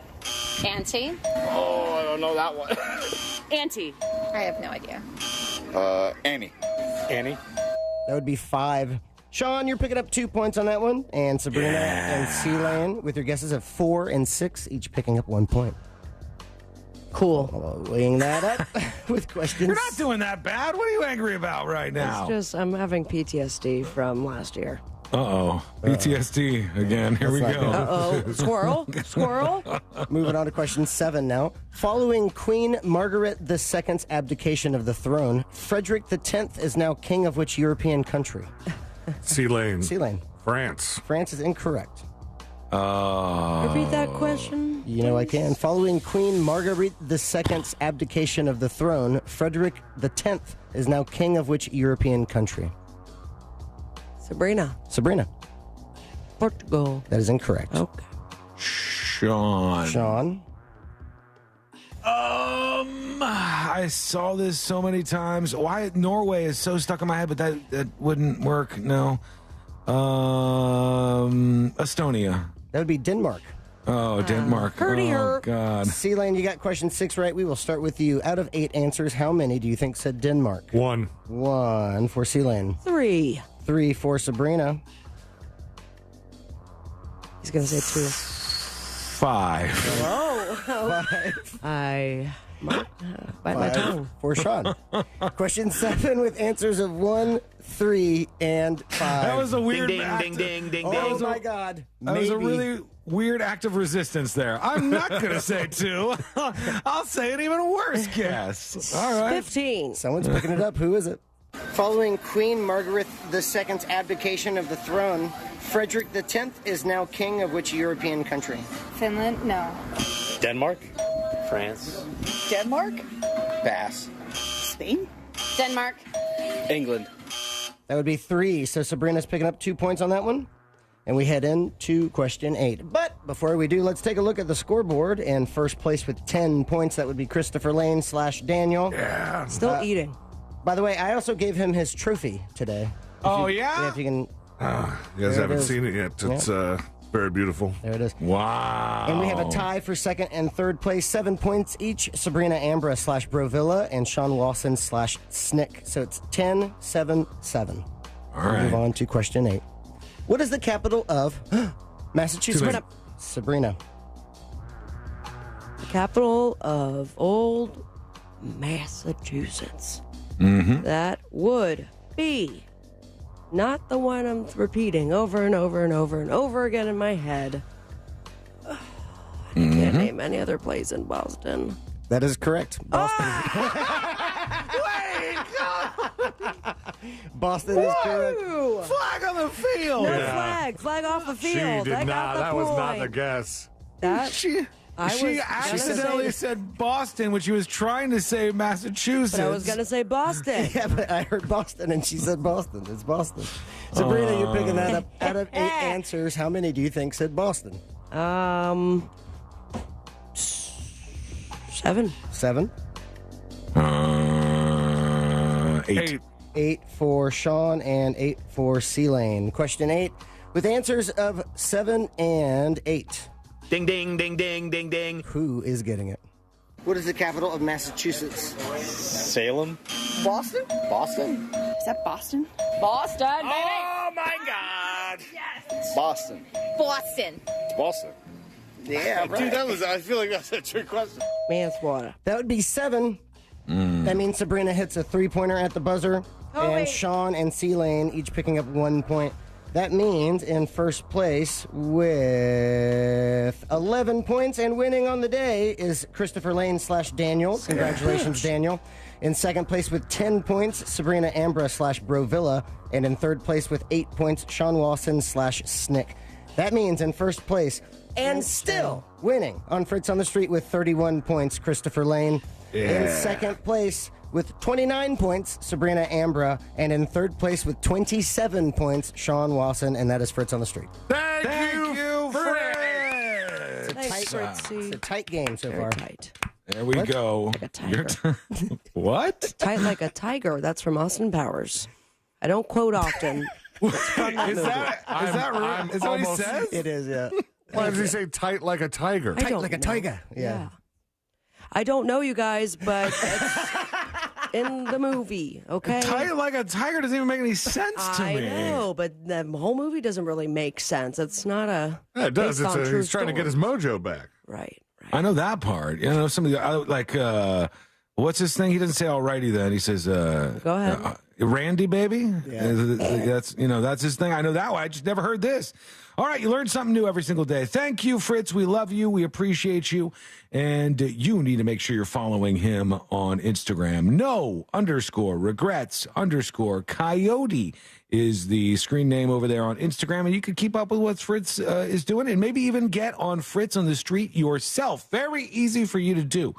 Ante? Oh, I don't know that one. Ante. I have no idea. Annie. Annie. That would be 5. Sean, you're picking up 2 points on that one. And Sabrina and C-Lane with your guesses of 4 and 6, each picking up 1 point. Cool. Weighing that up with questions. You're not doing that bad. What are you angry about right now? It's just, I'm having PTSD from last year. Uh-oh. PTSD again. Here we go. Uh-oh. Squirrel. Moving on to question 7 now. Following Queen Margaret II's abdication of the throne, Frederick X is now king of which European country? C-Lane. C-Lane. France. France is incorrect. Repeat that question. You know I can. Following Queen Margaret II's abdication of the throne, Frederick X is now king of which European country? Sabrina. Portugal. That is incorrect. Okay. Sean. I saw this so many times. Why Norway is so stuck in my head, but that wouldn't work. No. Estonia. That would be Denmark. Oh, Denmark. Oh, God. C-Lane, you got question 6 right. We will start with you. Out of 8 answers, how many do you think said Denmark? 1. 1 for C-Lane. 3. 3 for Sabrina. He's going to say 2. 5. Whoa. 5. I might bite my tongue. For Sean. Question 7 with answers of 1, 3, and 5. That was a weird Ding, ding, ding, ding, ding. Oh, my God. That was a really weird act of resistance there. I'm not going to say 2. I'll say an even worse guess. All right. 15. Someone's picking it up. Who is it? Following Queen Margaret II's abdication of the throne, Frederick X is now king of which European country? Finland? No. Denmark. France. Denmark? Pass. Spain? Denmark. England. That would be 3. So Sabrina's picking up 2 points on that one. And we head into question 8. But before we do, let's take a look at the scoreboard. And first place with 10 points, that would be Christopher Lane / Daniel. Yeah. Still eating. By the way, I also gave him his trophy today. Oh, Yeah, if you can. You guys haven't seen it yet. It's very beautiful. There it is. Wow. And we have a tie for second and third place, 7 points each. Sabrina Ambra / Brovilla and Sean Lawson / Snick. So it's 10, 7, 7. All right. Move on to question 8. What is the capital of Massachusetts? Sabrina. The capital of old Massachusetts. Mm-hmm. That would be not the one I'm repeating over and over and over and over again in my head. I can't name any other place in Boston. That is correct. Boston. Boston is correct. Flag on the field. No flag. Flag off the field. She did I got not. the That was not the point. guess. That She accidentally said Boston when she was trying to say Massachusetts. But I was going to say Boston. Yeah, but I heard Boston and she said Boston. It's Boston. Sabrina, you're picking that up. Out of 8 answers, how many do you think said Boston? 7. 7? 8. 8 for Sean and 8 for C-Lane. Question 8, with answers of 7 and 8. Ding, ding, ding, ding, ding, ding. Who is getting it? What is the capital of Massachusetts? Salem? Boston? Boston? Is that Boston? Boston, baby! Oh, my God. Yes! Boston. Boston. It's Boston. Yeah, right. Dude, I feel like that's a trick question. Manslaughter. That would be 7. That means Sabrina hits a 3-pointer at the buzzer, and Sean and C-Lane each picking up 1 point. That means in first place with 11 points and winning on the day is Christopher Lane / Daniel. Congratulations, Daniel. In second place with 10 points, Sabrina Ambra / Brovilla. And in third place with 8 points, Sean Walson / Snick. That means in first place and still winning on Fritz on the Street with 31 points, Christopher Lane. Yeah. In second place with 29 points, Sabrina Ambra. And in third place with 27 points, Sean Wasson. And that is Fritz on the Street. Thank you, Fritz. It's a tight game so far. Tight. There we go. Like a tiger. What? Tight like a tiger. That's from Austin Powers. I don't quote often. Is that what he says? It is, yeah. Why does he say tight like a tiger? Tight like a tiger. Yeah. I don't know you guys, but it's in the movie, okay? Tight like a tiger doesn't even make any sense to me. I know, but the whole movie doesn't really make sense. It's not a. Yeah, it does. based on true He's trying to get his mojo back. Right. I know that part. You know, somebody like what's his thing? He doesn't say alrighty then. He says Go ahead. Randy baby. Yeah. That's his thing. I know that one. I just never heard this. All right, you learn something new every single day. Thank you, Fritz. We love you. We appreciate you. And you need to make sure you're following him on Instagram. No_regrets_coyote is the screen name over there on Instagram. And you can keep up with what Fritz is doing and maybe even get on Fritz on the Street yourself. Very easy for you to do.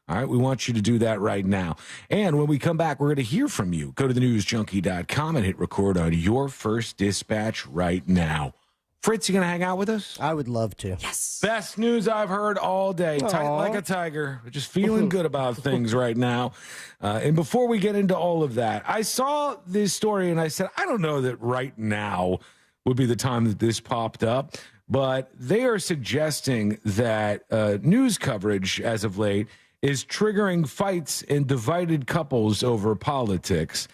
All right, we want you to do that right now. And when we come back, we're going to hear from you. Go to thenewsjunkie.com and hit record on your first dispatch right now. Fritz, you going to hang out with us? I would love to. Yes. Best news I've heard all day. Tight like a tiger. Just feeling good about things right now. And before we get into all of that, I saw this story and I said, I don't know that right now would be the time that this popped up, but they are suggesting that news coverage as of late is triggering fights and divided couples over politics.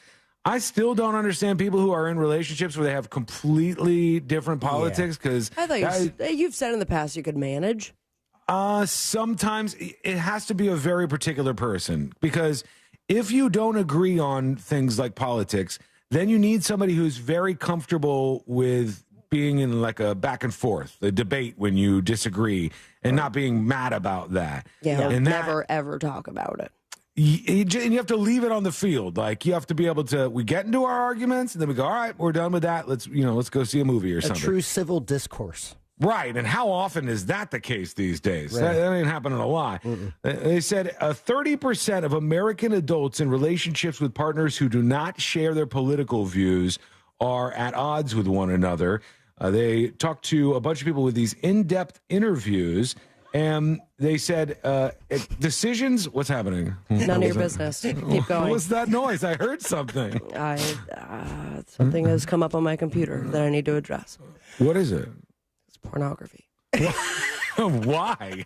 I still don't understand people who are in relationships where they have completely different politics because I thought you've said in the past you could manage. Sometimes it has to be a very particular person because if you don't agree on things like politics, then you need somebody who's very comfortable with being in like a back and forth, a debate when you disagree and not being mad about that. Yeah, and never ever talk about it. And you have to leave it on the field. Like you have to be able to, we get into our arguments and then we go, all right, we're done with that. Let's go see a movie or something. A true civil discourse. Right. And how often is that the case these days? Right. That ain't happening a lot. They said 30% of American adults in relationships with partners who do not share their political views are at odds with one another. They talked to a bunch of people with these in-depth interviews. And they said, decisions, what's happening? None of your business. Keep going. What was that noise? I heard something. Something has come up on my computer that I need to address. What is it? It's pornography. Why?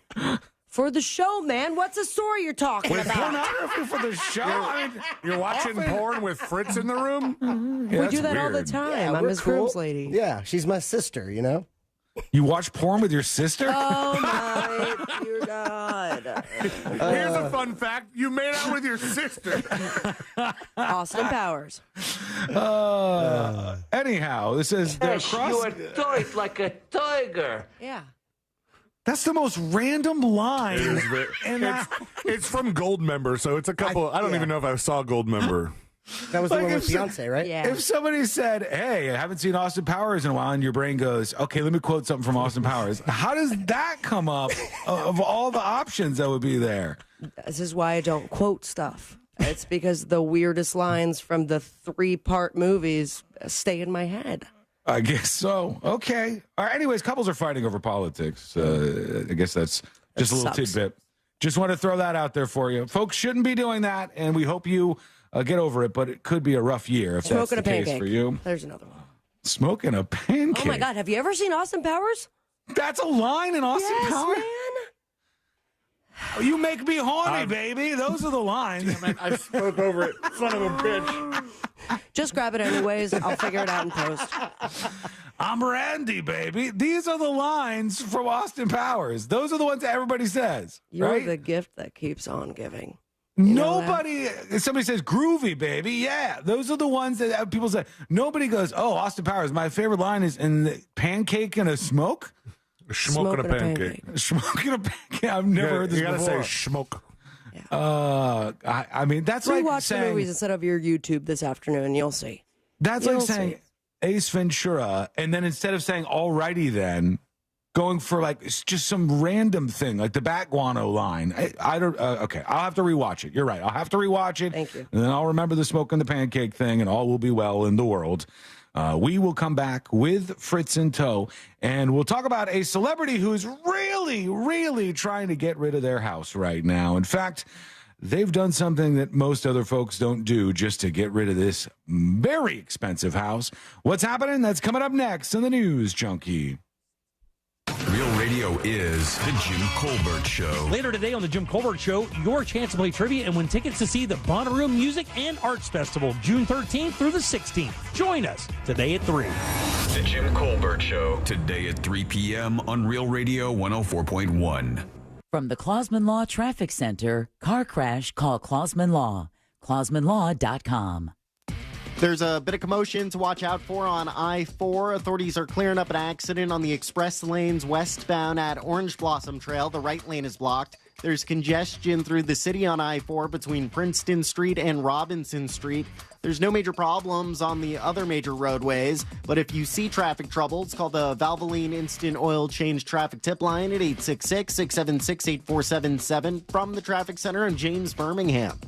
For the show, man. What's the story you're talking about? Pornography for the show? You're watching porn with Fritz in the room? We do that all the time. I'm his groom's lady. Yeah, she's my sister, you know? You watch porn with your sister? Oh, my dear God. Here's a fun fact. You made out with your sister. Austin Powers. Anyhow, this is you are tight like a tiger. Yeah. That's the most random line. It's from Goldmember, so it's a couple. I don't even know if I saw Goldmember. That was the Like one if with Beyonce, right? Yeah. If somebody said, hey, I haven't seen Austin Powers in a while, and your brain goes, okay, let me quote something from Austin Powers. How does that come up of all the options that would be there? This is why I don't quote stuff. It's because the weirdest lines from the 3-part movies stay in my head. I guess so. Okay. All right, anyways, couples are fighting over politics. I guess that's just a little tidbit. Just want to throw that out there for you. Folks shouldn't be doing that, and we hope you get over it, but it could be a rough year if that's the case for you. There's another one. Smoking a pancake. Oh, my God. Have you ever seen Austin Powers? That's a line in Austin Powers? Man. You make me horny, baby. Those are the lines. Damn it, I spoke over it. Son of a bitch. Just grab it anyways. I'll figure it out in post. I'm Randy, baby. These are the lines from Austin Powers. Those are the ones that everybody says. You're right? the gift that keeps on giving. Nobody, somebody says groovy, baby. Yeah, those are the ones that people say. Nobody goes, oh, Austin Powers. My favorite line is in the pancake and a smoke. Smoking a pancake. Smoking a pancake. I've never heard this before. You gotta say smoke. I mean, that's like Rewatch saying, the movies instead of your YouTube this afternoon. You'll see. That's like saying Ace Ventura, and then instead of saying alrighty then, going for like just some random thing, like the Bat Guano line. I don't, okay, I'll have to rewatch it. You're right. I'll have to rewatch it. Thank you. And then I'll remember the smoke and the pancake thing, and all will be well in the world. We will come back with Fritz in tow, and we'll talk about a celebrity who's really, really trying to get rid of their house right now. In fact, they've done something that most other folks don't do just to get rid of this very expensive house. What's happening? That's coming up next on the News Junkie. Real Radio is The Jim Colbert Show. Later today on The Jim Colbert Show, your chance to play trivia and win tickets to see the Bonnaroo Music and Arts Festival, June 13th through the 16th. Join us today at 3. The Jim Colbert Show. Today at 3 p.m. on Real Radio 104.1. From the Clausman Law Traffic Center, car crash, call Clausman Law. ClausmanLaw.com. There's a bit of commotion to watch out for on I-4. Authorities are clearing up an accident on the express lanes westbound at Orange Blossom Trail. The right lane is blocked. There's congestion through the city on I-4 between Princeton Street and Robinson Street. There's no major problems on the other major roadways, but if you see traffic troubles, call the Valvoline Instant Oil Change Traffic Tip Line at 866-676-8477 from the Traffic Center in James, Birmingham.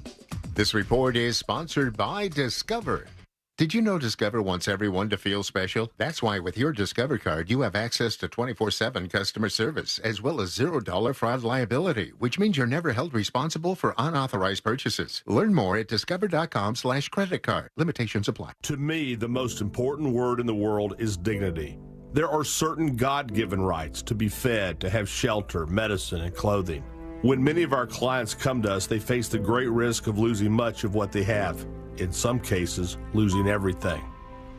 This report is sponsored by Discover. Did you know Discover wants everyone to feel special? That's why with your Discover card, you have access to 24/7 customer service, as well as $0 fraud liability, which means you're never held responsible for unauthorized purchases. Learn more at discover.com/credit card. Limitations apply. To me, the most important word in the world is dignity. There are certain God-given rights to be fed, to have shelter, medicine, and clothing. When many of our clients come to us, they face the great risk of losing much of what they have. In some cases, losing everything.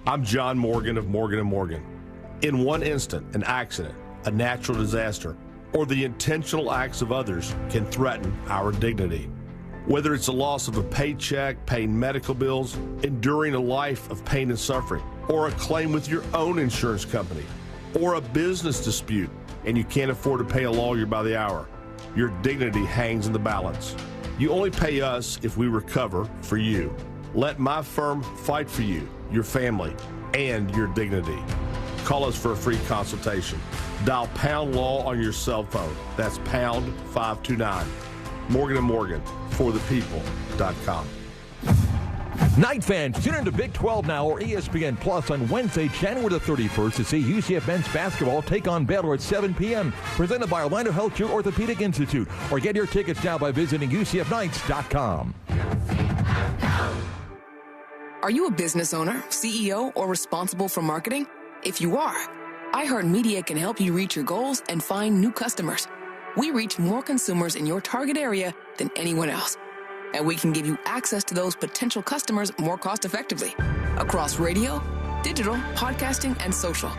I'm John Morgan of Morgan & Morgan. In one instant, an accident, a natural disaster, or the intentional acts of others can threaten our dignity. Whether it's the loss of a paycheck, paying medical bills, enduring a life of pain and suffering, or a claim with your own insurance company, or a business dispute, and you can't afford to pay a lawyer by the hour, your dignity hangs in the balance. You only pay us if we recover for you. Let my firm fight for you, your family, and your dignity. Call us for a free consultation. Dial pound law on your cell phone. That's pound 529. Morgan & Morgan, forthepeople.com. Night fans, tune into Big 12 Now or ESPN Plus on Wednesday, January the 31st to see UCF men's basketball take on Baylor at 7 p.m. Presented by Orlando Healthcare Orthopedic Institute. Or get your tickets now by visiting UCFKnights.com. Are you a business owner, CEO, or responsible for marketing? If you are, iHeartMedia can help you reach your goals and find new customers. We reach more consumers in your target area than anyone else. And we can give you access to those potential customers more cost-effectively across radio, digital, podcasting, and social.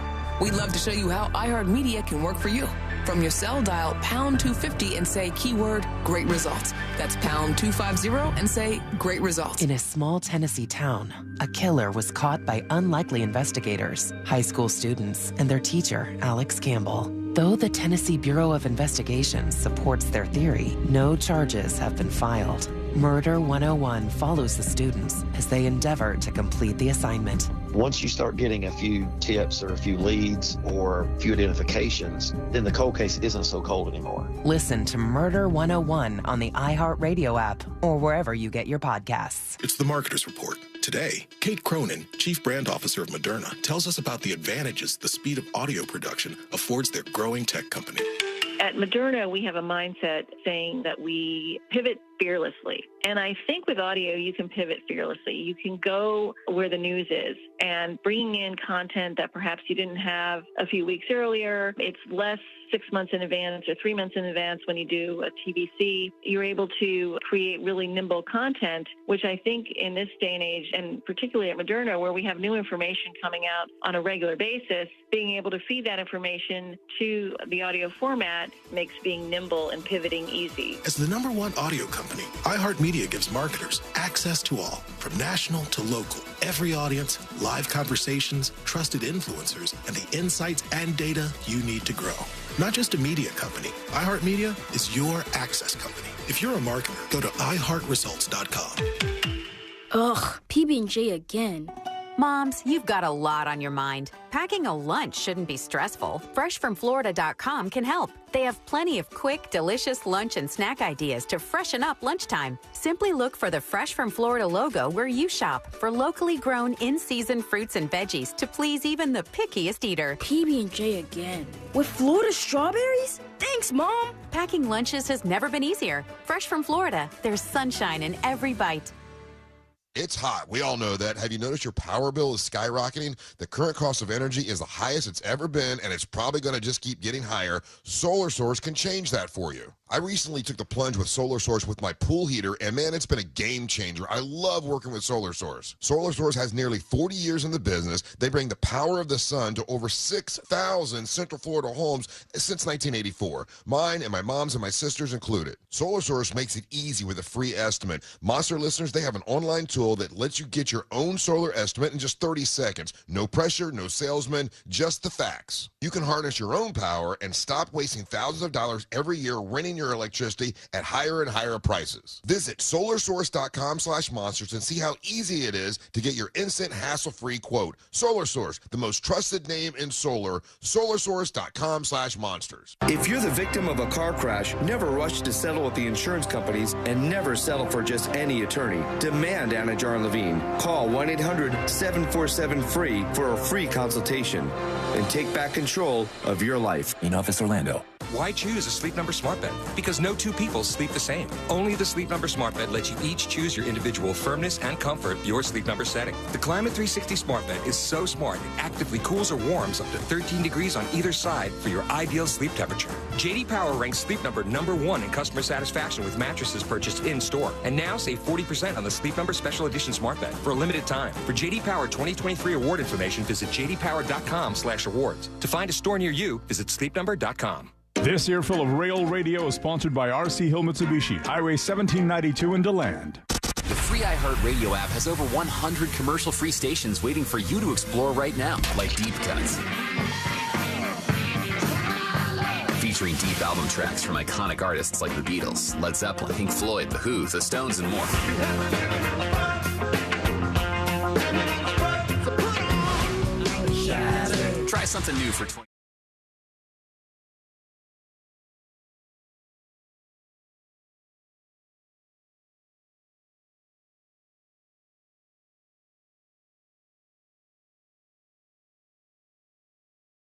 We'd love to show you how iHeartMedia can work for you. From your cell, dial pound 250 and say keyword great results. That's pound 250 and say great results. In a small Tennessee town, a killer was caught by unlikely investigators, high school students, and their teacher, Alex Campbell. Though the Tennessee Bureau of Investigation supports their theory, no charges have been filed. Murder 101 follows the students as they endeavor to complete the assignment. Once you start getting a few tips or a few leads or a few identifications, then the cold case isn't so cold anymore. Listen to Murder 101 on the iHeartRadio app or wherever you get your podcasts. It's the Marketer's Report. Today, Kate Cronin, Chief Brand Officer of Madonna, tells us about the advantages the speed of audio production affords their growing tech company. At Madonna, we have a mindset saying that we pivot fearlessly. And I think with audio, you can pivot fearlessly. You can go where the news is and bringing in content that perhaps you didn't have a few weeks earlier. It's less 6 months in advance or 3 months in advance when you do a TVC. You're able to create really nimble content, which I think in this day and age, and particularly at Madonna, where we have new information coming out on a regular basis, being able to feed that information to the audio format makes being nimble and pivoting easy. As the #1 audio company, iHeartMedia gives marketers access to all, from national to local, every audience, live conversations, trusted influencers, and the insights and data you need to grow. Not just a media company, iHeartMedia is your access company. If you're a marketer, go to iHeartResults.com. Ugh, PB&J again. Moms, you've got a lot on your mind. Packing a lunch shouldn't be stressful. FreshFromFlorida.com can help. They have plenty of quick, delicious lunch and snack ideas to freshen up lunchtime. Simply look for the Fresh from Florida logo where you shop for locally grown in-season fruits and veggies to please even the pickiest eater. PB&J again. With Florida strawberries? Thanks, Mom. Packing lunches has never been easier. Fresh from Florida, there's sunshine in every bite. It's hot. We all know that. Have you noticed your power bill is skyrocketing? The current cost of energy is the highest it's ever been, and it's probably going to just keep getting higher. Solar Source can change that for you. I recently took the plunge with Solar Source with my pool heater, and man, it's been a game changer. I love working with Solar Source. Solar Source has nearly 40 years in the business. They bring the power of the sun to over 6,000 Central Florida homes since 1984. Mine and my mom's and my sister's included. Solar Source makes it easy with a free estimate. Monster listeners, they have an online tool that lets you get your own solar estimate in just 30 seconds. No pressure, no salesman, just the facts. You can harness your own power and stop wasting thousands of dollars every year renting your electricity at higher and higher prices. Visit solarsource.com/monsters and see how easy it is to get your instant hassle-free quote. Solar Source, the most trusted name in solar. solarsource.com/monsters. If you're the victim of a car crash, never rush to settle with the insurance companies and never settle for just any attorney. Demand Anna Jar Levine. Call 1-800-747-FREE for a free consultation and take back control of your life. In Office Orlando. Why choose a Sleep Number smart bed? Because no two people sleep the same. Only the Sleep Number smart bed lets you each choose your individual firmness and comfort, your Sleep Number setting. The Climate 360 smart bed is so smart it actively cools or warms up to 13 degrees on either side for your ideal sleep temperature. J.D. Power ranks Sleep Number #1 in customer satisfaction with mattresses purchased in-store. And now save 40% on the Sleep Number Special Edition smart bed for a limited time. For J.D. Power 2023 award information, visit jdpower.com/awards. To find a store near you, visit sleepnumber.com. This earful of Rail Radio is sponsored by RC Hill Mitsubishi, Highway 1792 in DeLand. The free iHeartRadio app has over 100 commercial-free stations waiting for you to explore right now, like Deep Cuts. Featuring deep album tracks from iconic artists like the Beatles, Led Zeppelin, Pink Floyd, The Who, The Stones, and more. Try something new for 20.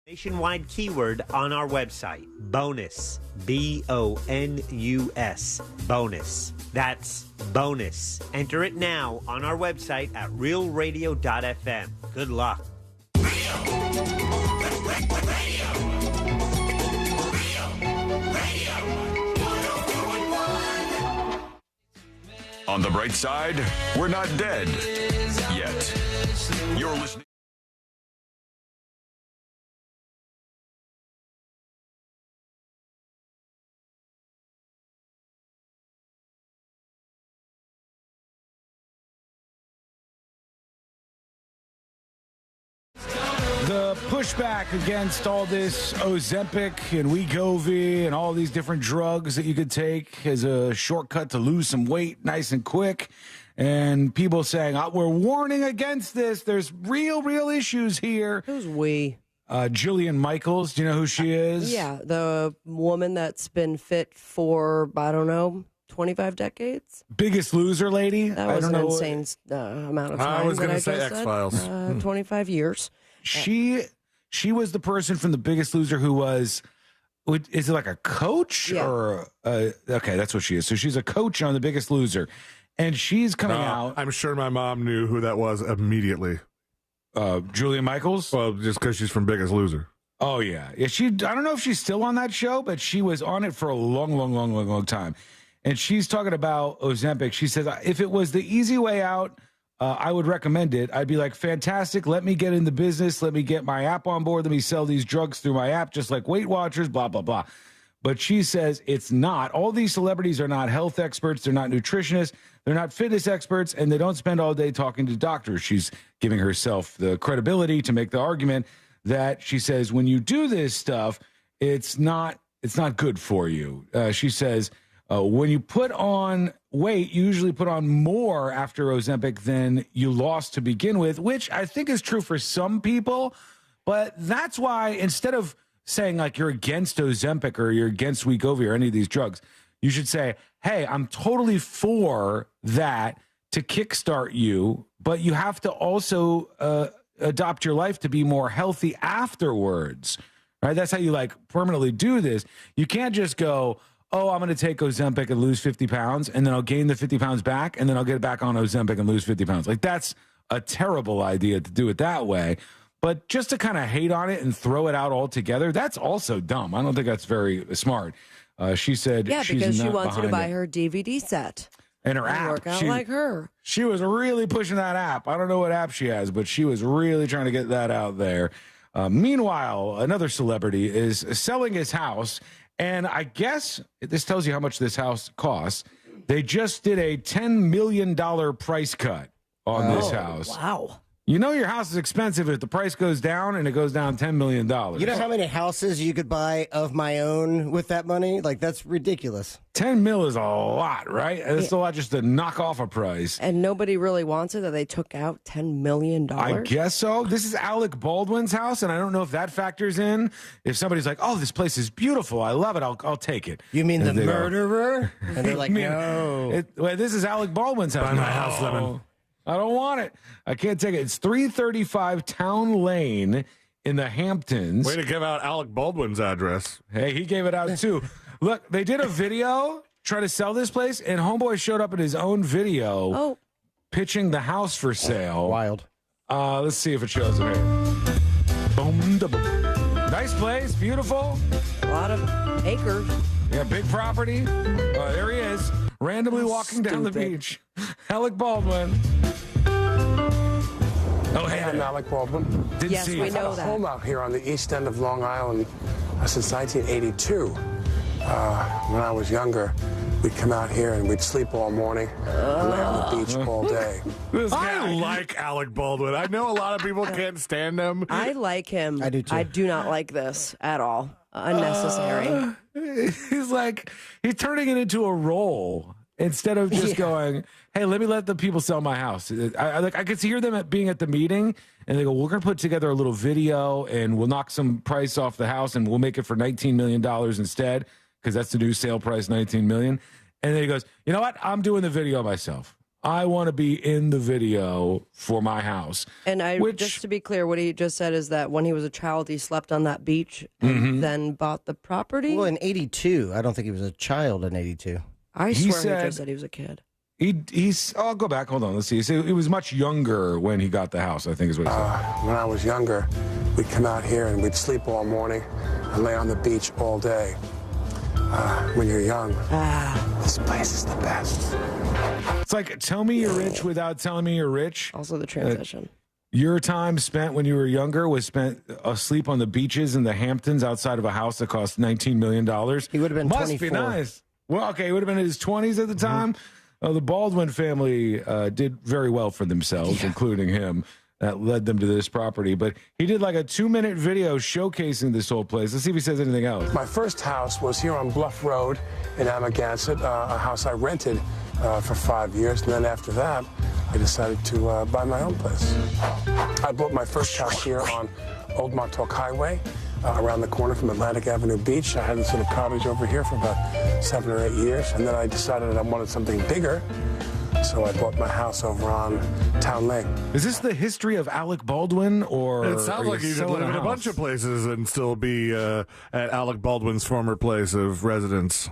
Nationwide keyword on our website. Bonus. B-O-N-U-S. Bonus. That's bonus. Enter it now on our website at realradio.fm. Good luck. On the bright side, we're not dead yet. You're listening. The a pushback against all this Ozempic and Wegovy and all these different drugs that you could take as a shortcut to lose some weight nice and quick. And people saying, we're warning against this. There's real issues here. Who's we? Jillian Michaels. Do you know who she is? Yeah, the woman that's been fit for, 25 decades. Biggest Loser lady. That was an insane amount of time. I was going to say X-Files. 25 years. She was the person from The Biggest Loser who was, is it like a coach? Yeah. Or, okay, that's what she is. So she's a coach on The Biggest Loser. And she's coming out. I'm sure my mom knew who that was immediately. Julia Michaels? Well, just because she's from Biggest Loser. Oh, yeah. I don't know if she's still on that show, but she was on it for a long time. And she's talking about Ozempic. She says, if it was the easy way out, I would recommend it. I'd be like, fantastic. Let me get in the business. Let me get my app on board. Let me sell these drugs through my app, just like Weight Watchers, blah, blah, blah. But she says it's not. All these celebrities are not health experts. They're not nutritionists. They're not fitness experts, and they don't spend all day talking to doctors. She's giving herself the credibility to make the argument that she says when you do this stuff, it's not good for you. She says when you put on weight, you usually put on more after Ozempic than you lost to begin with, which I think is true for some people. But that's why instead of saying like you're against Ozempic or you're against Wegovy or any of these drugs, you should say, hey, I'm totally for that to kickstart you, but you have to also adopt your life to be more healthy afterwards, right? That's how you like permanently do this. You can't just go, oh, I'm going to take Ozempic and lose 50 pounds, and then I'll gain the 50 pounds back, and then I'll get back on Ozempic and lose 50 pounds. Like, that's a terrible idea to do it that way. But just to kind of hate on it and throw it out altogether, that's also dumb. I don't think that's very smart. She said, yeah, because she wants you to buy it. her DVD set and her app. Work out like her. She was really pushing that app. I don't know what app she has, but she was really trying to get that out there. Meanwhile, another celebrity is selling his house, and I guess this tells you how much this house costs. They just did a $10 million price cut on this house. Wow. You know your house is expensive if the price goes down, and it goes down $10 million. You know how many houses you could buy of my own with that money? Like, that's ridiculous. 10 mil is a lot, right? It's a lot just to knock off a price. And nobody really wants it, that they took out $10 million? I guess so. This is Alec Baldwin's house, and I don't know if that factors in. If somebody's like, oh, this place is beautiful, I love it, I'll take it. You mean the murderer? And they're like, no. This is Alec Baldwin's house. Buy my house, Lemon. I don't want it. I can't take it. It's 335 Town Lane in the Hamptons. Way to give out Alec Baldwin's address. Hey, he gave it out too. Look, they did a video trying to sell this place, and Homeboy showed up in his own video pitching the house for sale. Wild. Let's see if it shows up here. Boom, da, boom. Nice place, beautiful. A lot of acres. Yeah, big property. There he is, randomly walking down the beach. Alec Baldwin. Oh, hey, I'm Alec Baldwin. Yes, we know that. I've had a home out here on the east end of Long Island since 1982. When I was younger, we'd come out here and we'd sleep all morning and lay on the beach all day. I like Alec Baldwin. I know a lot of people can't stand him. I like him. I do too. I do not like this at all. Unnecessary. He's turning it into a role instead of just going, hey, let me let the people sell my house. I could hear them being at the meeting, and they go, we're going to put together a little video, and we'll knock some price off the house, and we'll make it for $19 million instead, because that's the new sale price, $19 million. And then he goes, you know what? I'm doing the video myself. I want to be in the video for my house. And just to be clear, what he just said is that when he was a child, he slept on that beach and then bought the property. Well, in 82, I don't think he was a child in 82. I swear he just said he was a kid. I'll go back. Hold on. Let's see. He was much younger when he got the house, I think is what he said. When I was younger, we'd come out here and we'd sleep all morning and lay on the beach all day. When you're young, this place is the best. It's like, tell me you're rich without telling me you're rich. Also the transition. Your time spent when you were younger was spent asleep on the beaches in the Hamptons outside of a house that cost $19 million. He would have been 24. Must be nice. Well, okay, he would have been in his 20s at the time. The Baldwin family did very well for themselves, including him. that led them to this property. But he did like a 2-minute video showcasing this whole place. Let's see if he says anything else. My first house was here on Bluff Road in Amagansett, a house I rented for 5 years. And then after that, I decided to buy my own place. I bought my first house here on Old Montauk Highway, around the corner from Atlantic Avenue Beach. I had this little cottage over here for about 7 or 8 years. And then I decided I wanted something bigger. So I bought my house over on Town Lake. Is this the history of Alec Baldwin, or it sounds like you could live in a bunch of places and still be at Alec Baldwin's former place of residence?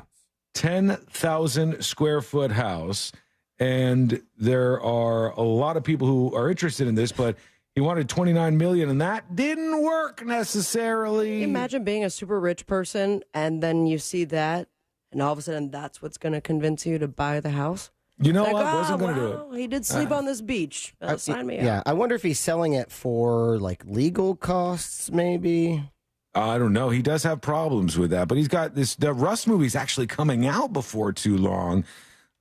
10,000 square foot house, and there are a lot of people who are interested in this, but he wanted $29 million, and that didn't work necessarily. Can you imagine being a super rich person, and then you see that, and all of a sudden that's what's going to convince you to buy the house? You know like, what? Wasn't going to do it. He did sleep on this beach. Sign me up. Yeah, I wonder if he's selling it for like legal costs, maybe. I don't know. He does have problems with that, but he's got this. The Rust movie's actually coming out before too long.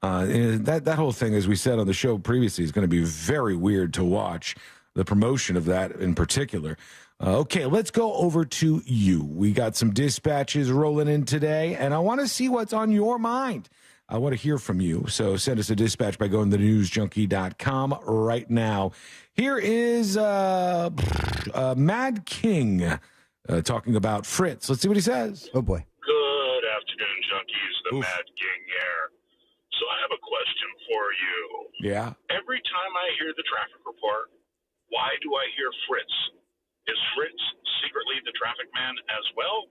That whole thing, as we said on the show previously, is going to be very weird to watch. The promotion of that in particular. Okay, let's go over to you. We got some dispatches rolling in today, and I want to see what's on your mind. I want to hear from you, so send us a dispatch by going to thenewsjunkie.com right now. Here is Mad King talking about Fritz. Let's see what he says. Oh, boy. Good afternoon, junkies. The Mad King here. So I have a question for you. Yeah. Every time I hear the traffic report, why do I hear Fritz? Is Fritz secretly the traffic man as well?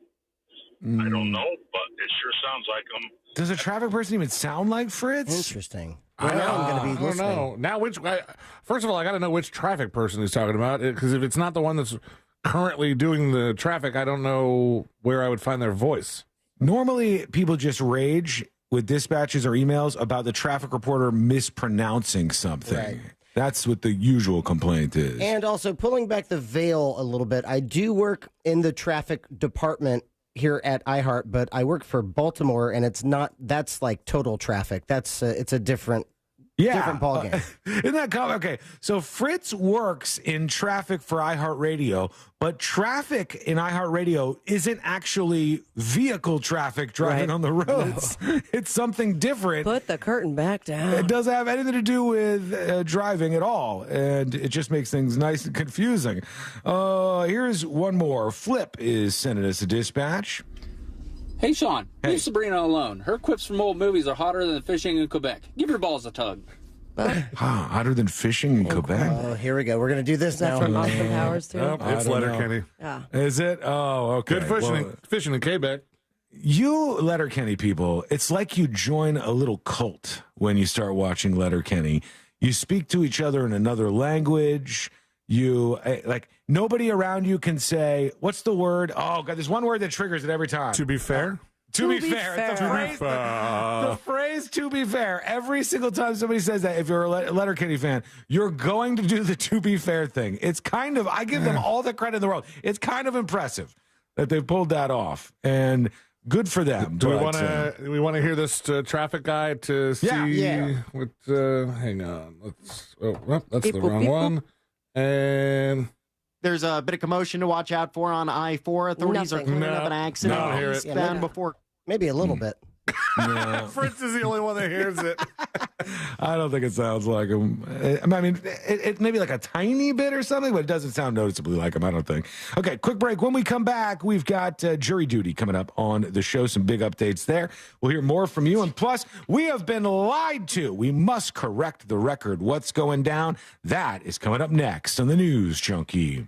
I don't know, but it sure sounds like him. Does a traffic person even sound like Fritz? Interesting. Well, now I'm going to be listening. I don't know. Now, first of all, I got to know which traffic person he's talking about, because if it's not the one that's currently doing the traffic, I don't know where I would find their voice. Normally, people just rage with dispatches or emails about the traffic reporter mispronouncing something. Right. That's what the usual complaint is. And also, pulling back the veil a little bit, I do work in the traffic department here at iHeart, but I work for Baltimore, and it's not, that's like total traffic. That's, it's a different ballgame. Isn't that common? Okay, so Fritz works in traffic for iHeartRadio, but traffic in iHeartRadio isn't actually vehicle traffic driving on the roads. It's something different. Put the curtain back down. It doesn't have anything to do with driving at all, and it just makes things nice and confusing. Here's one more. Flip is sending us a dispatch. Hey, Sean, leave Sabrina alone. Her quips from old movies are hotter than fishing in Quebec. Give your balls a tug. Hotter than fishing in Quebec? Oh, here we go. We're going to do this now. Is that from Austin Powers, too? It's Letterkenny. Yeah. Is it? Oh, okay. Good fishing in Quebec. You Letterkenny people, it's like you join a little cult when you start watching Letterkenny. You speak to each other in another language. You, like, nobody around you can say, what's the word? Oh, God, there's one word that triggers it every time. To be fair? To be fair. It's the phrase, to be fair. Every single time somebody says that, if you're a Letterkenny fan, you're going to do the to be fair thing. It's kind of, I give them all the credit in the world. It's kind of impressive that they've pulled that off. And good for them. Do we want to hear this traffic guy to see? Yeah. What, hang on. That's the wrong one. And there's a bit of commotion to watch out for on I-4. Authorities are cleaning up an accident. Yeah, before. Maybe a little bit. No. Fritz is the only one that hears it. I don't think it sounds like him. I mean, it maybe like a tiny bit or something, but it doesn't sound noticeably like him, I don't think. Okay, quick break. When we come back, we've got jury duty coming up on the show. Some big updates there. We'll hear more from you. And plus, we have been lied to. We must correct the record. What's going down? That is coming up next on the News Junkie.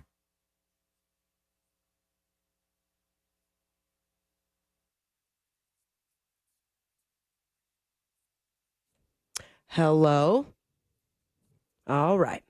Hello. All right.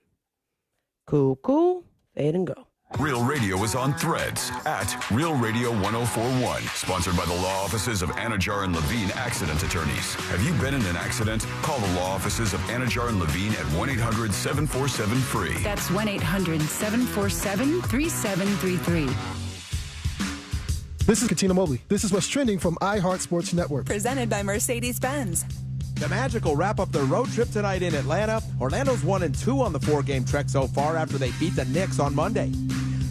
Cool. Fade and go. Real Radio is on Threads at Real Radio 1041. Sponsored by the law offices of Anajar and Levine Accident Attorneys. Have you been in an accident? Call the law offices of Anajar and Levine at 1-800-747-FREE. That's 1-800-747-3733. This is Katina Mobley. This is what's trending from iHeart Sports Network. Presented by Mercedes-Benz. The Magic will wrap up their road trip tonight in Atlanta. Orlando's 1-2 on the 4-game trek so far after they beat the Knicks on Monday.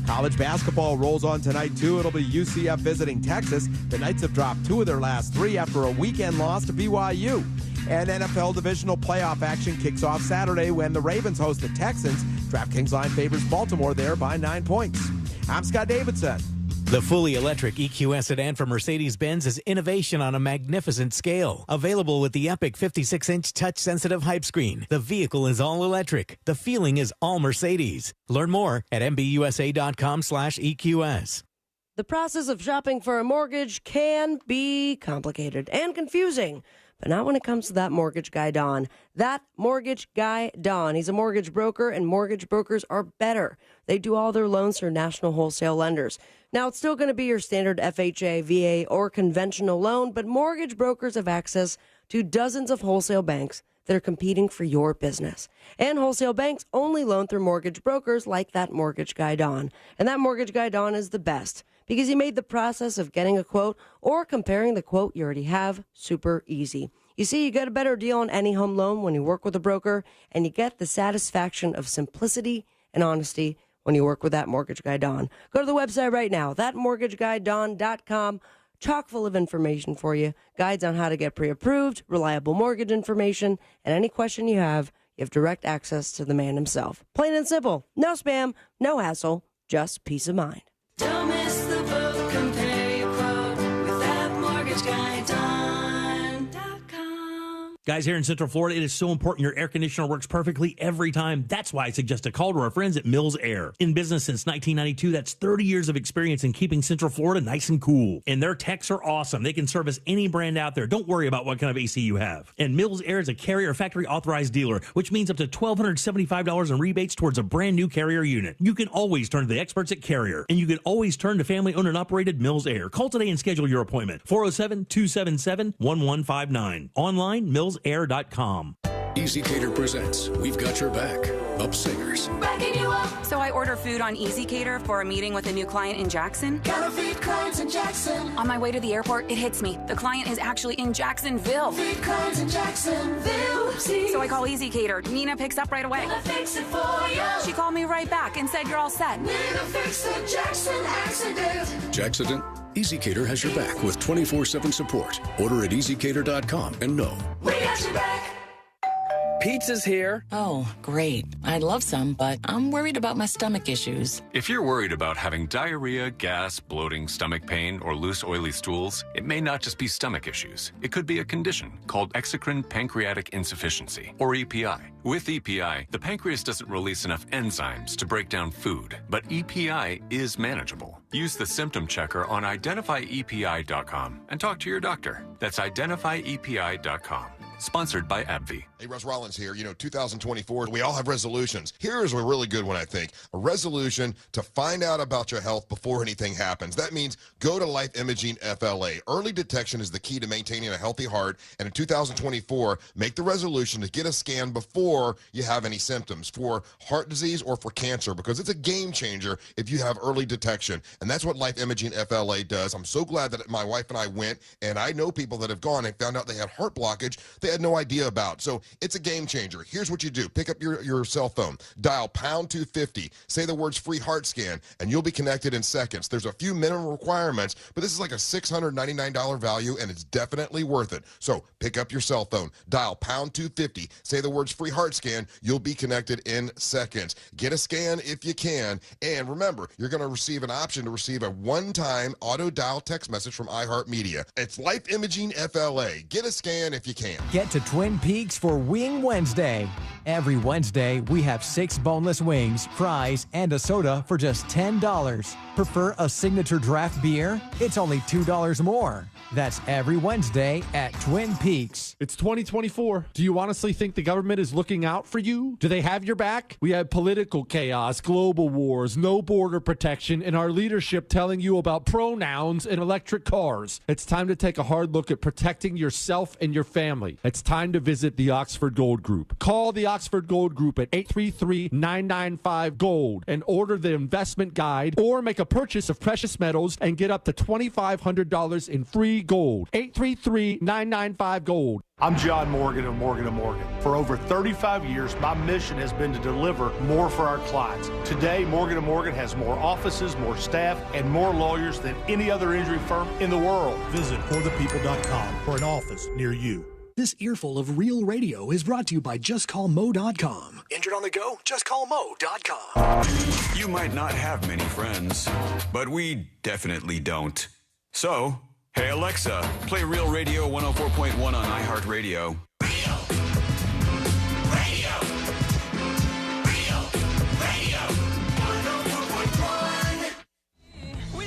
College basketball rolls on tonight, too. It'll be UCF visiting Texas. The Knights have dropped 2 of their last 3 after a weekend loss to BYU. And NFL divisional playoff action kicks off Saturday when the Ravens host the Texans. DraftKings line favors Baltimore there by 9 points. I'm Scott Davidson. The fully electric EQS sedan from Mercedes-Benz is innovation on a magnificent scale. Available with the epic 56-inch touch-sensitive hype screen. The vehicle is all electric. The feeling is all Mercedes. Learn more at mbusa.com/EQS. The process of shopping for a mortgage can be complicated and confusing, but not when it comes to that mortgage guy, Don. That mortgage guy, Don. He's a mortgage broker, and mortgage brokers are better. They do all their loans through national wholesale lenders. Now, it's still going to be your standard FHA, VA, or conventional loan, but mortgage brokers have access to dozens of wholesale banks that are competing for your business. And wholesale banks only loan through mortgage brokers like that mortgage guy, Don. And that mortgage guy, Don, is the best because he made the process of getting a quote or comparing the quote you already have super easy. You see, you get a better deal on any home loan when you work with a broker, and you get the satisfaction of simplicity and honesty when you work with that mortgage guy, Don. Go to the website right now, thatmortgageguydon.com. Chock full of information for you, guides on how to get pre-approved, reliable mortgage information, and any question you have direct access to the man himself. Plain and simple. No spam, no hassle, just peace of mind. Don't miss the boat, compare your quote with thatmortgageguydon.com. Guys, here in Central Florida, it is so important your air conditioner works perfectly every time. That's why I suggest a call to our friends at Mills Air. In business since 1992, that's 30 years of experience in keeping Central Florida nice and cool. And their techs are awesome. They can service any brand out there. Don't worry about what kind of AC you have. And Mills Air is a Carrier factory authorized dealer, which means up to $1,275 in rebates towards a brand new Carrier unit. You can always turn to the experts at Carrier, and you can always turn to family-owned and operated Mills Air. Call today and schedule your appointment. 407-277-1159. Online, millsair.com. EasyCater presents We've Got Your Back. Up Singers. Backing you up. So I order food on EasyCater for a meeting with a new client in Jackson. Gotta feed clients in Jackson. On my way to the airport, it hits me. The client is actually in Jacksonville. Feed clients in Jacksonville. Whoopsie. So I call EasyCater. Nina picks up right away. Gonna fix it for you. She called me right back and said you're all set. Nina fix the Jackson accident. Jackson? EasyCater has your back with 24/7 support. Order at easycater.com and know. We got your back. Pizza's here. Oh, great. I'd love some, but I'm worried about my stomach issues. If you're worried about having diarrhea, gas, bloating, stomach pain, or loose, oily stools, it may not just be stomach issues. It could be a condition called exocrine pancreatic insufficiency, or EPI. With EPI, the pancreas doesn't release enough enzymes to break down food, but EPI is manageable. Use the symptom checker on identifyepi.com and talk to your doctor. That's identifyepi.com. Sponsored by AbbVie. Hey, Russ Rollins here. 2024, we all have resolutions. Here is a really good one, I think. A resolution to find out about your health before anything happens. That means go to Life Imaging FLA. Early detection is the key to maintaining a healthy heart. And in 2024, make the resolution to get a scan before you have any symptoms for heart disease or for cancer, because it's a game changer if you have early detection. And that's what Life Imaging FLA does. I'm so glad that my wife and I went, and I know people that have gone and found out they had heart blockage they had no idea about. So it's a game changer. Here's what you do. Pick up your cell phone, dial pound 250, say the words free heart scan, and you'll be connected in seconds. There's a few minimum requirements, but this is like a $699 value, and it's definitely worth it. So pick up your cell phone, dial pound 250, say the words free heart scan, you'll be connected in seconds. Get a scan if you can, and remember, you're going to receive an option to receive a one-time auto dial text message from iHeartMedia. It's Life Imaging FLA. Get a scan if you can. Get to Twin Peaks for Wing Wednesday. Every Wednesday, we have 6 boneless wings, fries, and a soda for just $10. Prefer a signature draft beer? It's only $2 more. That's every Wednesday at Twin Peaks. It's 2024. Do you honestly think the government is looking out for you? Do they have your back? We have political chaos, global wars, no border protection, and our leadership telling you about pronouns and electric cars. It's time to take a hard look at protecting yourself and your family. It's time to visit the Oxford Gold Group. Call the Oxford Gold Group at 833-995-GOLD and order the investment guide or make a a purchase of precious metals and get up to $2,500 in free gold. 833-995-GOLD. I'm John Morgan of Morgan & Morgan. For over 35 years, my mission has been to deliver more for our clients. Today, Morgan & Morgan has more offices, more staff, and more lawyers than any other injury firm in the world. Visit forthepeople.com for an office near you. This earful of real radio is brought to you by JustCallMo.com. Injured on the go? JustCallMo.com. You might not have many friends, but we definitely don't. So, hey Alexa, play Real Radio 104.1 on iHeartRadio.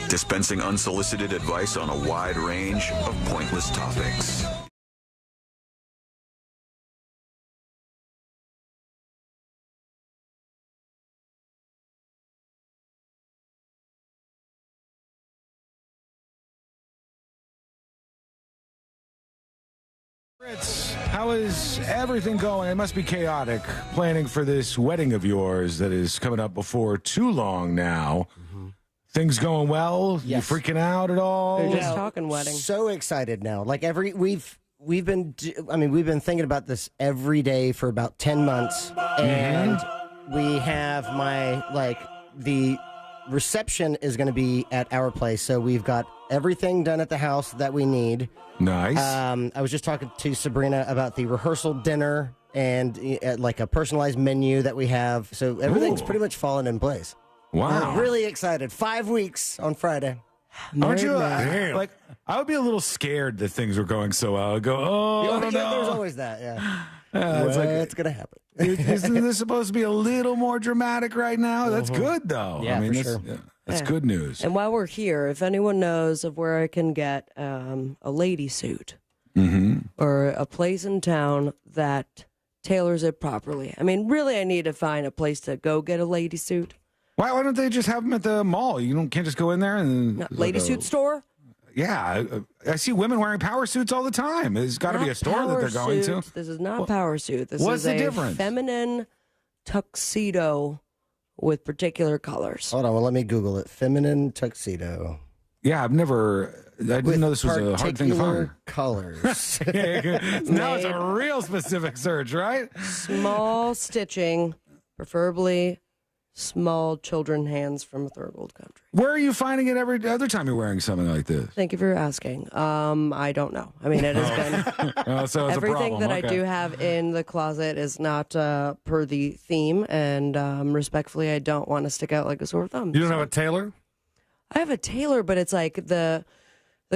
Dispensing unsolicited advice on a wide range of pointless topics. Fritz, how is everything going? It must be chaotic planning for this wedding of yours that is coming up before too long now. Things going well? Yes. You freaking out at all? They're just talking wedding. So excited now. Like we've been thinking about this every day for about 10 months, and we have the reception is going to be at our place, so we've got everything done at the house that we need. Nice. I was just talking to Sabrina about the rehearsal dinner and like a personalized menu that we have. So everything's pretty much fallen in place. Wow. I'm really excited. 5 weeks on Friday. Aren't you? Like, I would be a little scared that things were going so well. I'd go, I don't know. There's always that, yeah. It's going to happen. Isn't this supposed to be a little more dramatic right now? That's good, though. Yeah, for sure. That's good news. And while we're here, if anyone knows of where I can get a lady suit or a place in town that tailors it properly. I mean, really, I need to find a place to go get a lady suit. Why don't they just have them at the mall? Can't just go in there and lady suit store? Yeah, I see women wearing power suits all the time. There's got to be a store that they're going to. This is not a power suit. This what's is the a difference? Feminine tuxedo with particular colors. Hold on, let me Google it. Feminine tuxedo. Yeah, I didn't know this was a hard thing to find. Colors. Now it's a real specific search, right? Small stitching, preferably small children hands from a third world country. Where are you finding it every other time you're wearing something like this? Thank you for asking. I don't know. I mean, it has been so it's everything a problem. that I do have in the closet is not per the theme, and respectfully, I don't want to stick out like a sore thumb. You don't have a tailor? I have a tailor, but it's like the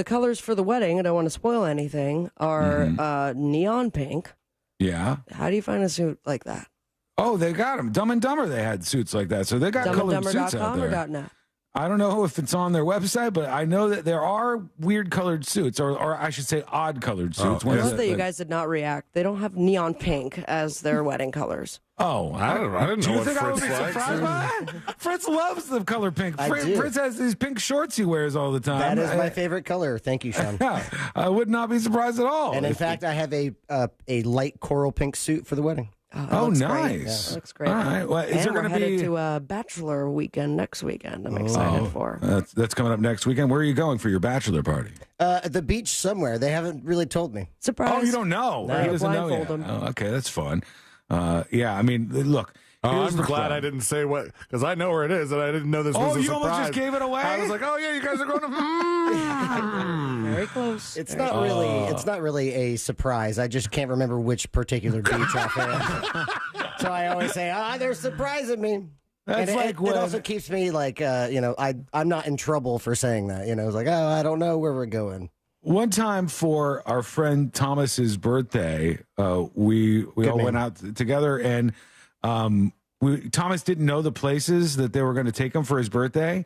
colors for the wedding, I don't want to spoil anything, are neon pink. Yeah. How do you find a suit like that? Oh, they got them. Dumb and Dumber, they had suits like that. So they got colored suits out there. Or .net? I don't know if it's on their website, but I know that there are weird colored suits, or I should say odd colored suits. I love that you guys did not react. They don't have neon pink as their wedding colors. Oh, I didn't know what think I would Fritz be likes. surprised by that? Fritz loves the color pink. I do. Fritz has these pink shorts he wears all the time. That is my favorite color. Thank you, Sean. I would not be surprised at all. And in fact, I have a light coral pink suit for the wedding. Oh, nice. That looks great. All right. Well, is there we're going to headed be to a bachelor weekend next weekend? I'm excited for. That's coming up next weekend. Where are you going for your bachelor party? At the beach somewhere. They haven't really told me. Surprise. Oh, you don't know. No. He doesn't know yet. Blindfold him. Oh, okay, that's fun. Yeah, I mean, look. I'm glad I didn't say what, because I know where it is, and I didn't know this was a surprise. Oh, you almost just gave it away? I was like, oh yeah, you guys are going to. Very close. It's not really. It's not really a surprise. I just can't remember which particular beach off there. So I always say, they're surprising me. That's and like it also keeps me like, I'm not in trouble for saying that. It's like, I don't know where we're going. One time for our friend Thomas's birthday, we all went out together, and Thomas didn't know the places that they were going to take him for his birthday.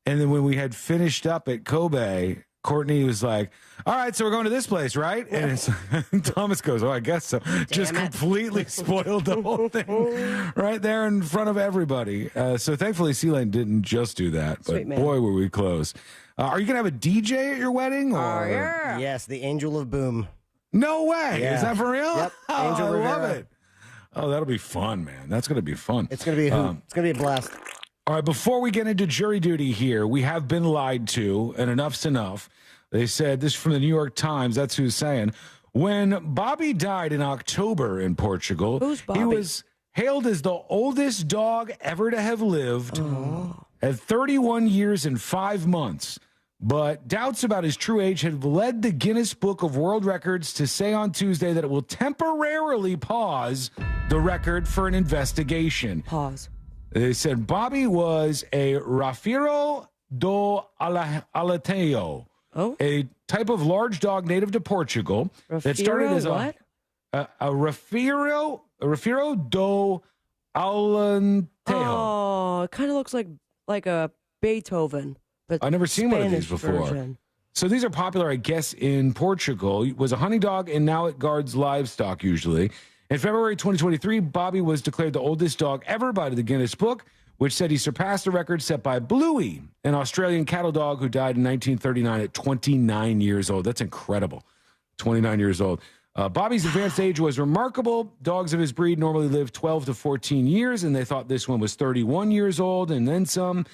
And then when we had finished up at Kobe, Courtney was like, all right, so we're going to this place, right? And Thomas goes, oh, I guess so. Just completely spoiled the whole thing right there in front of everybody. So thankfully, C-Lane didn't just do that, but boy, were we close. Are you going to have a DJ at your wedding? Or? Yeah. Yes, the Angel of Boom. No way. Yeah. Is that for real? Yep. Oh, Angel I Rivera. love it. Oh, that'll be fun, man. That's going to be fun. It's going to be a blast. All right, before we get into jury duty here, we have been lied to, and enough's enough. They said, this is from the New York Times, that's who's saying, when Bobby died in October in Portugal, he was hailed as the oldest dog ever to have lived at 31 years and 5 months. But doubts about his true age have led the Guinness Book of World Records to say on Tuesday that it will temporarily pause the record for an investigation. Pause. They said Bobby was a Rafeiro do Aleteo, a type of large dog native to Portugal that started as a Rafeiro do Alentejo. Oh, it kind of looks like a Beethoven, but I've never seen Spanish one of these before. version. So these are popular, I guess, in Portugal. He was a hunting dog, and now it guards livestock usually. In February 2023, Bobby was declared the oldest dog ever by the Guinness Book, which said he surpassed the record set by Bluey, an Australian cattle dog who died in 1939 at 29 years old. That's incredible. 29 years old. Bobby's advanced age was remarkable. Dogs of his breed normally live 12 to 14 years, and they thought this one was 31 years old and then some.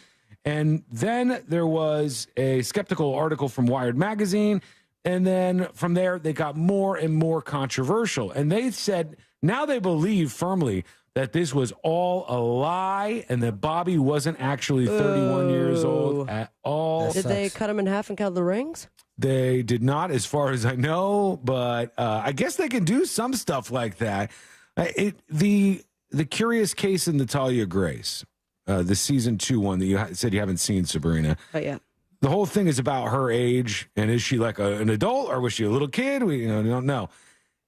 And then there was a skeptical article from Wired magazine. And then from there, they got more and more controversial. And they said now they believe firmly that this was all a lie and that Bobby wasn't actually 31 years old at all. Did they cut him in half and count the rings? They did not, as far as I know, but I guess they can do some stuff like that. The curious case in Natalia Grace, the season 2 one that you said you haven't seen, Sabrina. Oh, yeah. The whole thing is about her age, and is she like an adult or was she a little kid? We don't know.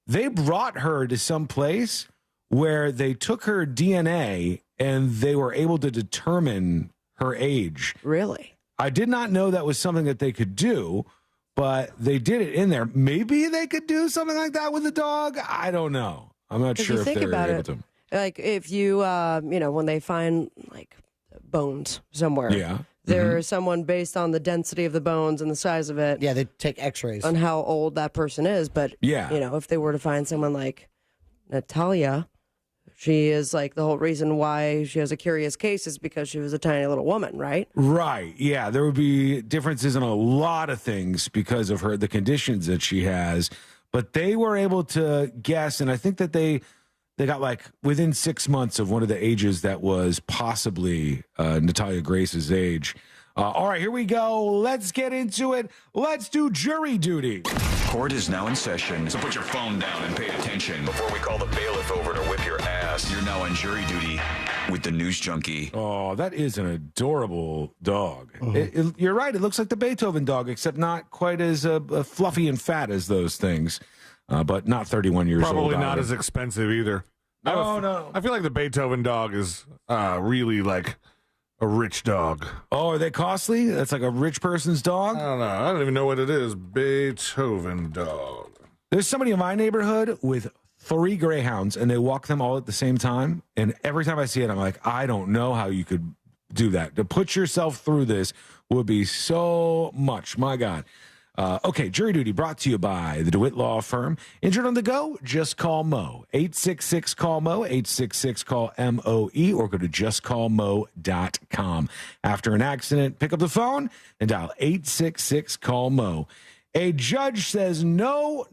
They brought her to some place where they took her DNA and they were able to determine her age. Really? I did not know that was something that they could do, but they did it in there. Maybe they could do something like that with a dog. I don't know. I'm not sure if they're able to. Like if you, when they find like bones somewhere. Yeah. There's someone based on the density of the bones and the size of it. Yeah, they take x-rays. On how old that person is. But, yeah. If they were to find someone like Natalia, she is like the whole reason why she has a curious case is because she was a tiny little woman, right? Right. Yeah. There would be differences in a lot of things because of the conditions that she has. But they were able to guess, and I think that they got like within 6 months of one of the ages that was possibly Natalia Grace's age. All right, here we go. Let's get into it. Let's do jury duty. Court is now in session, so put your phone down and pay attention before we call the bailiff over to whip your ass. You're now on jury duty with the news junkie. Oh, that is an adorable dog. You're right. It looks like the Beethoven dog, except not quite as fluffy and fat as those things, but not 31 years old. Probably not as expensive either. No. I feel like the Beethoven dog is really like a rich dog. Oh, are they costly? That's like a rich person's dog? I don't know. I don't even know what it is. Beethoven dog. There's somebody in my neighborhood with 3 greyhounds, and they walk them all at the same time. And every time I see it, I'm like, I don't know how you could do that. To put yourself through this would be so much. My God. Okay, jury duty brought to you by the DeWitt Law Firm. Injured on the go? Just call Mo. 866-CALL-MO, 866-CALL-MOE, or go to justcallmo.com. After an accident, pick up the phone and dial 866-CALL-MO. A judge says, no,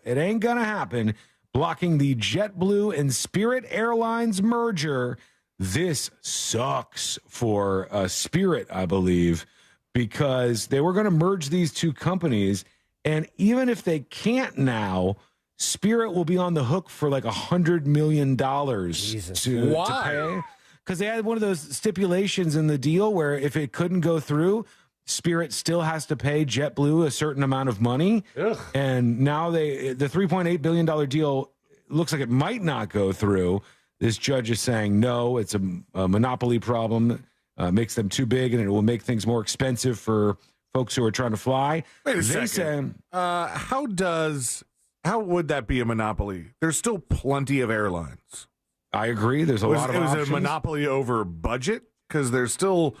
it ain't going to happen, blocking the JetBlue and Spirit Airlines merger. This sucks for Spirit, I believe, because they were going to merge these two companies. And even if they can't now, Spirit will be on the hook for like $100 million to pay. Because they had one of those stipulations in the deal where if it couldn't go through, Spirit still has to pay JetBlue a certain amount of money. Ugh. And now the $3.8 billion deal looks like it might not go through. This judge is saying, no, it's a monopoly problem. Makes them too big, and it will make things more expensive for folks who are trying to fly. Wait a second. How would that be a monopoly? There's still plenty of airlines. I agree. There's a lot of options. It was a monopoly over budget because there's still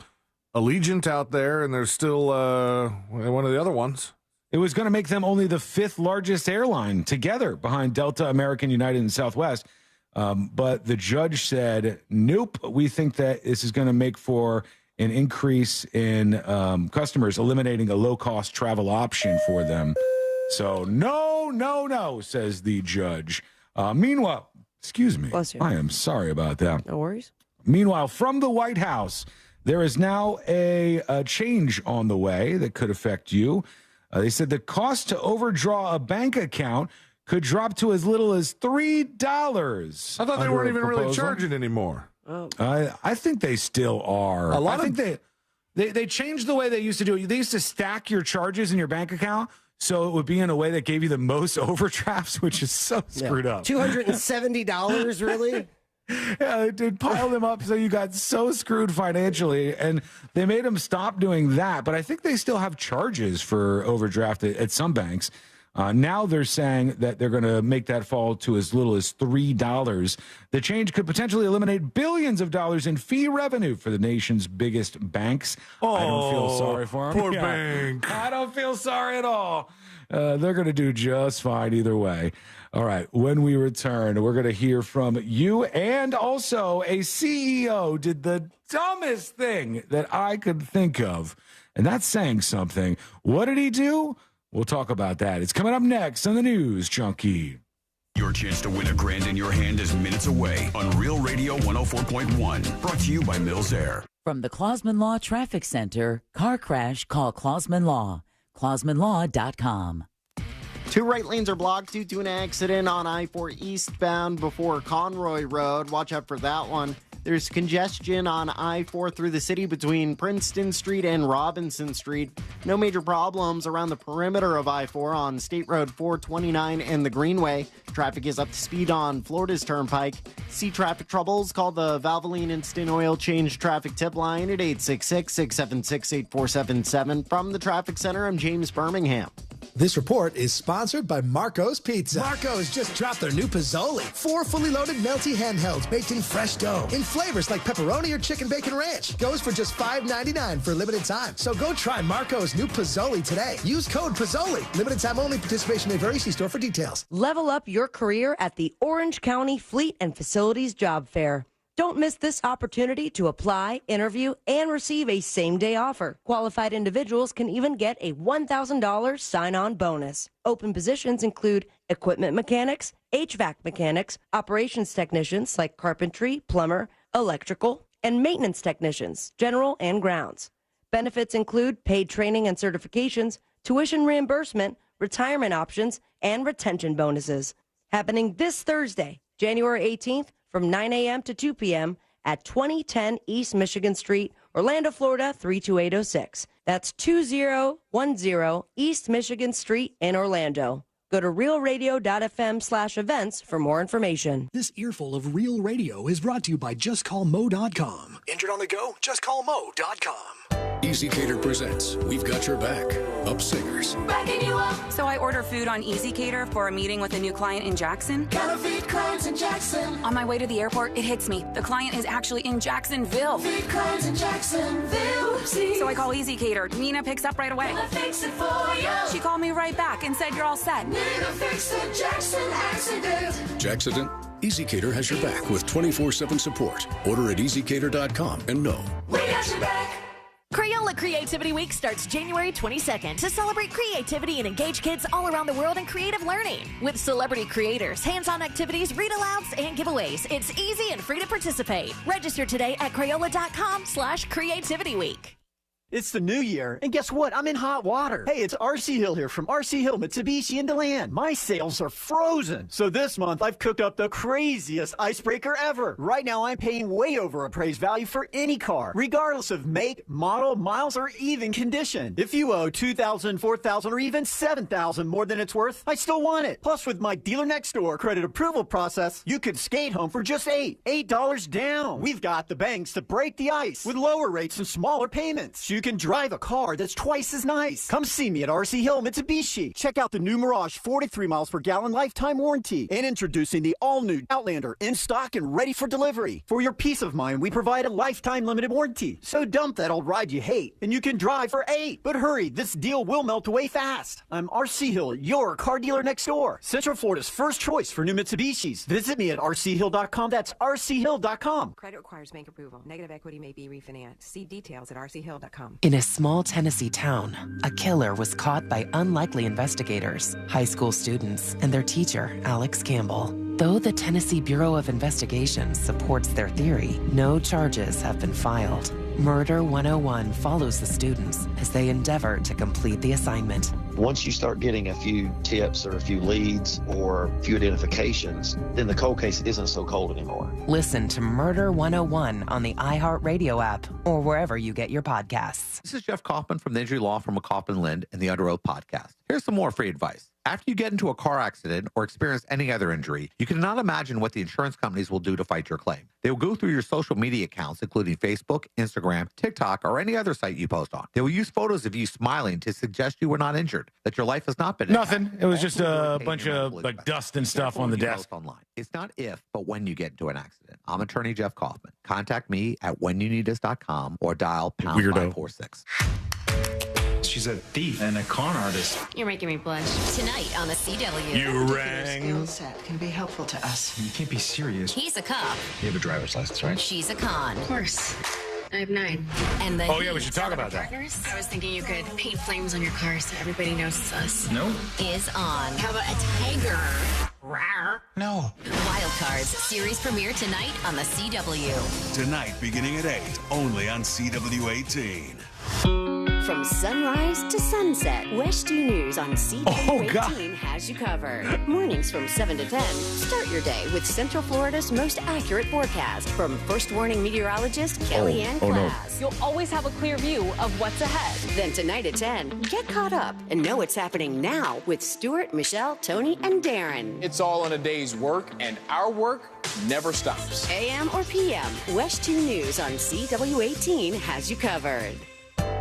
Allegiant out there, and there's still one of the other ones. It was going to make them only the 5th largest airline together behind Delta, American, United, and Southwest. But the judge said, nope, we think that this is going to make for an increase in customers eliminating a low-cost travel option for them. So no, says the judge. Meanwhile, excuse me. Bless you. I am sorry about that. No worries. Meanwhile, from the White House, there is now a change on the way that could affect you. They said the cost to overdraw a bank account could drop to as little as $3. I thought they weren't even really charging anymore. Oh. I think they still are. I think they changed the way they used to do it. They used to stack your charges in your bank account, so it would be in a way that gave you the most overdrafts, which is so screwed up. $270, really? Yeah, they pile them up so you got so screwed financially, and they made them stop doing that. But I think they still have charges for overdraft at some banks. Now they're saying that they're going to make that fall to as little as $3. The change could potentially eliminate billions of dollars in fee revenue for the nation's biggest banks. I don't feel sorry for them. Poor bank. I don't feel sorry at all. They're going to do just fine either way. All right, when we return, we're going to hear from you, and also a CEO did the dumbest thing that I could think of, and that's saying something. What did he do? We'll talk about that. It's coming up next on the News Junkie. Your chance to win $1,000 in your hand is minutes away on Real Radio 104.1. Brought to you by Mills Air. From the Clausman Law Traffic Center, car crash, call Clausman Law. ClausmanLaw.com. 2 right lanes are blocked due to an accident on I-4 eastbound before Conroy Road. Watch out for that one. There's congestion on I-4 through the city between Princeton Street and Robinson Street. No major problems around the perimeter of I-4 on State Road 429 and the Greenway. Traffic is up to speed on Florida's Turnpike. See traffic troubles? Call the Valvoline Instant Oil Change Traffic Tip Line at 866-676-8477. From the Traffic Center, I'm James Birmingham. This report is sponsored by Marco's Pizza. Marco's just dropped their new Pizzoli. 4 fully loaded melty handhelds baked in fresh dough. In flavors like pepperoni or chicken bacon ranch. Goes for just $5.99 for a limited time. So go try Marco's new Pizzoli today. Use code Pizzoli. Limited time only. Participation may vary. See store for details. Level up your career at the Orange County Fleet and Facilities Job Fair. Don't miss this opportunity to apply, interview, and receive a same-day offer. Qualified individuals can even get a $1,000 sign-on bonus. Open positions include equipment mechanics, HVAC mechanics, operations technicians like carpentry, plumber, electrical, and maintenance technicians, general and grounds. Benefits include paid training and certifications, tuition reimbursement, retirement options, and retention bonuses. Happening this Thursday, January 18th, from 9 a.m. to 2 p.m. at 2010 East Michigan Street, Orlando, Florida, 32806. That's 2010 East Michigan Street in Orlando. Go to realradio.fm/events for more information. This earful of Real Radio is brought to you by JustCallMo.com. Injured on the go? JustCallMo.com. EasyCater presents We've Got Your Back, Up Singers. Backing you up. So I order food on EasyCater for a meeting with a new client in Jackson. Gotta feed clients in Jackson. On my way to the airport, it hits me. The client is actually in Jacksonville. Feed clients in Jacksonville. Oopsie. So I call EasyCater. Nina picks up right away. Gonna fix it for you. She called me right back and said you're all set. Nina fixed the Jackson accident. Jackson? EasyCater has your back with 24/7 support. Order at EasyCater.com and know. We got your back. Crayola Creativity Week starts January 22nd to celebrate creativity and engage kids all around the world in creative learning. With celebrity creators, hands-on activities, read-alouds, and giveaways, it's easy and free to participate. Register today at Crayola.com/creativityweek. It's the new year, and guess what? I'm in hot water. Hey, it's RC Hill here from RC Hill Mitsubishi in DeLand. My sales are frozen. So this month, I've cooked up the craziest icebreaker ever. Right now, I'm paying way over appraised value for any car, regardless of make, model, miles, or even condition. If you owe $2,000, $4,000, or even $7,000 more than it's worth, I still want it. Plus, with my dealer next door credit approval process, you could skate home for just $8 down. We've got the banks to break the ice with lower rates and smaller payments. You can drive a car that's twice as nice. Come see me at RC Hill Mitsubishi. Check out the new Mirage 43 miles per gallon lifetime warranty. And introducing the all-new Outlander in stock and ready for delivery. For your peace of mind, we provide a lifetime limited warranty. So dump that old ride you hate, and you can drive for 8. But hurry, this deal will melt away fast. I'm RC Hill, your car dealer next door. Central Florida's first choice for new Mitsubishis. Visit me at rchill.com. That's rchill.com. Credit requires bank approval. Negative equity may be refinanced. See details at rchill.com. In a small Tennessee town, a killer was caught by unlikely investigators, high school students, and their teacher, Alex Campbell. Though the Tennessee Bureau of Investigation supports their theory, no charges have been filed. Murder 101 follows the students as they endeavor to complete the assignment. Once you start getting a few tips or a few leads or a few identifications, then the cold case isn't so cold anymore. Listen to Murder 101 on the iHeartRadio app or wherever you get your podcasts. This is Jeff Kaufman from the injury law firm of Kaufman Lind and the Under Oath podcast. Here's some more free advice. After you get into a car accident or experience any other injury, you cannot imagine what the insurance companies will do to fight your claim. They will go through your social media accounts, including Facebook, Instagram, TikTok, or any other site you post on. They will use photos of you smiling to suggest you were not injured, that your life has not been Nothing. impacted. It was just a bunch of like dust and stuff on the desk. Online. It's not if, but when you get into an accident. I'm attorney Jeff Kaufman. Contact me at whenyouneedus.com or dial pound Weirdo. 546. She's a thief and a con artist. You're making me blush. Tonight on the CW. You Skill set can be helpful to us. You can't be serious. He's a cop. You have a driver's license, right? She's a con. Of course. I have 9. And the Oh, yeah, we should talk about that. Partners? I was thinking you could paint flames on your car so everybody knows it's us. No. is on. How about a tiger? Rawr. No. Wild Cards series premiere tonight on the CW. Tonight, beginning at 8, only on CW18. From sunrise to sunset, West 2 News on CW18 has you covered. Mornings from 7 to 10. Start your day with Central Florida's most accurate forecast from First Warning meteorologist Kellyanne Class. You'll always have a clear view of what's ahead. Then tonight at 10, get caught up and know what's happening now with Stuart, Michelle, Tony, and Darren. It's all in a day's work, and our work never stops. AM or PM, West 2 News on CW18 has you covered.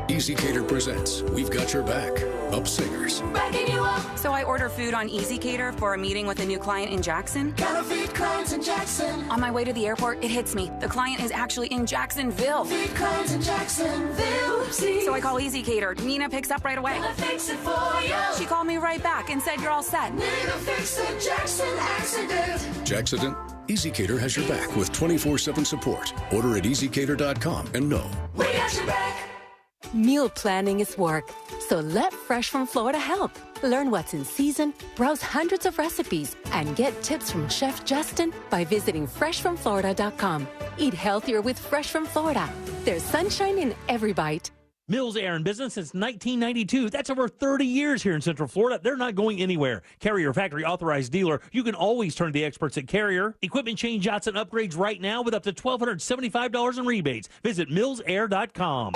EasyCater presents We've Got Your Back. Up Singers. Backing you up. So I order food on EasyCater for a meeting with a new client in Jackson. Gotta feed clients in Jackson. On my way to the airport, it hits me. The client is actually in Jacksonville. Feed clients in Jacksonville. So I call EasyCater. Nina picks up right away. Gonna fix it for you. She called me right back and said, you're all set. Need to fix the Jackson accident. Jacksident? EasyCater has your back with 24/7 support. Order at easycater.com and know. We got your back. Meal planning is work, so let Fresh from Florida help. Learn what's in season, browse hundreds of recipes, and get tips from Chef Justin by visiting freshfromflorida.com. Eat healthier with Fresh from Florida. There's sunshine in every bite. Mills Air in business since 1992. That's over 30 years here in Central Florida. They're not going anywhere. Carrier factory authorized dealer. You can always turn to the experts at Carrier. Equipment change outs and upgrades right now with up to $1,275 in rebates. Visit millsair.com.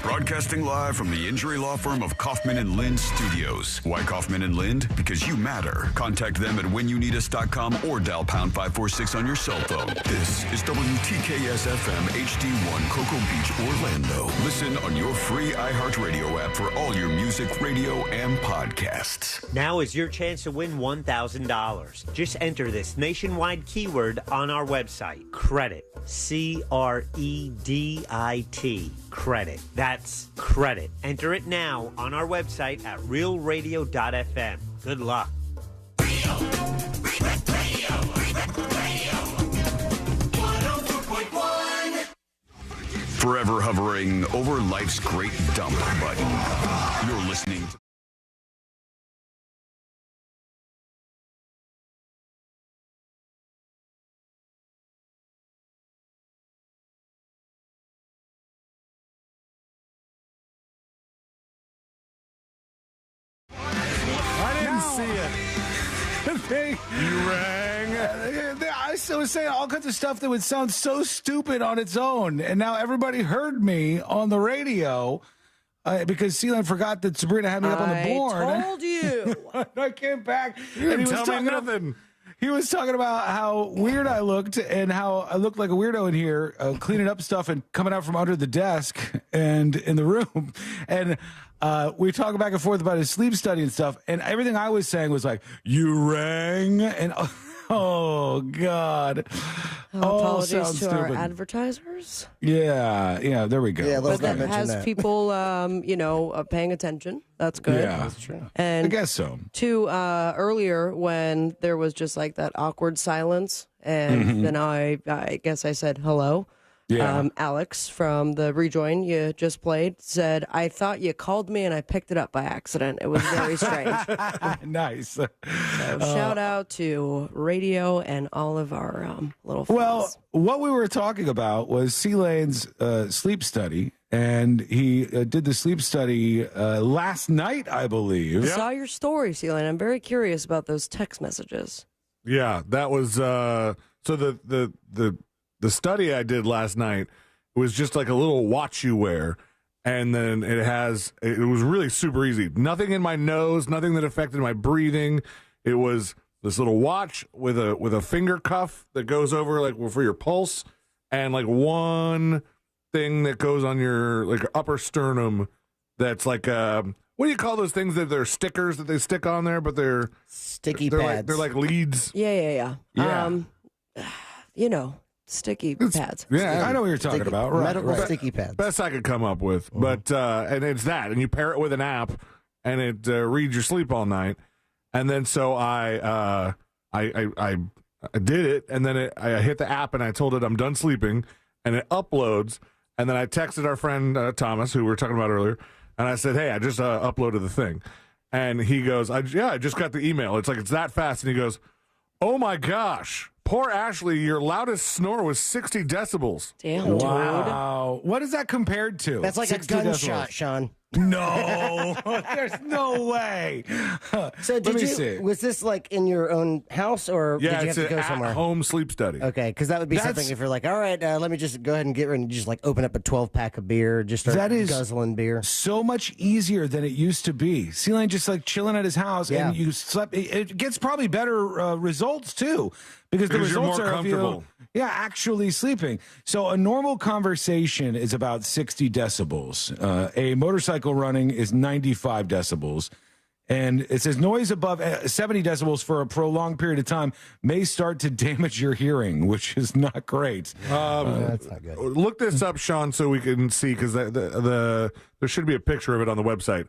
Broadcasting live from the injury law firm of Kaufman and Lind Studios. Why Kaufman and Lind? Because you matter. Contact them at whenyouneedus.com or dial pound 546 on your cell phone. This is WTKS FM HD1 Cocoa Beach, Orlando. Listen on your free iHeartRadio app for all your music, radio, and podcasts. Now is your chance to win $1,000. Just enter this nationwide keyword on our website. Credit. C-R-E-D-I-T. Credit. That's credit. Enter it now on our website at realradio.fm. Good luck. Forever hovering over life's great dump button. You're listening to I didn't see it. You rang. I was saying all kinds of stuff that would sound so stupid on its own, and now everybody heard me on the radio because Sealand forgot that Sabrina had me up on the board. I told you. I came back You and he didn't was tell me talking nothing. he was talking about how weird I looked and how I looked like a weirdo in here, cleaning up stuff and coming out from under the desk and in the room. And we talk back and forth about his sleep study and stuff. And everything I was saying was like, you rang? And oh, God. Apologies to our advertisers. Yeah, there we go. Yeah, but that has people, paying attention. That's good. Yeah, that's true. And I guess so. Earlier when there was just like that awkward silence, and then I guess I said hello. Yeah. Alex from the rejoin you just played said, I thought you called me and I picked it up by accident. It was very strange. Nice. So shout out to radio and all of our little friends. Well, what we were talking about was C-Lane's sleep study, and he did the sleep study last night, I believe. I saw your story, C-Lane. I'm very curious about those text messages. Yeah, that was so the study I did last night was just like a little watch you wear, and then it was really super easy. Nothing in my nose, nothing that affected my breathing. It was this little watch with a finger cuff that goes over like for your pulse, and like one thing that goes on your like upper sternum. That's like what do you call those things that they're stickers that they stick on there, but they're sticky Like, pads. they're like leads. Yeah. Sticky pads. Yeah, I know what you're talking about. Right, medical sticky pads. Best I could come up with, but and it's that, and you pair it with an app, and it reads your sleep all night, and then so I did it, and then I hit the app, and I told it I'm done sleeping, and it uploads, and then I texted our friend Thomas, who we were talking about earlier, and I said, hey, I just uploaded the thing, and he goes, I just got the email. It's like it's that fast, and he goes, oh my gosh. Poor Ashley, your loudest snore was 60 decibels. Damn, wow. What is that compared to? That's like a gunshot, decibels. Sean. No, there's no way. So was this like in your own house, or did you have to go somewhere? Home sleep study. Okay, because that would be something if you're like, all right, let me just go ahead and get ready and just like open up a 12-pack of beer, just start guzzling beer. So much easier than it used to be. C-Lane just like chilling at his house, and you slept. It gets probably better results too. Because the results you're more are comfortable. Actually sleeping. So a normal conversation is about 60 decibels. A motorcycle running is 95 decibels. And it says noise above 70 decibels for a prolonged period of time may start to damage your hearing, which is not great. That's not good. Look this up, Sean, so we can see, because there should be a picture of it on the website.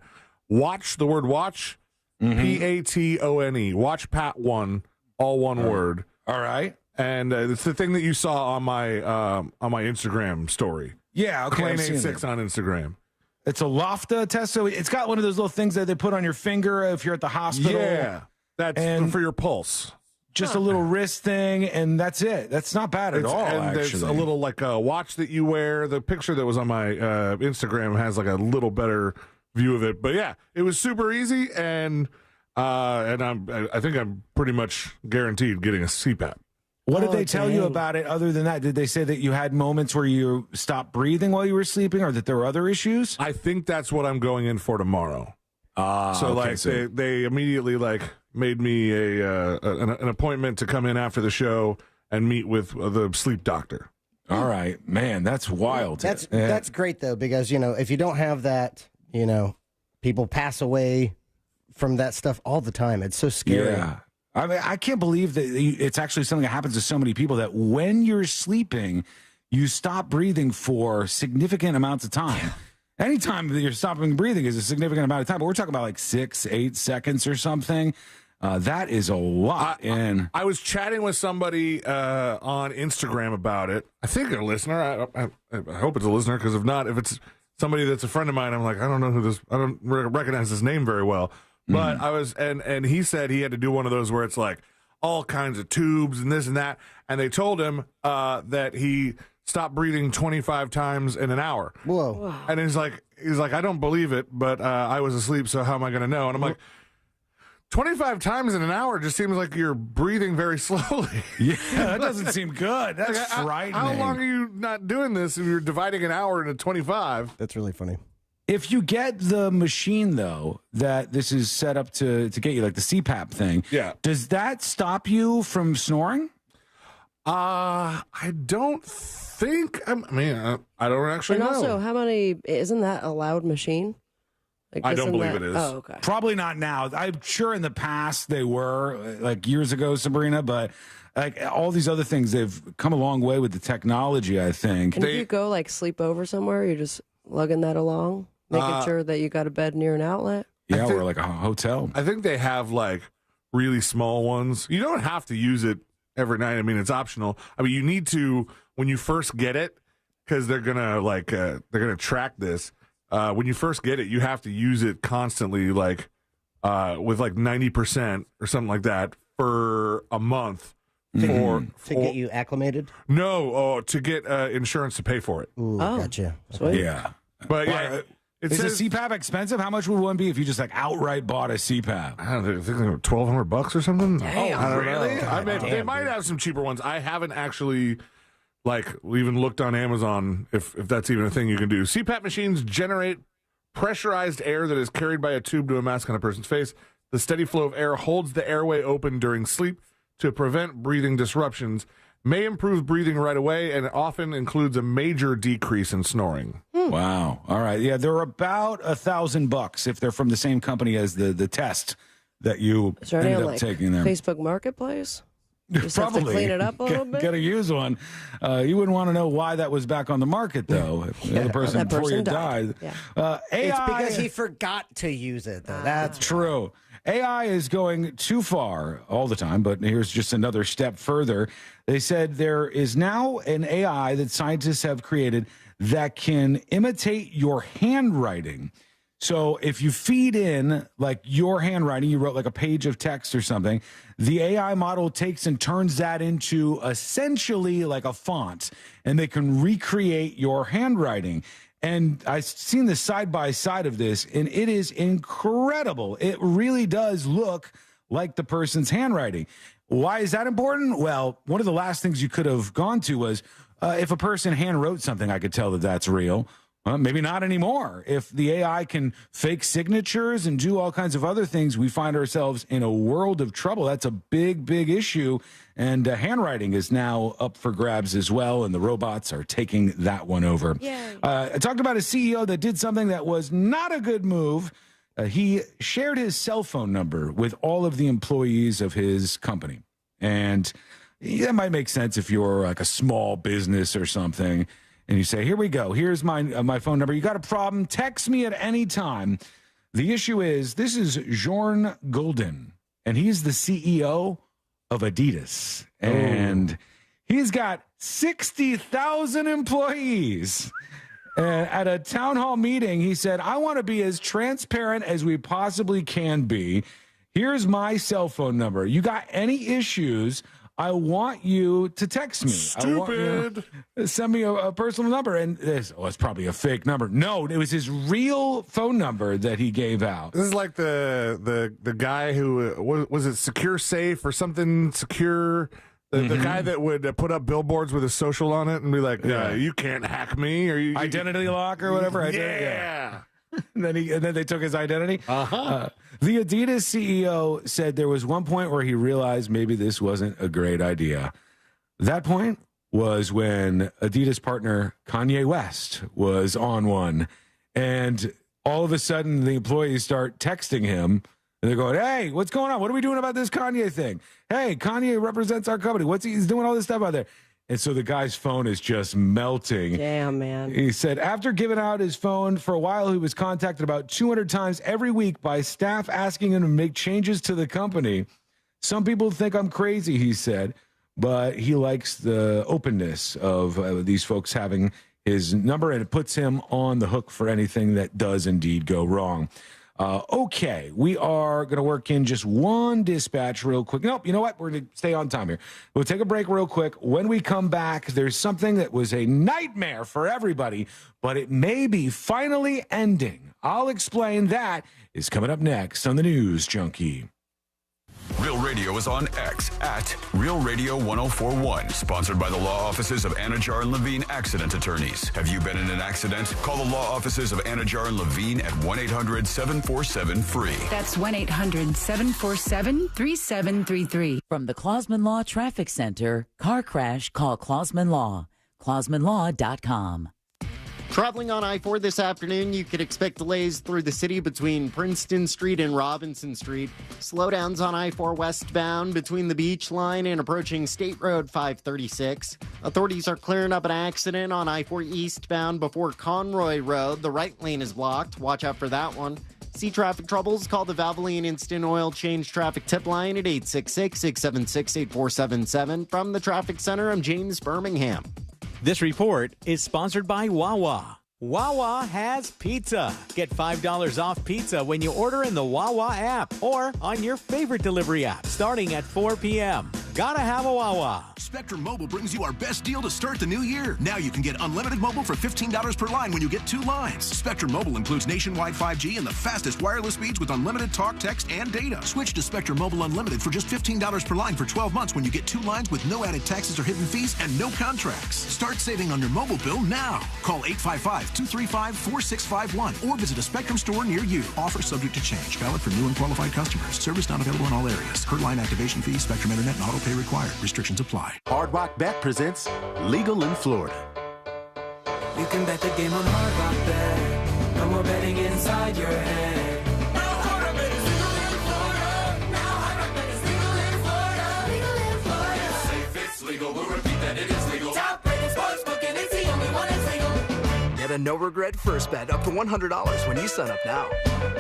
Watch, the word watch, Patone. Watch Pat 1, all one word. All right. And it's the thing that you saw on my Instagram story. Yeah, okay. Clayne86 on Instagram. It's a Lofta test, so it's got one of those little things that they put on your finger if you're at the hospital. Yeah, that's for your pulse. Just a little wrist thing, and that's it. That's not bad at all, and actually. There's a little like a watch that you wear. The picture that was on my Instagram has like a little better view of it. But yeah, it was super easy, and I think I'm pretty much guaranteed getting a CPAP. What did they tell you about it other than that? Did they say that you had moments where you stopped breathing while you were sleeping, or that there were other issues? I think that's what I'm going in for tomorrow. They immediately like made me an appointment to come in after the show and meet with the sleep doctor. All right, man, that's wild. That's great though, because if you don't have that, people pass away from that stuff all the time. It's so scary. Yeah. I mean, I can't believe that it's actually something that happens to so many people, that when you're sleeping, you stop breathing for significant amounts of time. Anytime that you're stopping breathing is a significant amount of time, but we're talking about like 6-8 seconds or something. That is a lot. I was chatting with somebody on Instagram about it. I think a listener. I hope it's a listener, because if not, if it's somebody that's a friend of mine, I'm like, I don't know who this. I don't recognize his name very well. But I was, and he said he had to do one of those where it's like all kinds of tubes and this and that, and they told him that he stopped breathing 25 times in an hour. Whoa! And he's like, I don't believe it, but I was asleep, so how am I going to know? And I'm like, 25 times in an hour just seems like you're breathing very slowly. Yeah, that doesn't seem good. That's frightening. How long are you not doing this if you're dividing an hour into 25? That's really funny. If you get the machine, though, that this is set up to get you, like the CPAP thing, does that stop you from snoring? I don't think. I don't actually know. And also, how many? Isn't that a loud machine? Like, I don't believe it is. Oh, okay. Probably not now. I'm sure in the past they were, like years ago, Sabrina, but like all these other things, they've come a long way with the technology, I think. And if you go like sleep over somewhere, you're just lugging that along, making sure that you got a bed near an outlet. Yeah, or like a hotel. I think they have like really small ones. You don't have to use it every night. I mean, it's optional. I mean, you need to when you first get it, because they're gonna track this. When you first get it, you have to use it constantly, like with like 90% or something like that for a month. To get you acclimated? No, to get insurance to pay for it. Ooh, gotcha. Sweet. Yeah. But yeah, it is says, a CPAP expensive? How much would one be if you just like outright bought a CPAP? I don't know, I think they were $1,200 or something. Damn. I don't really? know. I mean, they might have some cheaper ones. I haven't actually even looked on Amazon if that's even a thing you can do. CPAP machines generate pressurized air that is carried by a tube to a mask on a person's face. The steady flow of air holds the airway open during sleep to prevent breathing disruptions, may improve breathing right away, and often includes a major decrease in snoring. Wow. All right. Yeah, they're about $1,000 if they're from the same company as the test that you Is there any ended on, up taking there. Facebook Marketplace? Just Probably have to clean it up a little bit. Got to use one. You wouldn't want to know why that was back on the market, though. If the other person that before person you died. AI, It's because he forgot to use it, though. That's true. AI is going too far all the time, but here's just another step further. They said there is now an AI that scientists have created that can imitate your handwriting. So if you feed in like your handwriting, you wrote like a page of text or something, the AI model takes and turns that into essentially like a font, and they can recreate your handwriting. And I've seen the side by side of this, and it is incredible. It really does look like the person's handwriting. Why is that important? Well, one of the last things you could have gone to was if a person hand wrote something, I could tell that that's real. Maybe not anymore. If the AI can fake signatures and do all kinds of other things, we find ourselves in a world of trouble. That's a big, big issue. And handwriting is now up for grabs as well, and the robots are taking that one over. I talked about a CEO that did something that was not a good move. He shared his cell phone number with all of the employees of his company. And that might make sense if you're like a small business or something. And you say, here we go. Here's my phone number. You got a problem? Text me at any time. The issue is, this is Jorn Golden, and he's the CEO of Adidas. And he's got 60,000 employees. At a town hall meeting, he said, I want to be as transparent as we possibly can be. Here's my cell phone number. You got any issues, I want you to text me. Stupid. Send me a personal number. And it's probably a fake number. No, it was his real phone number that he gave out. This is like the guy who was it Secure Safe or something secure. The guy that would put up billboards with his social on it and be like, you can't hack me, or you identity lock or whatever. Yeah. And then they took his identity. The Adidas CEO said there was one point where he realized maybe this wasn't a great idea. That point was when Adidas partner Kanye West was on one, and all of a sudden the employees start texting him, and they're going, "Hey, what's going on? What are we doing about this Kanye thing? Hey, Kanye represents our company. He's doing all this stuff out there." And so the guy's phone is just melting. Damn, man. He said after giving out his phone for a while, he was contacted about 200 times every week by staff asking him to make changes to the company. Some people think I'm crazy, he said, but he likes the openness of these folks having his number, and it puts him on the hook for anything that does indeed go wrong. Okay, we are going to work in just one dispatch real quick. Nope, you know what? We're going to stay on time here. We'll take a break real quick. When we come back, there's something that was a nightmare for everybody, but it may be finally ending. I'll explain. That is coming up next on the News Junkie. Real Radio is on X at Real Radio 1041. Sponsored by the law offices of Anajar and Levine Accident Attorneys. Have you been in an accident? Call the law offices of Anajar and Levine at 1-800-747-FREE. That's 1-800-747-3733. From the Clausman Law Traffic Center, car crash, call Clausman Law. ClausmanLaw.com. Traveling on I-4 this afternoon, you could expect delays through the city between Princeton Street and Robinson Street. Slowdowns on I-4 westbound between the Beach Line and approaching State Road 536. Authorities are clearing up an accident on I-4 eastbound before Conroy Road. The right lane is blocked. Watch out for that one. See traffic troubles? Call the Valvoline Instant Oil Change Traffic Tip Line at 866-676-8477. From the Traffic Center, I'm James Birmingham. This report is sponsored by Wawa. Wawa has pizza. Get $5 off pizza when you order in the Wawa app or on your favorite delivery app starting at 4 p.m. Gotta have a Wawa. Spectrum Mobile brings you our best deal to start the new year. Now you can get unlimited mobile for $15 per line when you get 2 lines. Spectrum Mobile includes nationwide 5G and the fastest wireless speeds with unlimited talk, text, and data. Switch to Spectrum Mobile Unlimited for just $15 per line for 12 months when you get 2 lines with no added taxes or hidden fees and no contracts. Start saving on your mobile bill now. Call 855-235-4651 or visit a Spectrum store near you. Offer subject to change. Valid for new and qualified customers. Service not available in all areas. Per line activation fee, Spectrum Internet, and auto pay required. Restrictions apply. Hard Rock Bet presents Legal in Florida. You can bet the game on Hard Rock Bet. No more betting inside your head. Now Hard Rock Bet is legal in Florida. Now Hard Rock Bet is legal in Florida. Legal in Florida. It's safe, it's legal. We'll repeat that, it is legal. Top rated sportsbook and it's the only one that's legal. Get a no-regret first bet up to $100 when you sign up now.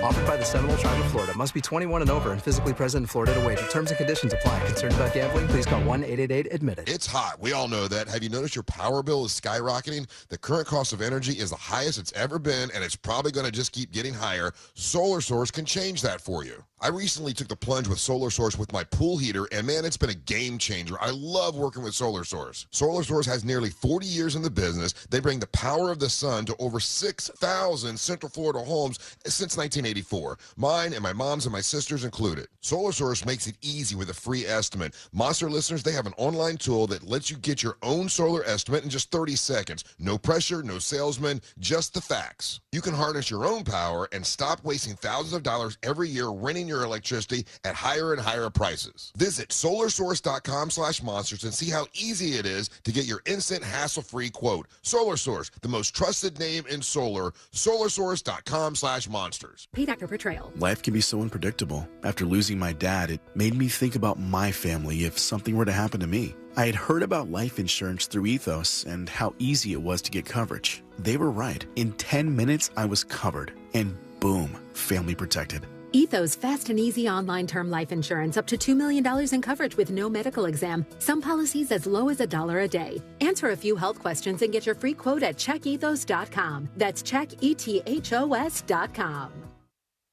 Offered by the Seminole Tribe of Florida. Must be 21 and over and physically present in Florida to wager. Terms and conditions apply. Concerned about gambling? Please call 1-888-ADMIT-IT. It's hot. We all know that. Have you noticed your power bill is skyrocketing? The current cost of energy is the highest it's ever been, and it's probably going to just keep getting higher. Solar Source can change that for you. I recently took the plunge with Solar Source with my pool heater, and man, it's been a game changer. I love working with Solar Source. Solar Source has nearly 40 years in the business. They bring the power of the sun to over 6,000 Central Florida homes since 1984. Mine and my mom's and my sister's included. Solar Source makes it easy with a free estimate. Monster listeners, they have an online tool that lets you get your own solar estimate in just 30 seconds. No pressure, no salesman, just the facts. You can harness your own power and stop wasting thousands of dollars every year renting your electricity at higher and higher prices. Visit solarsource.com/monsters and see how easy it is to get your instant hassle-free quote. Solar Source, the most trusted name in solar. solarsource.com/monsters. Paid actor portrayal. Life can be so unpredictable. After losing my dad, it made me think about my family if something were to happen to me. I had heard about life insurance through Ethos and how easy it was to get coverage. They were right. In 10 minutes, I was covered. And boom, family protected. Ethos fast and easy online term life insurance up to $2 million in coverage with no medical exam. Some policies as low as $1 a day. Answer a few health questions and get your free quote at checkethos.com. That's checkethos.com.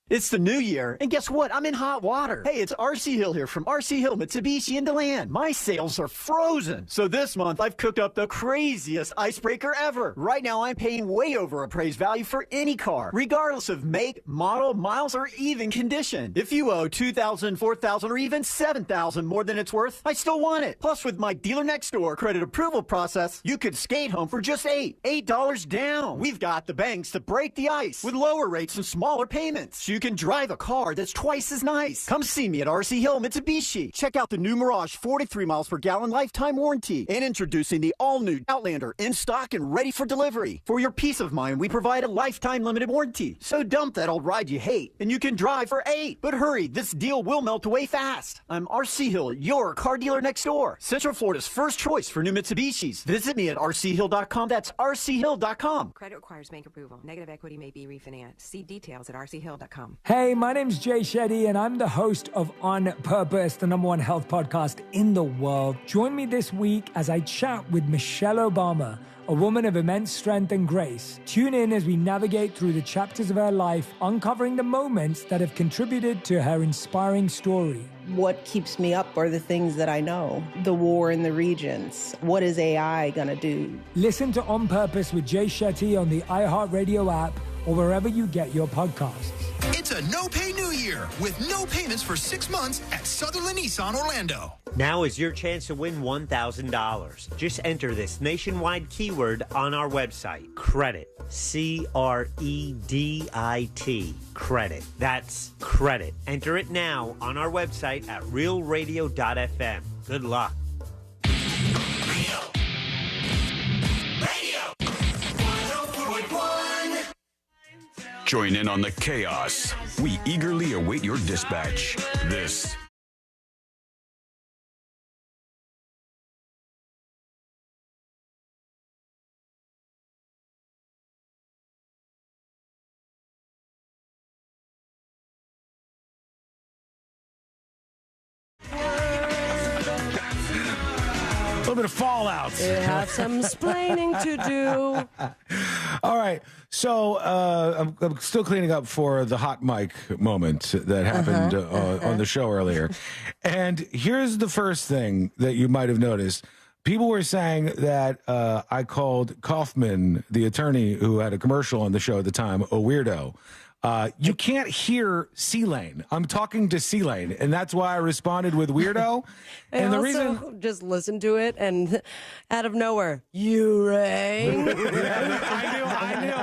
It's the new year, and guess what? I'm in hot water. Hey, it's RC Hill here from RC Hill, Mitsubishi, and DeLand. My sales are frozen. So this month, I've cooked up the craziest icebreaker ever. Right now, I'm paying way over appraised value for any car, regardless of make, model, miles, or even condition. If you owe $2,000, $4,000, or even $7,000 more than it's worth, I still want it. Plus, with my dealer next door credit approval process, you could skate home for just $8 down. We've got the banks to break the ice with lower rates and smaller payments. You can drive a car that's twice as nice. Come see me at RC Hill Mitsubishi. Check out the new Mirage 43 miles per gallon lifetime warranty. And introducing the all-new Outlander in stock and ready for delivery. For your peace of mind, we provide a lifetime limited warranty. So dump that old ride you hate, and you can drive for $8. But hurry, this deal will melt away fast. I'm RC Hill, your car dealer next door. Central Florida's first choice for new Mitsubishis. Visit me at rchill.com. That's rchill.com. Credit requires bank approval. Negative equity may be refinanced. See details at rchill.com. Hey, my name's Jay Shetty, and I'm the host of On Purpose, the #1 health podcast in the world. Join me this week as I chat with Michelle Obama, a woman of immense strength and grace. Tune in as we navigate through the chapters of her life, uncovering the moments that have contributed to her inspiring story. What keeps me up are the things that I know. The war in the regions. What is AI going to do? Listen to On Purpose with Jay Shetty on the iHeartRadio app or wherever you get your podcasts. It's a a no-pay new year with no payments for 6 months at Sutherland Nissan Orlando. Now is your chance to win $1,000. Just enter this nationwide keyword on our website, credit, C-R-E-D-I-T, credit. That's credit. Enter it now on our website at realradio.fm. Good luck. Join in on the chaos. We eagerly await your dispatch. This A little bit of fallout. We have some splaining to do. All right. So I'm still cleaning up for the hot mic moment that happened on the show earlier. And here's the first thing that you might have noticed. People were saying that I called Kaufman, the attorney who had a commercial on the show at the time, a weirdo. You can't hear C-Lane. I'm talking to C-Lane, and that's why I responded with weirdo. And the reason just listen to it, and out of nowhere, you rang. I knew.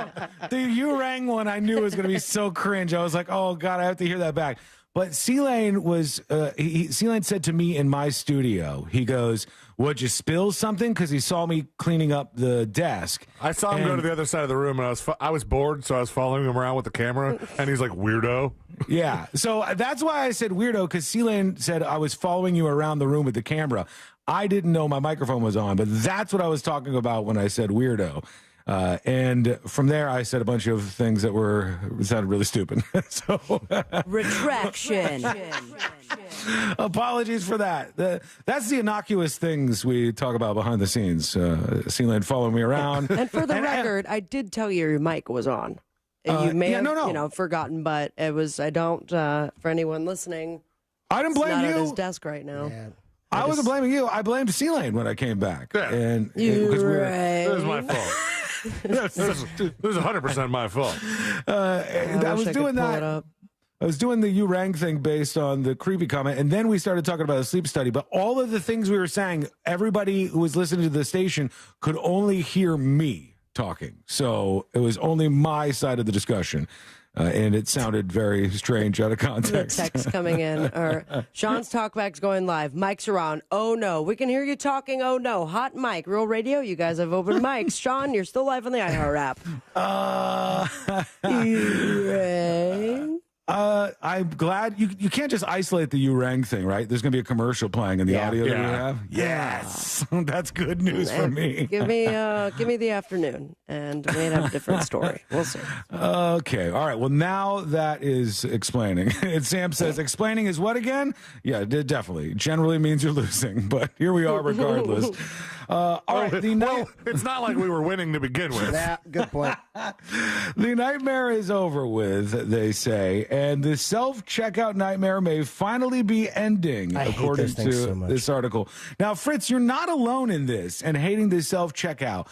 The you rang one I knew was going to be so cringe. I was like, oh, God, I have to hear that back. But C-Lane was, C-Lane said to me in my studio, he goes, would you spill something? Because he saw me cleaning up the desk. I saw him go to the other side of the room, and I was bored, so I was following him around with the camera, and he's like, weirdo. Yeah, so that's why I said weirdo, because C-Lane said I was following you around the room with the camera. I didn't know my microphone was on, but that's what I was talking about when I said weirdo. And from there, I said a bunch of things that sounded really stupid. So Retraction. Apologies for that. That's the innocuous things we talk about behind the scenes. C-Lane following me around. And for the record, I did tell you your mic was on. You may have forgotten, but it was. I don't. For anyone listening, I didn't blame not you. at his desk right now. Yeah. I wasn't blaming you. I blamed C-Lane when I came back. Yeah. And You because It was my fault. This is 100% my fault. I was doing that. I was doing the you rang thing based on the creepy comment, and then we started talking about a sleep study. But all of the things we were saying, everybody who was listening to the station could only hear me talking. So it was only my side of the discussion. And it sounded very strange out of context. The text coming in, or Sean's talkback's going live. Mike's around. Oh no, we can hear you talking. Oh no, hot mic, Real Radio. You guys have open mics. Sean, you're still live on the iHeart app. You rang. I'm glad you can't just isolate the you rang thing, right? There's going to be a commercial playing in the audio that we have. Yes, that's good news for me. Give me the afternoon, and we may have a different story. We'll see. Okay, all right. Well, now that is explaining. And Sam says explaining is what again? Yeah, definitely. Generally means you're losing, but here we are regardless. All right. It's not like we were winning to begin with. Yeah, good point. The nightmare is over with, they say, and the self-checkout nightmare may finally be ending, according to this article. Now, Fritz, you're not alone in this and hating the self-checkout.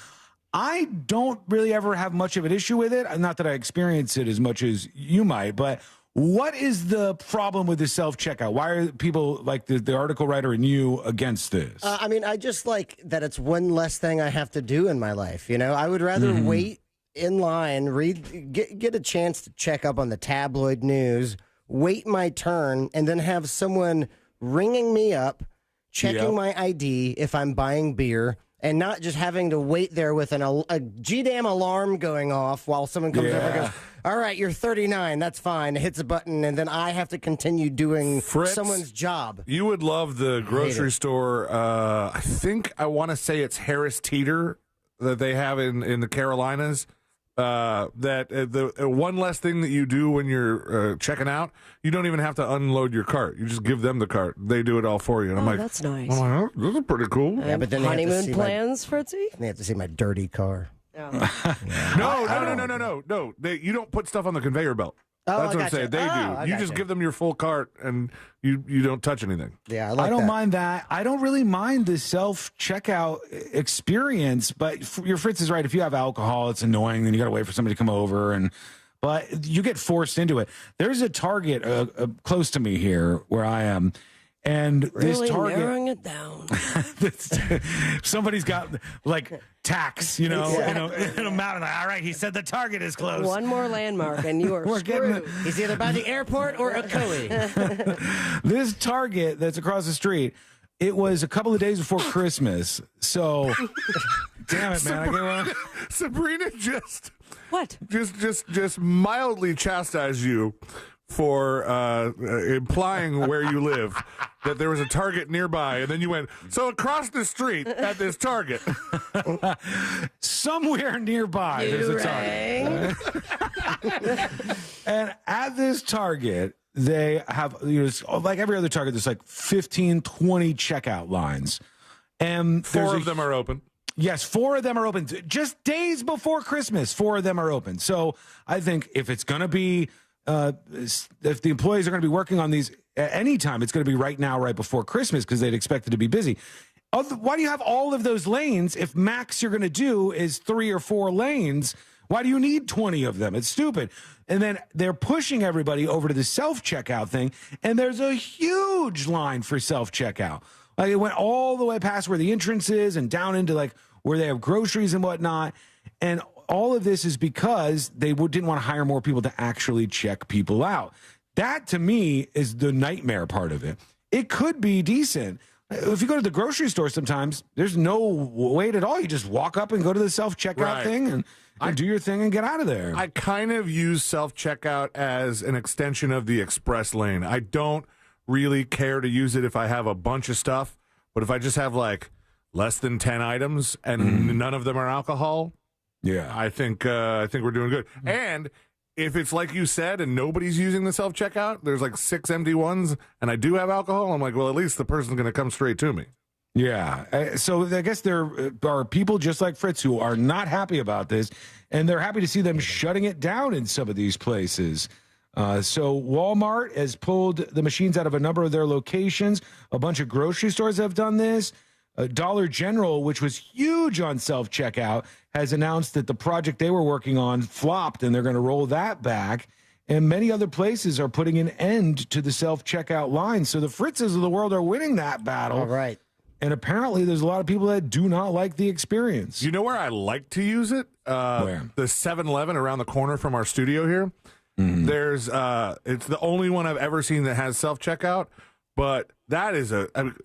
I don't really ever have much of an issue with it. Not that I experience it as much as you might, but what is the problem with the self-checkout? Why are people like the article writer and you against this? I mean, I just like that it's one less thing I have to do in my life. You know, I would rather wait in line, get a chance to check up on the tabloid news, wait my turn, and then have someone ringing me up, checking my ID if I'm buying beer, and not just having to wait there with a G-damn alarm going off while someone comes over and goes, all right, you're 39, that's fine. It hits a button, and then I have to continue doing someone's job. You would love the grocery store. I want to say it's Harris Teeter that they have in the Carolinas. The one less thing that you do when you're checking out, you don't even have to unload your cart. You just give them the cart. They do it all for you. And I'm like, that's nice. I'm like, oh, this is pretty cool. Yeah, but then honeymoon plans, Fritzy? They have to see my dirty car. No. You don't put stuff on the conveyor belt. Oh, that's what I'm saying. They do. You just give them your full cart, and you don't touch anything. Yeah, I like I don't that. mind that. I don't really mind the self-checkout experience, but your Fritz is right. If you have alcohol, it's annoying. Then you got to wait for somebody to come over. but you get forced into it. There's a Target close to me here where I am. And really this Target, narrowing it down. Somebody's got like tax, in a mountain. Like, all right, he said the Target is closed. One more landmark, and you are screwed. He's either by the airport or a Coe. This Target that's across the street, it was a couple of days before Christmas. So, damn it, man! Sabrina just what? Just mildly chastised you for implying where you live, that there was a Target nearby, and then you went, so across the street at this Target. Somewhere nearby, there's a Target. And at this Target, they have, like every other Target, there's like 15, 20 checkout lines. And four of them are open. Yes, 4 of them are open. Just days before Christmas, 4 of them are open. So I think if it's going to be, if the employees are going to be working on these at any time, it's going to be right now, right before Christmas, because they'd expect it to be busy. Why do you have all of those lanes if max you're going to do is 3 or 4 lanes? Why do you need 20 of them? It's stupid. And then they're pushing everybody over to the self-checkout thing, and there's a huge line for self-checkout. Like it went all the way past where the entrance is and down into like where they have groceries and whatnot. And all of this is because they didn't want to hire more people to actually check people out. That, to me, is the nightmare part of it. It could be decent. If you go to the grocery store sometimes, there's no wait at all. You just walk up and go to the self-checkout thing and do your thing and get out of there. I kind of use self-checkout as an extension of the express lane. I don't really care to use it if I have a bunch of stuff, but if I just have like less than 10 items and none of them are alcohol, I think we're doing good. And if it's like you said and nobody's using the self-checkout, there's like 6 empty ones, and I do have alcohol, I'm like, well, at least the person's going to come straight to me. Yeah. So I guess there are people just like Fritz who are not happy about this, and they're happy to see them shutting it down in some of these places. So Walmart has pulled the machines out of a number of their locations. A bunch of grocery stores have done this. Dollar General, which was huge on self-checkout, has announced that the project they were working on flopped, and they're going to roll that back. And many other places are putting an end to the self-checkout line. So the Fritzes of the world are winning that battle. All right. And apparently there's a lot of people that do not like the experience. You know where I like to use it? Where? The 7-Eleven around the corner from our studio here. There's it's the only one I've ever seen that has self-checkout. But that is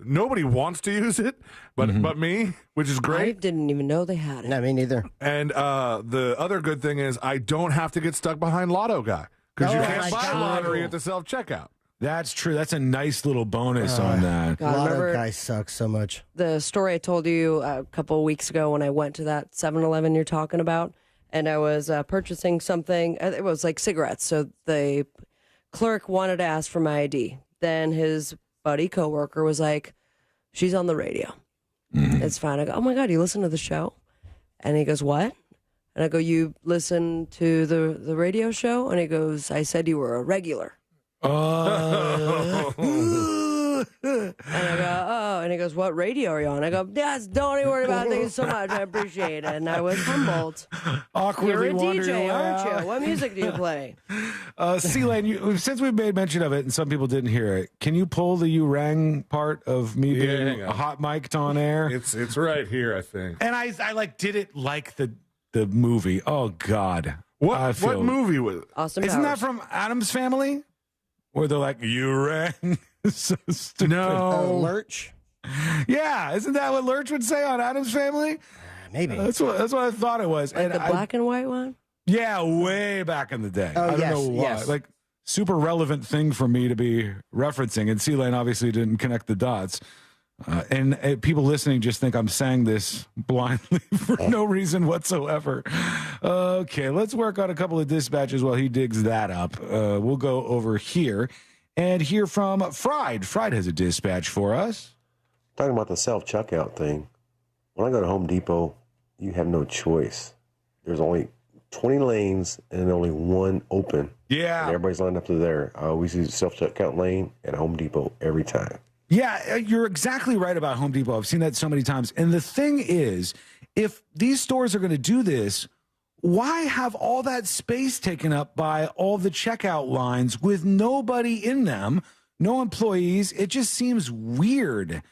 nobody wants to use it, but me, which is great. I didn't even know they had it. No, me neither. And the other good thing is I don't have to get stuck behind Lotto Guy, because you can't buy lottery at the self-checkout. That's true. That's a nice little bonus on that. God, Lotto Guy sucks so much. The story I told you a couple of weeks ago when I went to that 7-Eleven you're talking about, and I was purchasing something. It was like cigarettes. So the clerk wanted to ask for my ID. Then his buddy coworker was like, she's on the radio. It's fine. I go, oh my God, you listen to the show? And he goes, what? And I go, you listen to the radio show? And he goes, I said you were a regular. And I go, oh, and he goes, what radio are you on? I go, yes, don't even worry about it. Thank you so much. I appreciate it. And I was humbled. Awkwardly You're a DJ, around. aren't you? What music do you play? C-Lane, since we've made mention of it and some people didn't hear it, can you pull the you rang part of me being hot mic'd on air? It's right here, I think. And I did it like the movie. Oh God. What movie was it? Austin Isn't Powers. that from Addams Family? Where they're like, you rang. So stupid. No. Lurch? Yeah, isn't that what Lurch would say on Addams Family? Maybe. That's what I thought it was. Like the black and white one? Yeah, way back in the day. Oh, I don't know why. yes. Like, super relevant thing for me to be referencing. And C-Lane obviously didn't connect the dots. And people listening just think I'm saying this blindly for no reason whatsoever. Okay, let's work on a couple of dispatches while he digs that up. We'll go over here and hear from Fried. Fried has a dispatch for us. Talking about the self-checkout thing. When I go to Home Depot, you have no choice. There's only 20 lanes and only one open. Yeah. And everybody's lined up to there. I always use the self-checkout lane at Home Depot every time. Yeah, you're exactly right about Home Depot. I've seen that so many times. And the thing is, if these stores are going to do this, why have all that space taken up by all the checkout lines with nobody in them, no employees? It just seems weird.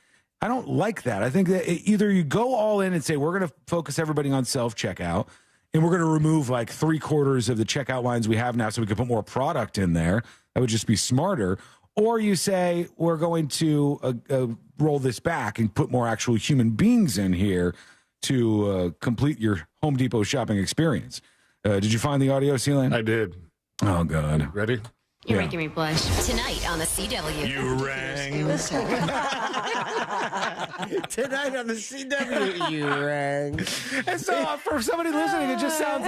I don't like that. I think that either you go all in and say, we're going to focus everybody on self-checkout, and we're going to remove like 3/4 of the checkout lines we have now so we can put more product in there. That would just be smarter. Or you say, we're going to roll this back and put more actual human beings in here to complete your Home Depot shopping experience. Did you find the audio, Celine? I did. Oh, God. Ready? You're making me blush. Tonight on the CW. You rang. Tonight on the CW, you rang. And so for somebody listening, it just sounds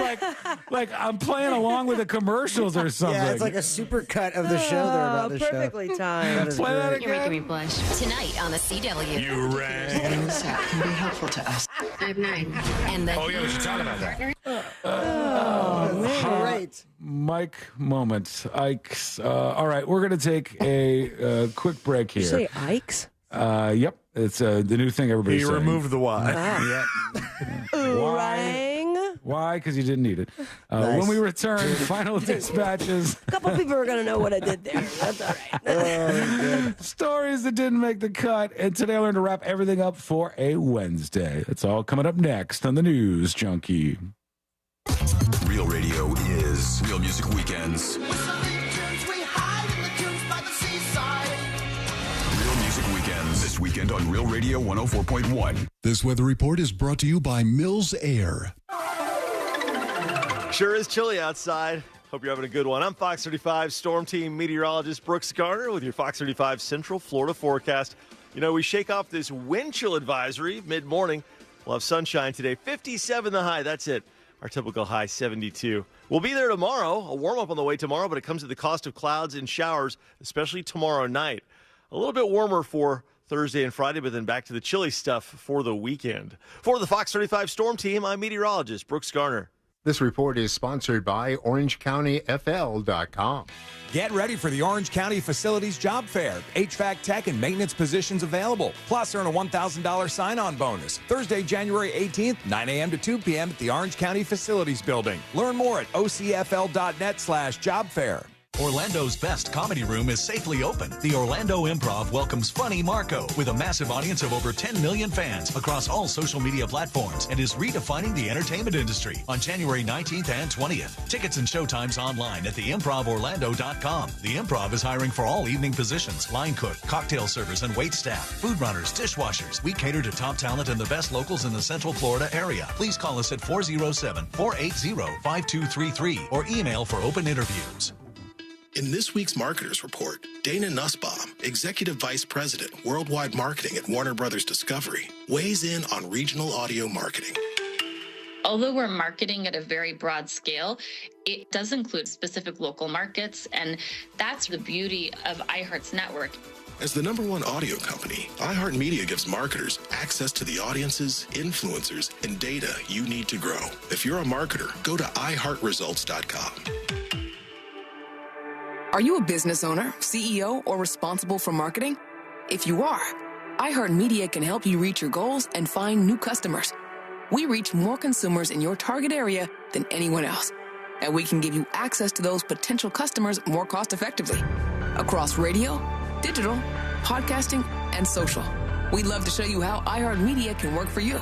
like I'm playing along with the commercials or something. Yeah, it's like a super cut of the show they're about to show. Perfectly timed. Play that again. You're making me blush. Tonight on the CW. You rang. That can be helpful to us. I have 9. And the we should talk about that. Great. Mike moment. Ike's. All right, we're going to take a quick break here. Did you say Ike's? Yep. It's the new thing everybody's saying. Removed the Y. Rang. Why? Because you didn't need it. Nice. When we return, final dispatches. A couple people are going to know what I did there. That's all right. Stories that didn't make the cut. And today I learned to wrap everything up for a Wednesday. That's all coming up next on the News Junkie. Real Radio is Real Music Weekends. Real Music Weekends this weekend on Real Radio 104.1. This weather report is brought to you by Mills Air. Sure is chilly outside. Hope you're having a good one. I'm Fox 35 Storm Team meteorologist Brooks Garner with your Fox 35 Central Florida forecast. You know, we shake off this wind chill advisory mid-morning. We'll have sunshine today. 57 the high. That's it. Our typical high, 72. We'll be there tomorrow. A warm-up on the way tomorrow, but it comes at the cost of clouds and showers, especially tomorrow night. A little bit warmer for Thursday and Friday, but then back to the chilly stuff for the weekend. For the Fox 35 Storm Team, I'm meteorologist Brooks Garner. This report is sponsored by OrangeCountyFL.com. Get ready for the Orange County Facilities Job Fair. HVAC tech and maintenance positions available. Plus, earn a $1,000 sign-on bonus. Thursday, January 18th, 9 a.m. to 2 p.m. at the Orange County Facilities Building. Learn more at ocfl.net/jobfair. Orlando's best comedy room is safely open. The Orlando Improv welcomes Funny Marco with a massive audience of over 10 million fans across all social media platforms and is redefining the entertainment industry on January 19th and 20th. Tickets and showtimes online at theimprovorlando.com. The Improv is hiring for all evening positions: line cook, cocktail servers, and wait staff, food runners, dishwashers. We cater to top talent and the best locals in the Central Florida area. Please call us at 407-480-5233 or email for open interviews. In this week's Marketers Report, Dana Nussbaum, Executive Vice President, Worldwide Marketing at Warner Brothers Discovery, weighs in on regional audio marketing. Although we're marketing at a very broad scale, it does include specific local markets, and that's the beauty of iHeart's network. As the #1 audio company, iHeartMedia gives marketers access to the audiences, influencers, and data you need to grow. If you're a marketer, go to iHeartResults.com. Are you a business owner, CEO, or responsible for marketing? If you are, iHeartMedia can help you reach your goals and find new customers. We reach more consumers in your target area than anyone else, and we can give you access to those potential customers more cost-effectively across radio, digital, podcasting, and social. We'd love to show you how iHeartMedia can work for you.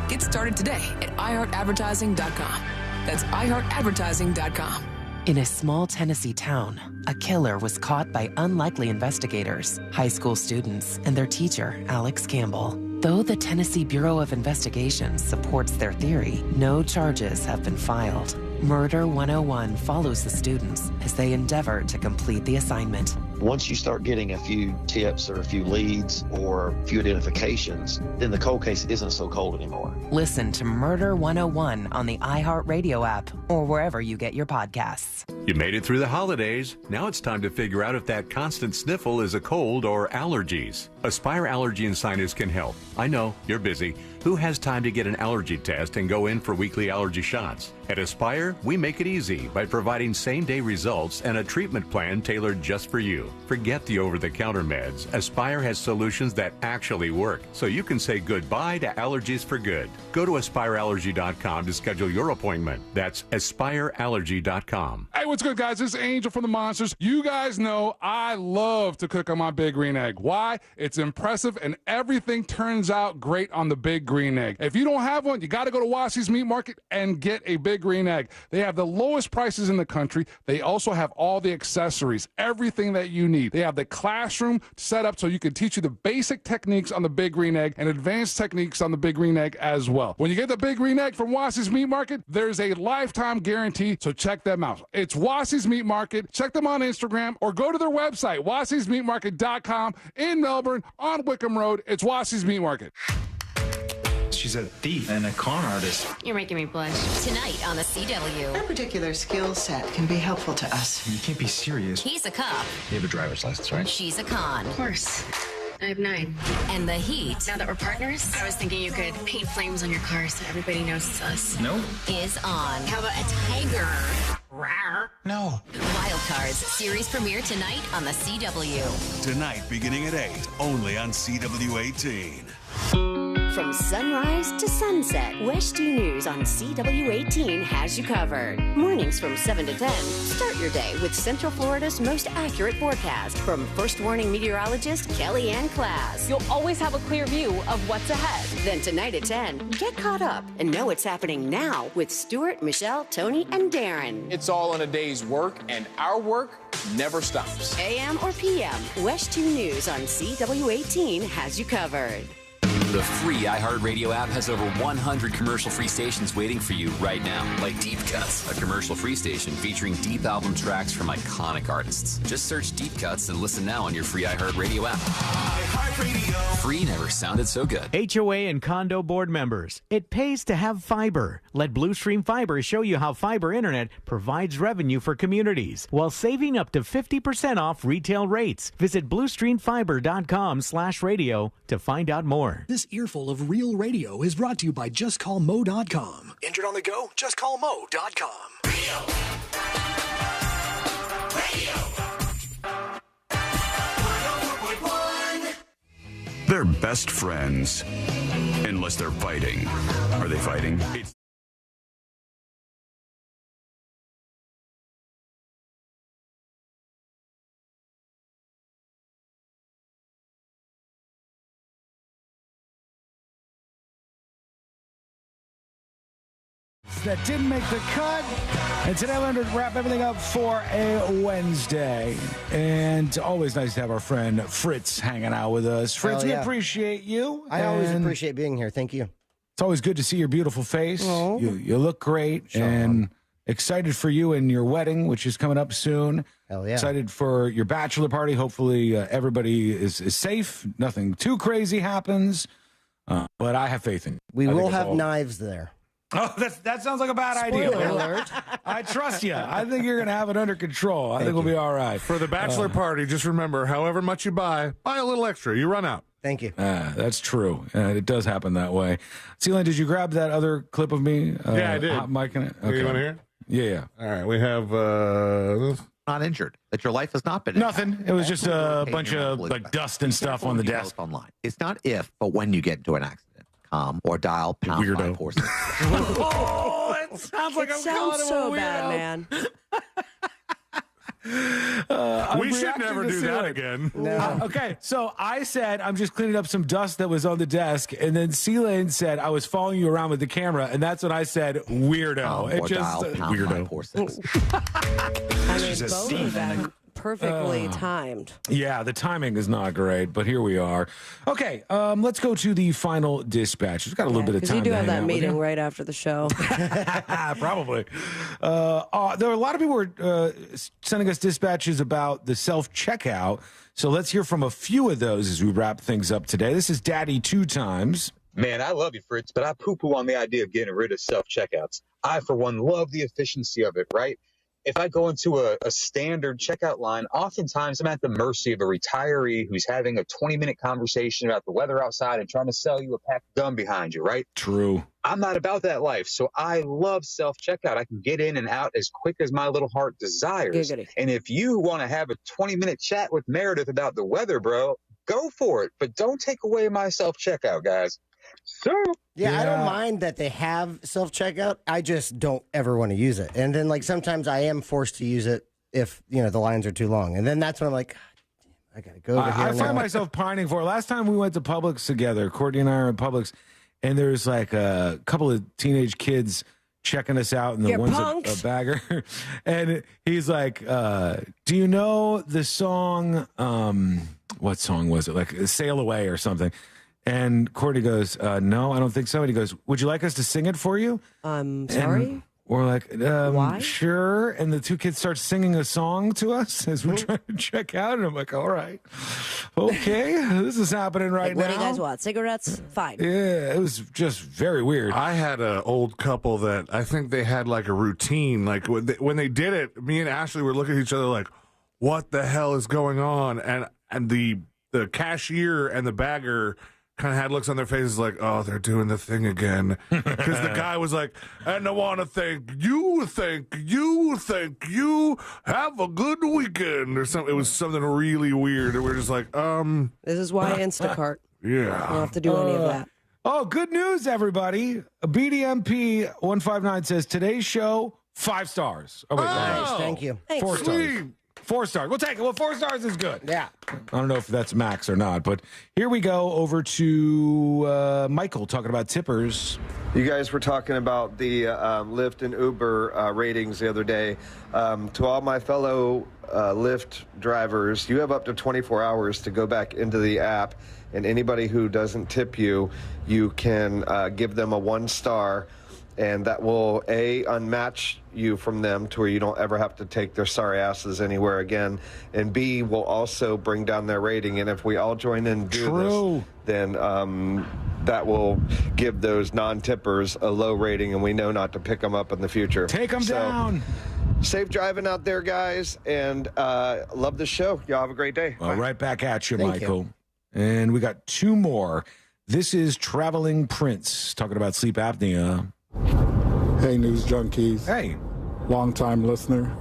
Get started today at iHeartAdvertising.com. That's iHeartAdvertising.com. In a small Tennessee town, a killer was caught by unlikely investigators, high school students, and their teacher, Alex Campbell. Though the Tennessee Bureau of Investigation supports their theory, no charges have been filed. Murder 101 follows the students as they endeavor to complete the assignment. Once you start getting a few tips or a few leads or a few identifications, then the cold case isn't so cold anymore. Listen to Murder 101 on the iHeartRadio app or wherever you get your podcasts. You made it through the holidays. Now it's time to figure out if that constant sniffle is a cold or allergies. Aspire Allergy and Sinus can help. I know, you're busy. Who has time to get an allergy test and go in for weekly allergy shots? At Aspire, we make it easy by providing same-day results and a treatment plan tailored just for you. you. Forget the over-the-counter meds. Aspire has solutions that actually work, so you can say goodbye to allergies for good. Go to aspireallergy.com to schedule your appointment. That's aspireallergy.com. Hey, what's good, guys? This is Angel from the Monsters. You guys know I love to cook on my Big Green Egg. Why? It's impressive, and everything turns out great on the Big Green Egg. If you don't have one, you got to go to Wassy's Meat Market and get a Big Green Egg. They have the lowest prices in the country. They also have all the accessories, everything that you need. They have the classroom set up so you can teach you the basic techniques on the Big Green Egg and advanced techniques on the Big Green Egg as well. When you get the Big Green Egg from Wassy's Meat Market, there's a lifetime guarantee, so check them out. It's Wassy's Meat Market. Check them on Instagram or go to their website, wassysmeatmarket.com in Melbourne on Wickham Road. It's Wassy's Meat Market. She's a thief and a con artist. You're making me blush. Tonight on the CW. That particular skill set can be helpful to us. You can't be serious. He's a cop. You have a driver's license, right? She's a con. Of course. I have 9. And the heat. Now that we're partners, I was thinking you could paint flames on your car so everybody knows it's us. No. Is on. How about a tiger? Rawr. No. Wild Cards series premiere tonight on the CW. Tonight, beginning at 8, only on CW18. From sunrise to sunset, West 2 News on CW18 has you covered. Mornings from 7 to 10. Start your day with Central Florida's most accurate forecast from First Warning meteorologist Kelly Ann Klass. You'll always have a clear view of what's ahead. Then tonight at 10, get caught up and know what's happening now with Stuart, Michelle, Tony, and Darren. It's all in a day's work, and our work never stops. AM or PM, West 2 News on CW18 has you covered. The free iHeartRadio app has over 100 commercial-free stations waiting for you right now, like Deep Cuts, a commercial-free station featuring deep album tracks from iconic artists. Just search Deep Cuts and listen now on your free iHeartRadio app. iHeartRadio. Free never sounded so good. HOA and condo board members, it pays to have fiber. Let Bluestream Fiber show you how fiber internet provides revenue for communities while saving up to 50% off retail rates. Visit bluestreamfiber.com/radio to find out more. This earful of real radio is brought to you by JustCallMo.com. Injured on the go? JustCallMo.com. They're best friends. Unless they're fighting. Are they fighting? That didn't make the cut. And today we're going to wrap everything up for a Wednesday. And always nice to have our friend Fritz hanging out with us. Fritz, we appreciate you. I always appreciate being here. Thank you. It's always good to see your beautiful face. Oh. You look great. And excited for you and your wedding, which is coming up soon. Hell yeah. Excited for your bachelor party. Hopefully everybody is safe. Nothing too crazy happens. But I have faith in you. We will have knives there. Oh, that sounds like a bad idea. Alert. I trust you. I think you're going to have it under control. I think we'll be all right. For the bachelor party, just remember, however much you buy a little extra. You run out. Thank you. That's true. It does happen that way. Celine, did you grab that other clip of me? Yeah, I did. Hot mic in it? Okay. You want to hear it? Yeah. All right. We have not injured. That your life has not been nothing. It was just a bunch of like dust and stuff on the desk. Online. It's not if, but when you get into an accident. Or dial pound weirdo. 546. Oh, it sounds like I'm calling him so a bad, man. We should never do that again. No. Okay, so I said I'm just cleaning up some dust that was on the desk, and then Celine said I was following you around with the camera, and that's when I said weirdo. Or dial pound weirdo. 546. She's both of them perfectly timed. Yeah, the timing is not great, but here we are. Okay, let's go to the final dispatch. We've got a little bit of time. Because you do to have hang that out with meeting you. right after the show. Probably. There are a lot of people who are sending us dispatches about the self-checkout. So let's hear from a few of those as we wrap things up today. This is Daddy 2 times. Man, I love you, Fritz, but I poo-poo on the idea of getting rid of self-checkouts. I, for one, love the efficiency of it, right? if I go into a standard checkout line, oftentimes I'm at the mercy of a retiree who's having a 20-minute conversation about the weather outside and trying to sell you a pack of gum behind you, right? True. I'm not about that life, so I love self-checkout. I can get in and out as quick as my little heart desires. Giggity. And if you want to have a 20-minute chat with Meredith about the weather, bro, go for it. But don't take away my self-checkout, guys. So Yeah, I don't mind that they have self-checkout. I just don't ever want to use it. And then, like, sometimes I am forced to use it if, the lines are too long. And then that's when I'm like, God damn, I got to go over here I now. find myself pining for it. Last time we went to Publix together, Courtney and I are in Publix, and there's like a couple of teenage kids checking us out, and the one's a bagger. And he's like, do you know the song, what song was it? Like Sail Away or something. And Courtney goes, no, I don't think so. And he goes, would you like us to sing it for you? Sorry? And we're like, Why? Sure. And the two kids start singing a song to us as we're trying to check out. And I'm like, all right, okay, this is happening right now. What do you guys want? Cigarettes? Fine. Yeah, it was just very weird. I had an old couple that I think they had like a routine. Like when they did it, me and Ashley were looking at each other like, what the hell is going on? And the cashier and the bagger kind of had looks on their faces like, oh, they're doing the thing again. Because the guy was like, and I want to thank you have a good weekend or something. It was something really weird. And we're just like, This is why Instacart. Yeah. You don't have to do any of that. Oh, good news, everybody. BDMP 159 says, today's show, 5 stars. Oh, wait, Nice, thank you. 4 stars. 4 stars. We'll take it. Well, 4 stars is good. Yeah. I don't know if that's max or not, but here we go over to Michael talking about tippers. You guys were talking about the Lyft and Uber ratings the other day. To all my fellow Lyft drivers, you have up to 24 hours to go back into the app, and anybody who doesn't tip you, you can give them a 1 star, and that will, A, unmatch you from them to where you don't ever have to take their sorry asses anywhere again, and B, will also bring down their rating. And if we all join in and do this, then that will give those non-tippers a low rating, and we know not to pick them up in the future. Take them down. Safe driving out there, guys, and love the show. Y'all have a great day. Well, right back at you, Thank Michael. And we got 2 more. This is Traveling Prince talking about sleep apnea. Hey, News Junkies. Hey. Long-time listener,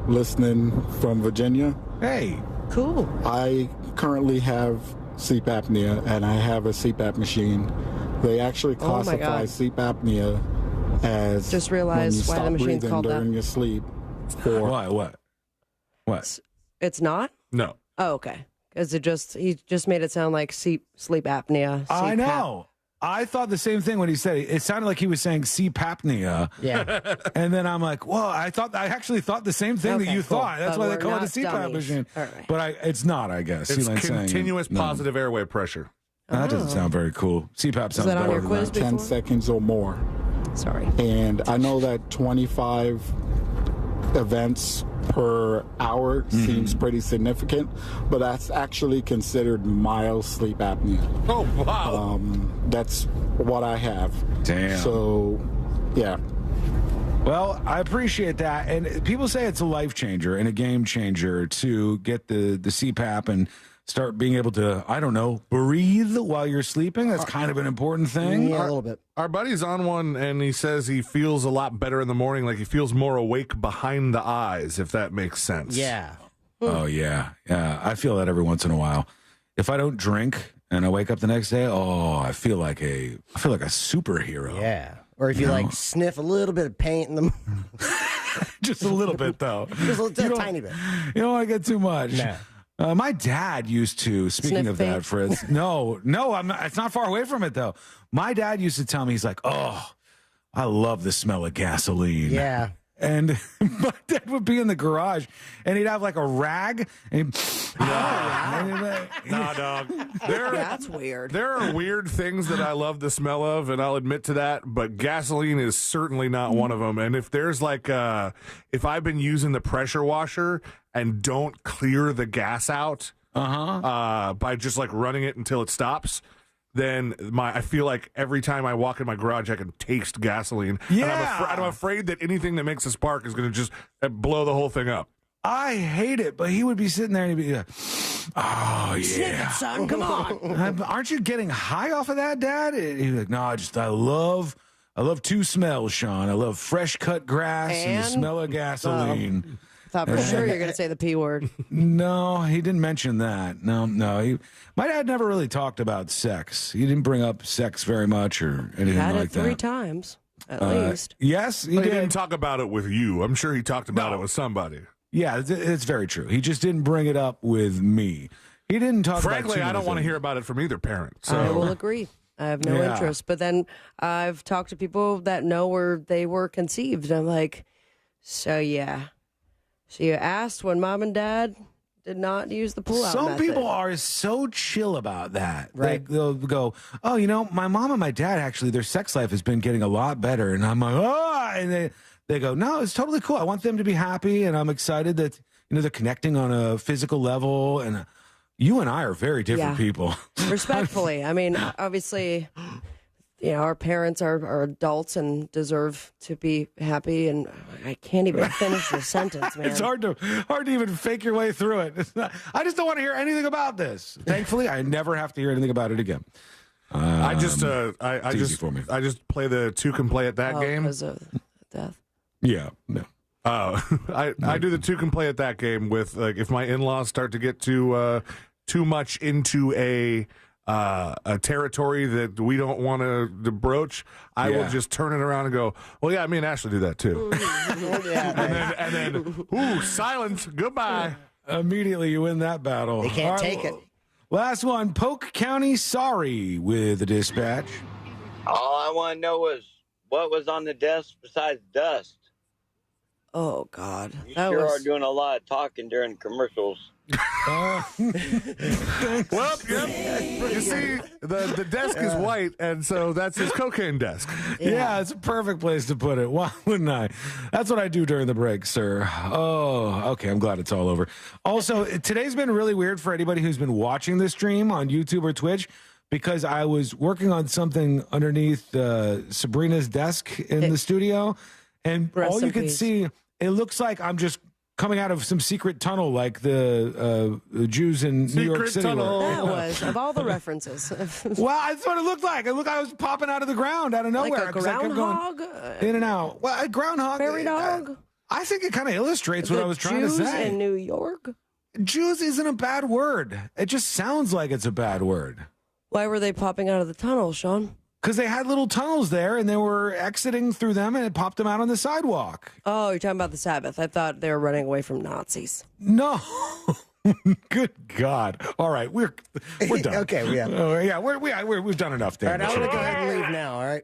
listening from Virginia. Hey. Cool. I currently have sleep apnea, and I have a CPAP machine. They actually classify sleep apnea as just realized when you why the stop machine's breathing called during that. your sleep. What? It's not? No. Oh, okay. Because he just made it sound like sleep apnea. I CPAP. know. I thought the same thing when he said it. It sounded like he was saying CPAPnea. Yeah. And then I'm like, well, I actually thought the same thing that you cool. thought. That's But why they we're call it a not CPAP dummies. machine. All right. But it's not, I guess. It's Elaine's saying continuous no. positive airway pressure. That doesn't sound very cool. CPAP sounds that on better your than quiz that. 10 seconds or more. Sorry. And I know that 25 events per hour seems pretty significant, but that's actually considered mild sleep apnea. Oh, wow. That's what I have. Damn. So, yeah. Well, I appreciate that. And people say it's a life changer and a game changer to get the CPAP and start being able to, I don't know, breathe while you're sleeping. That's kind of an important thing. Yeah, a little bit. Our buddy's on one, and he says he feels a lot better in the morning, like he feels more awake behind the eyes, if that makes sense. Yeah. Oh, yeah. Yeah. I feel that every once in a while. If I don't drink and I wake up the next day, I feel like a superhero. Yeah. Or if you like sniff a little bit of paint in the Just a little bit, though. Just a tiny bit. You don't want to get too much. No. My dad used to, speaking Sniff of that, paint. Fritz. No, I'm not, it's not far away from it, though. My dad used to tell me, he's like, oh, I love the smell of gasoline. Yeah. And my dad would be in the garage, and he'd have like a rag. And Nah, dog. That's weird. There are weird things that I love the smell of, and I'll admit to that, but gasoline is certainly not one of them. And if there's like, if I've been using the pressure washer and don't clear the gas out by just like running it until it stops, then I feel like every time I walk in my garage, I can taste gasoline. Yeah. And I'm afraid that anything that makes a spark is going to just blow the whole thing up. I hate it, but he would be sitting there and he'd be like, oh, yeah. Sniff it, son. Come on. Aren't you getting high off of that, Dad? He'd be like, no, I love two smells, Sean. I love fresh cut grass and the smell of gasoline. Thought for sure you're going to say the P word. No, he didn't mention that. No. My dad never really talked about sex. He didn't bring up sex very much or anything Had like it that. 3 times, at least. Yes, he He did. didn't talk about it with you. I'm sure he talked about it with somebody. Yeah, it's very true. He just didn't bring it up with me. He didn't talk Frankly, about I don't want to things. hear about it from either parent. So. I will agree. I have no interest. But then I've talked to people that know where they were conceived. And I'm like, so yeah. So you asked when mom and dad did not use the pull-out Some method. people are so chill about that. Right. They'll go, oh, my mom and my dad, actually, their sex life has been getting a lot better. And I'm like, oh, and they go, no, it's totally cool. I want them to be happy. And I'm excited that, they're connecting on a physical level. And you and I are very different people. Respectfully. I mean, obviously, our parents are adults and deserve to be happy. And I can't even finish the sentence, man. It's hard to even fake your way through it. I just don't want to hear anything about this. Thankfully, I never have to hear anything about it again. I just play the 2 can play at that game. Because of death. Yeah, no. I do the 2 can play at that game with if my in-laws start to get too much into a territory that we don't want to broach, I will just turn it around and go, well, yeah, me and Ashley do that too. and then, ooh, silence, goodbye. Immediately you win that battle. They can't take it. Last one, Polk County, sorry, with the dispatch. All I want to know is what was on the desk besides dust. Oh, God. You sure are doing a lot of talking during commercials. Well, yep. You see, the desk is white, and so that's his cocaine desk. Yeah, it's a perfect place to put it. Why wouldn't I? That's what I do during the break, sir. Oh, okay. I'm glad it's all over. Also, today's been really weird for anybody who's been watching this stream on YouTube or Twitch, because I was working on something underneath Sabrina's desk in the studio, and all you can see, it looks like I'm just coming out of some secret tunnel like the Jews in New York City. That was, of all the references. Well, that's what it looked like. It looked like I was popping out of the ground out of nowhere. Like a 'cause I kept groundhog? going in and out. Well, a groundhog. Fairy dog? I think it kind of illustrates what I was trying Jews to say. in New York? Jews isn't a bad word. It just sounds like it's a bad word. Why were they popping out of the tunnel, Sean? Because they had little tunnels there, and they were exiting through them, and it popped them out on the sidewalk. Oh, you're talking about the Sabbath. I thought they were running away from Nazis. No. Good God. All right, we're done. Okay, yeah. We've done enough there. All right, I'm going to go ahead and leave now, all right?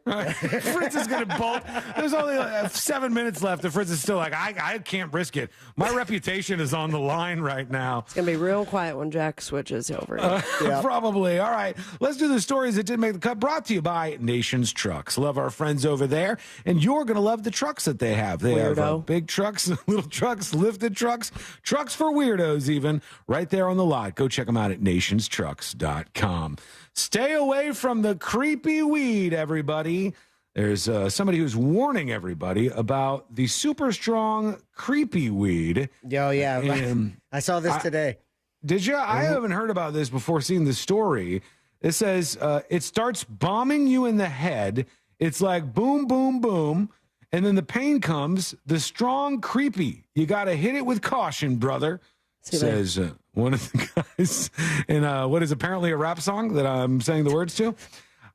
Fritz is going to bolt. There's only 7 minutes left, and Fritz is still like, I can't risk it. My reputation is on the line right now. It's going to be real quiet when Jack switches over. Probably. All right, let's do the stories that didn't make the cut, brought to you by Nations Trucks. Love our friends over there, and you're going to love the trucks that they have. They have big trucks, little trucks, lifted trucks, trucks for weirdos even, right there on the lot. Go check them out at nationstrucks.com. Stay away from the creepy weed, everybody. There's somebody who's warning everybody about the super strong creepy weed. Oh, yeah. I saw this today. Did you? I haven't heard about this before seeing the story. It says it starts bombing you in the head. It's like boom, boom, boom. And then the pain comes. The strong creepy. You got to hit it with caution, brother. Says one of the guys in what is apparently a rap song that I'm saying the words to.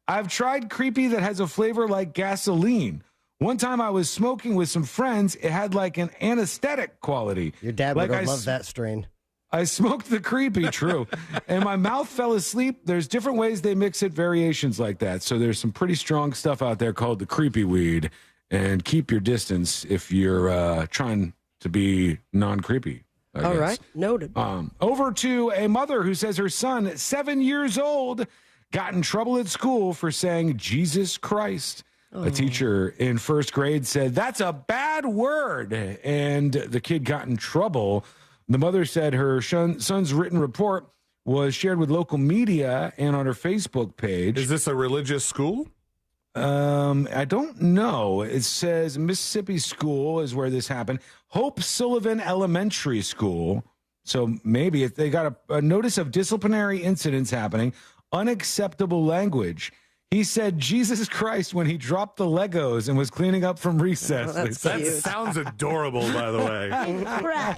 I've tried creepy that has a flavor like gasoline. One time I was smoking with some friends. It had like an anesthetic quality. Your dad would love that strain. I smoked the creepy, true, and my mouth fell asleep. There's different ways they mix it, variations like that. So there's some pretty strong stuff out there called the creepy weed. And keep your distance if you're trying to be non-creepy. All right, noted. Over to a mother who says her son, 7 years old, got in trouble at school for saying Jesus Christ. A teacher in first grade said, that's a bad word. And the kid got in trouble. The mother said her son's written report was shared with local media and on her Facebook page. Is this a religious school? I don't know. It says Mississippi School is where this happened. Hope Sullivan Elementary School. So maybe if they got a notice of disciplinary incidents happening, unacceptable language. He said Jesus Christ when he dropped the Legos and was cleaning up from recess. That sounds adorable, by the way. Right.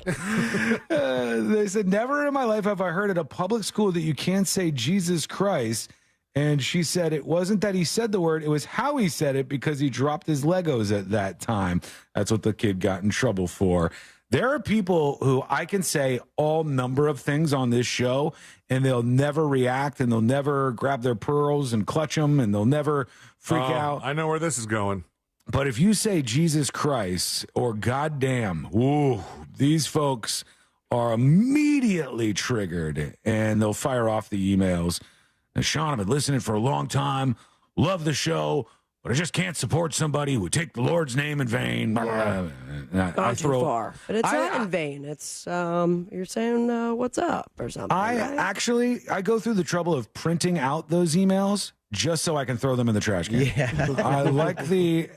They said, never in my life have I heard at a public school that you can't say Jesus Christ. And she said it wasn't that he said the word, it was how he said it because he dropped his Legos at that time. That's what the kid got in trouble for. There are people who I can say all number of things on this show, and they'll never react, and they'll never grab their pearls and clutch them, and they'll never freak out. I know where this is going. But if you say Jesus Christ or goddamn, ooh, these folks are immediately triggered, and they'll fire off the emails. Now, Sean, I've been listening for a long time, love the show, but I just can't support somebody who would take the Lord's name in vain. Gone too far. But it's not in vain. It's, you're saying, what's up or something. I go through the trouble of printing out those emails just so I can throw them in the trash can. Yeah. I like the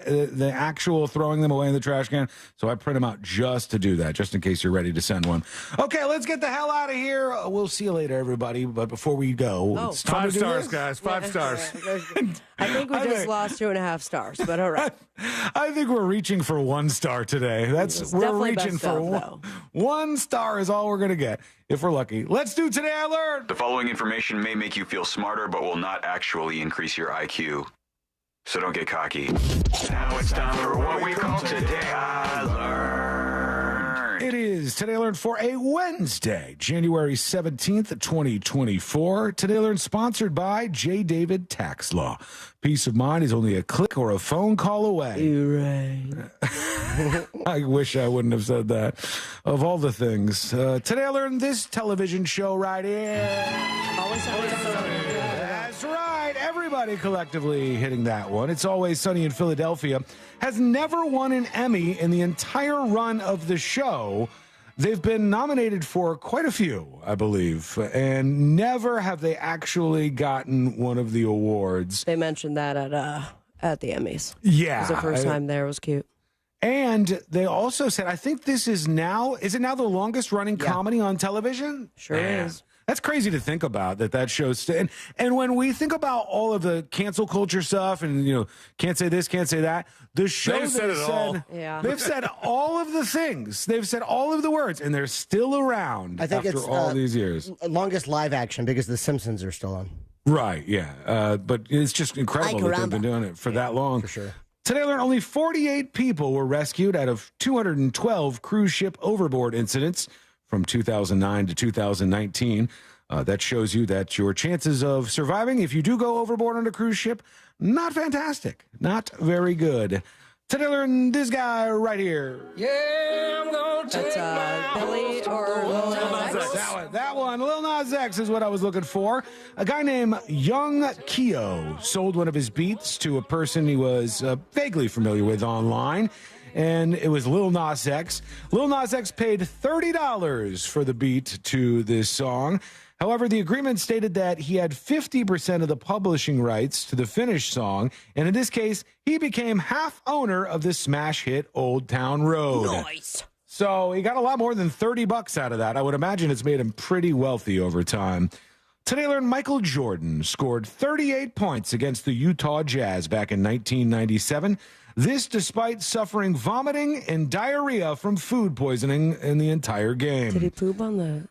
actual throwing them away in the trash can, so I print them out just to do that, just in case you're ready to send one. Okay, let's get the hell out of here. We'll see you later, everybody. But before we go, it's time 5 to do stars, this. guys. 5 stars. I think we just lost 2.5 stars, but all right. I think we're reaching for 1 star today. We're reaching for one star is all we're going to get if we're lucky. Let's do Today I Learned. The following information may make you feel smarter, but will not actually increase your IQ. So don't get cocky. Now it's time for what we call Today I Learned. It is Today I Learned for a Wednesday, January 17th, 2024. Today I Learned sponsored by J. David Tax Law. Peace of mind is only a click or a phone call away. You're right. I wish I wouldn't have said that. Of all the things. Today I Learned this television show right here. Always Sunny. That's right. Everybody collectively hitting that one. It's Always Sunny in Philadelphia. Has never won an Emmy in the entire run of the show. They've been nominated for quite a few, I believe, and never have they actually gotten one of the awards. They mentioned that at the Emmys. Yeah. It was the first time there. It was cute. And they also said, I think this is now the longest running comedy on television? Sure is. That's crazy to think about, that show's and when we think about all of the cancel culture stuff and, can't say this, can't say that, the show They've said it all. Yeah. They've said all of the things. They've said all of the words, and they're still around I think after it's all these years. Longest live action because The Simpsons are still on. Right, yeah. But it's just incredible that they've been doing it for that long. For sure. Today I learned only 48 people were rescued out of 212 cruise ship overboard incidents from 2009 to 2019. That shows you that your chances of surviving, if you do go overboard on a cruise ship, not fantastic. Not very good. Today I learned this guy right here. Yeah, I'm going to That's Billy or Lil Nas X. That one. Lil Nas X is what I was looking for. A guy named Young Keo sold one of his beats to a person he was vaguely familiar with online, and it was Lil Nas X. Lil Nas X paid $30 for the beat to this song. However, the agreement stated that he had 50% of the publishing rights to the finished song, and in this case, he became half owner of the smash hit Old Town Road. Nice. So he got a lot more than $30 out of that. I would imagine it's made him pretty wealthy over time. Today, I learned Michael Jordan scored 38 points against the Utah Jazz back in 1997. This despite suffering vomiting and diarrhea from food poisoning in the entire game. Did he poop on the...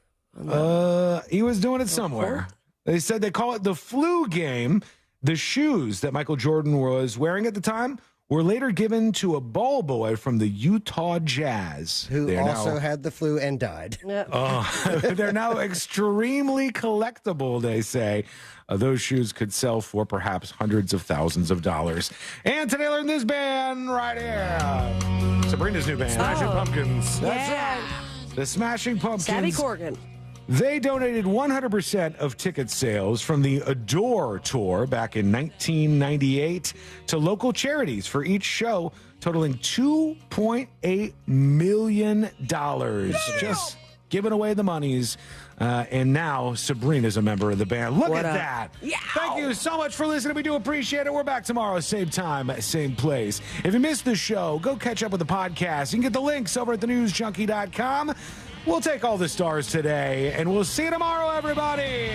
He was doing it somewhere. They said they call it the flu game. The shoes that Michael Jordan was wearing at the time were later given to a ball boy from the Utah Jazz. Who also had the flu and died. They're now extremely collectible, they say. Those shoes could sell for perhaps hundreds of thousands of dollars. And today I learned this band right here. Sabrina's new band. Smashing Pumpkins. That's right. The Smashing Pumpkins. Savvy Corgan. They donated 100% of ticket sales from the Adore tour back in 1998 to local charities for each show, totaling $2.8 million. giving away the monies. And now Sabrina's a member of the band. Look What at up? that. Yeah. Thank you so much for listening. We do appreciate it. We're back tomorrow, same time, same place. If you missed the show, go catch up with the podcast. You can get the links over at thenewsjunkie.com. We'll take all the stars today, and we'll see you tomorrow, everybody.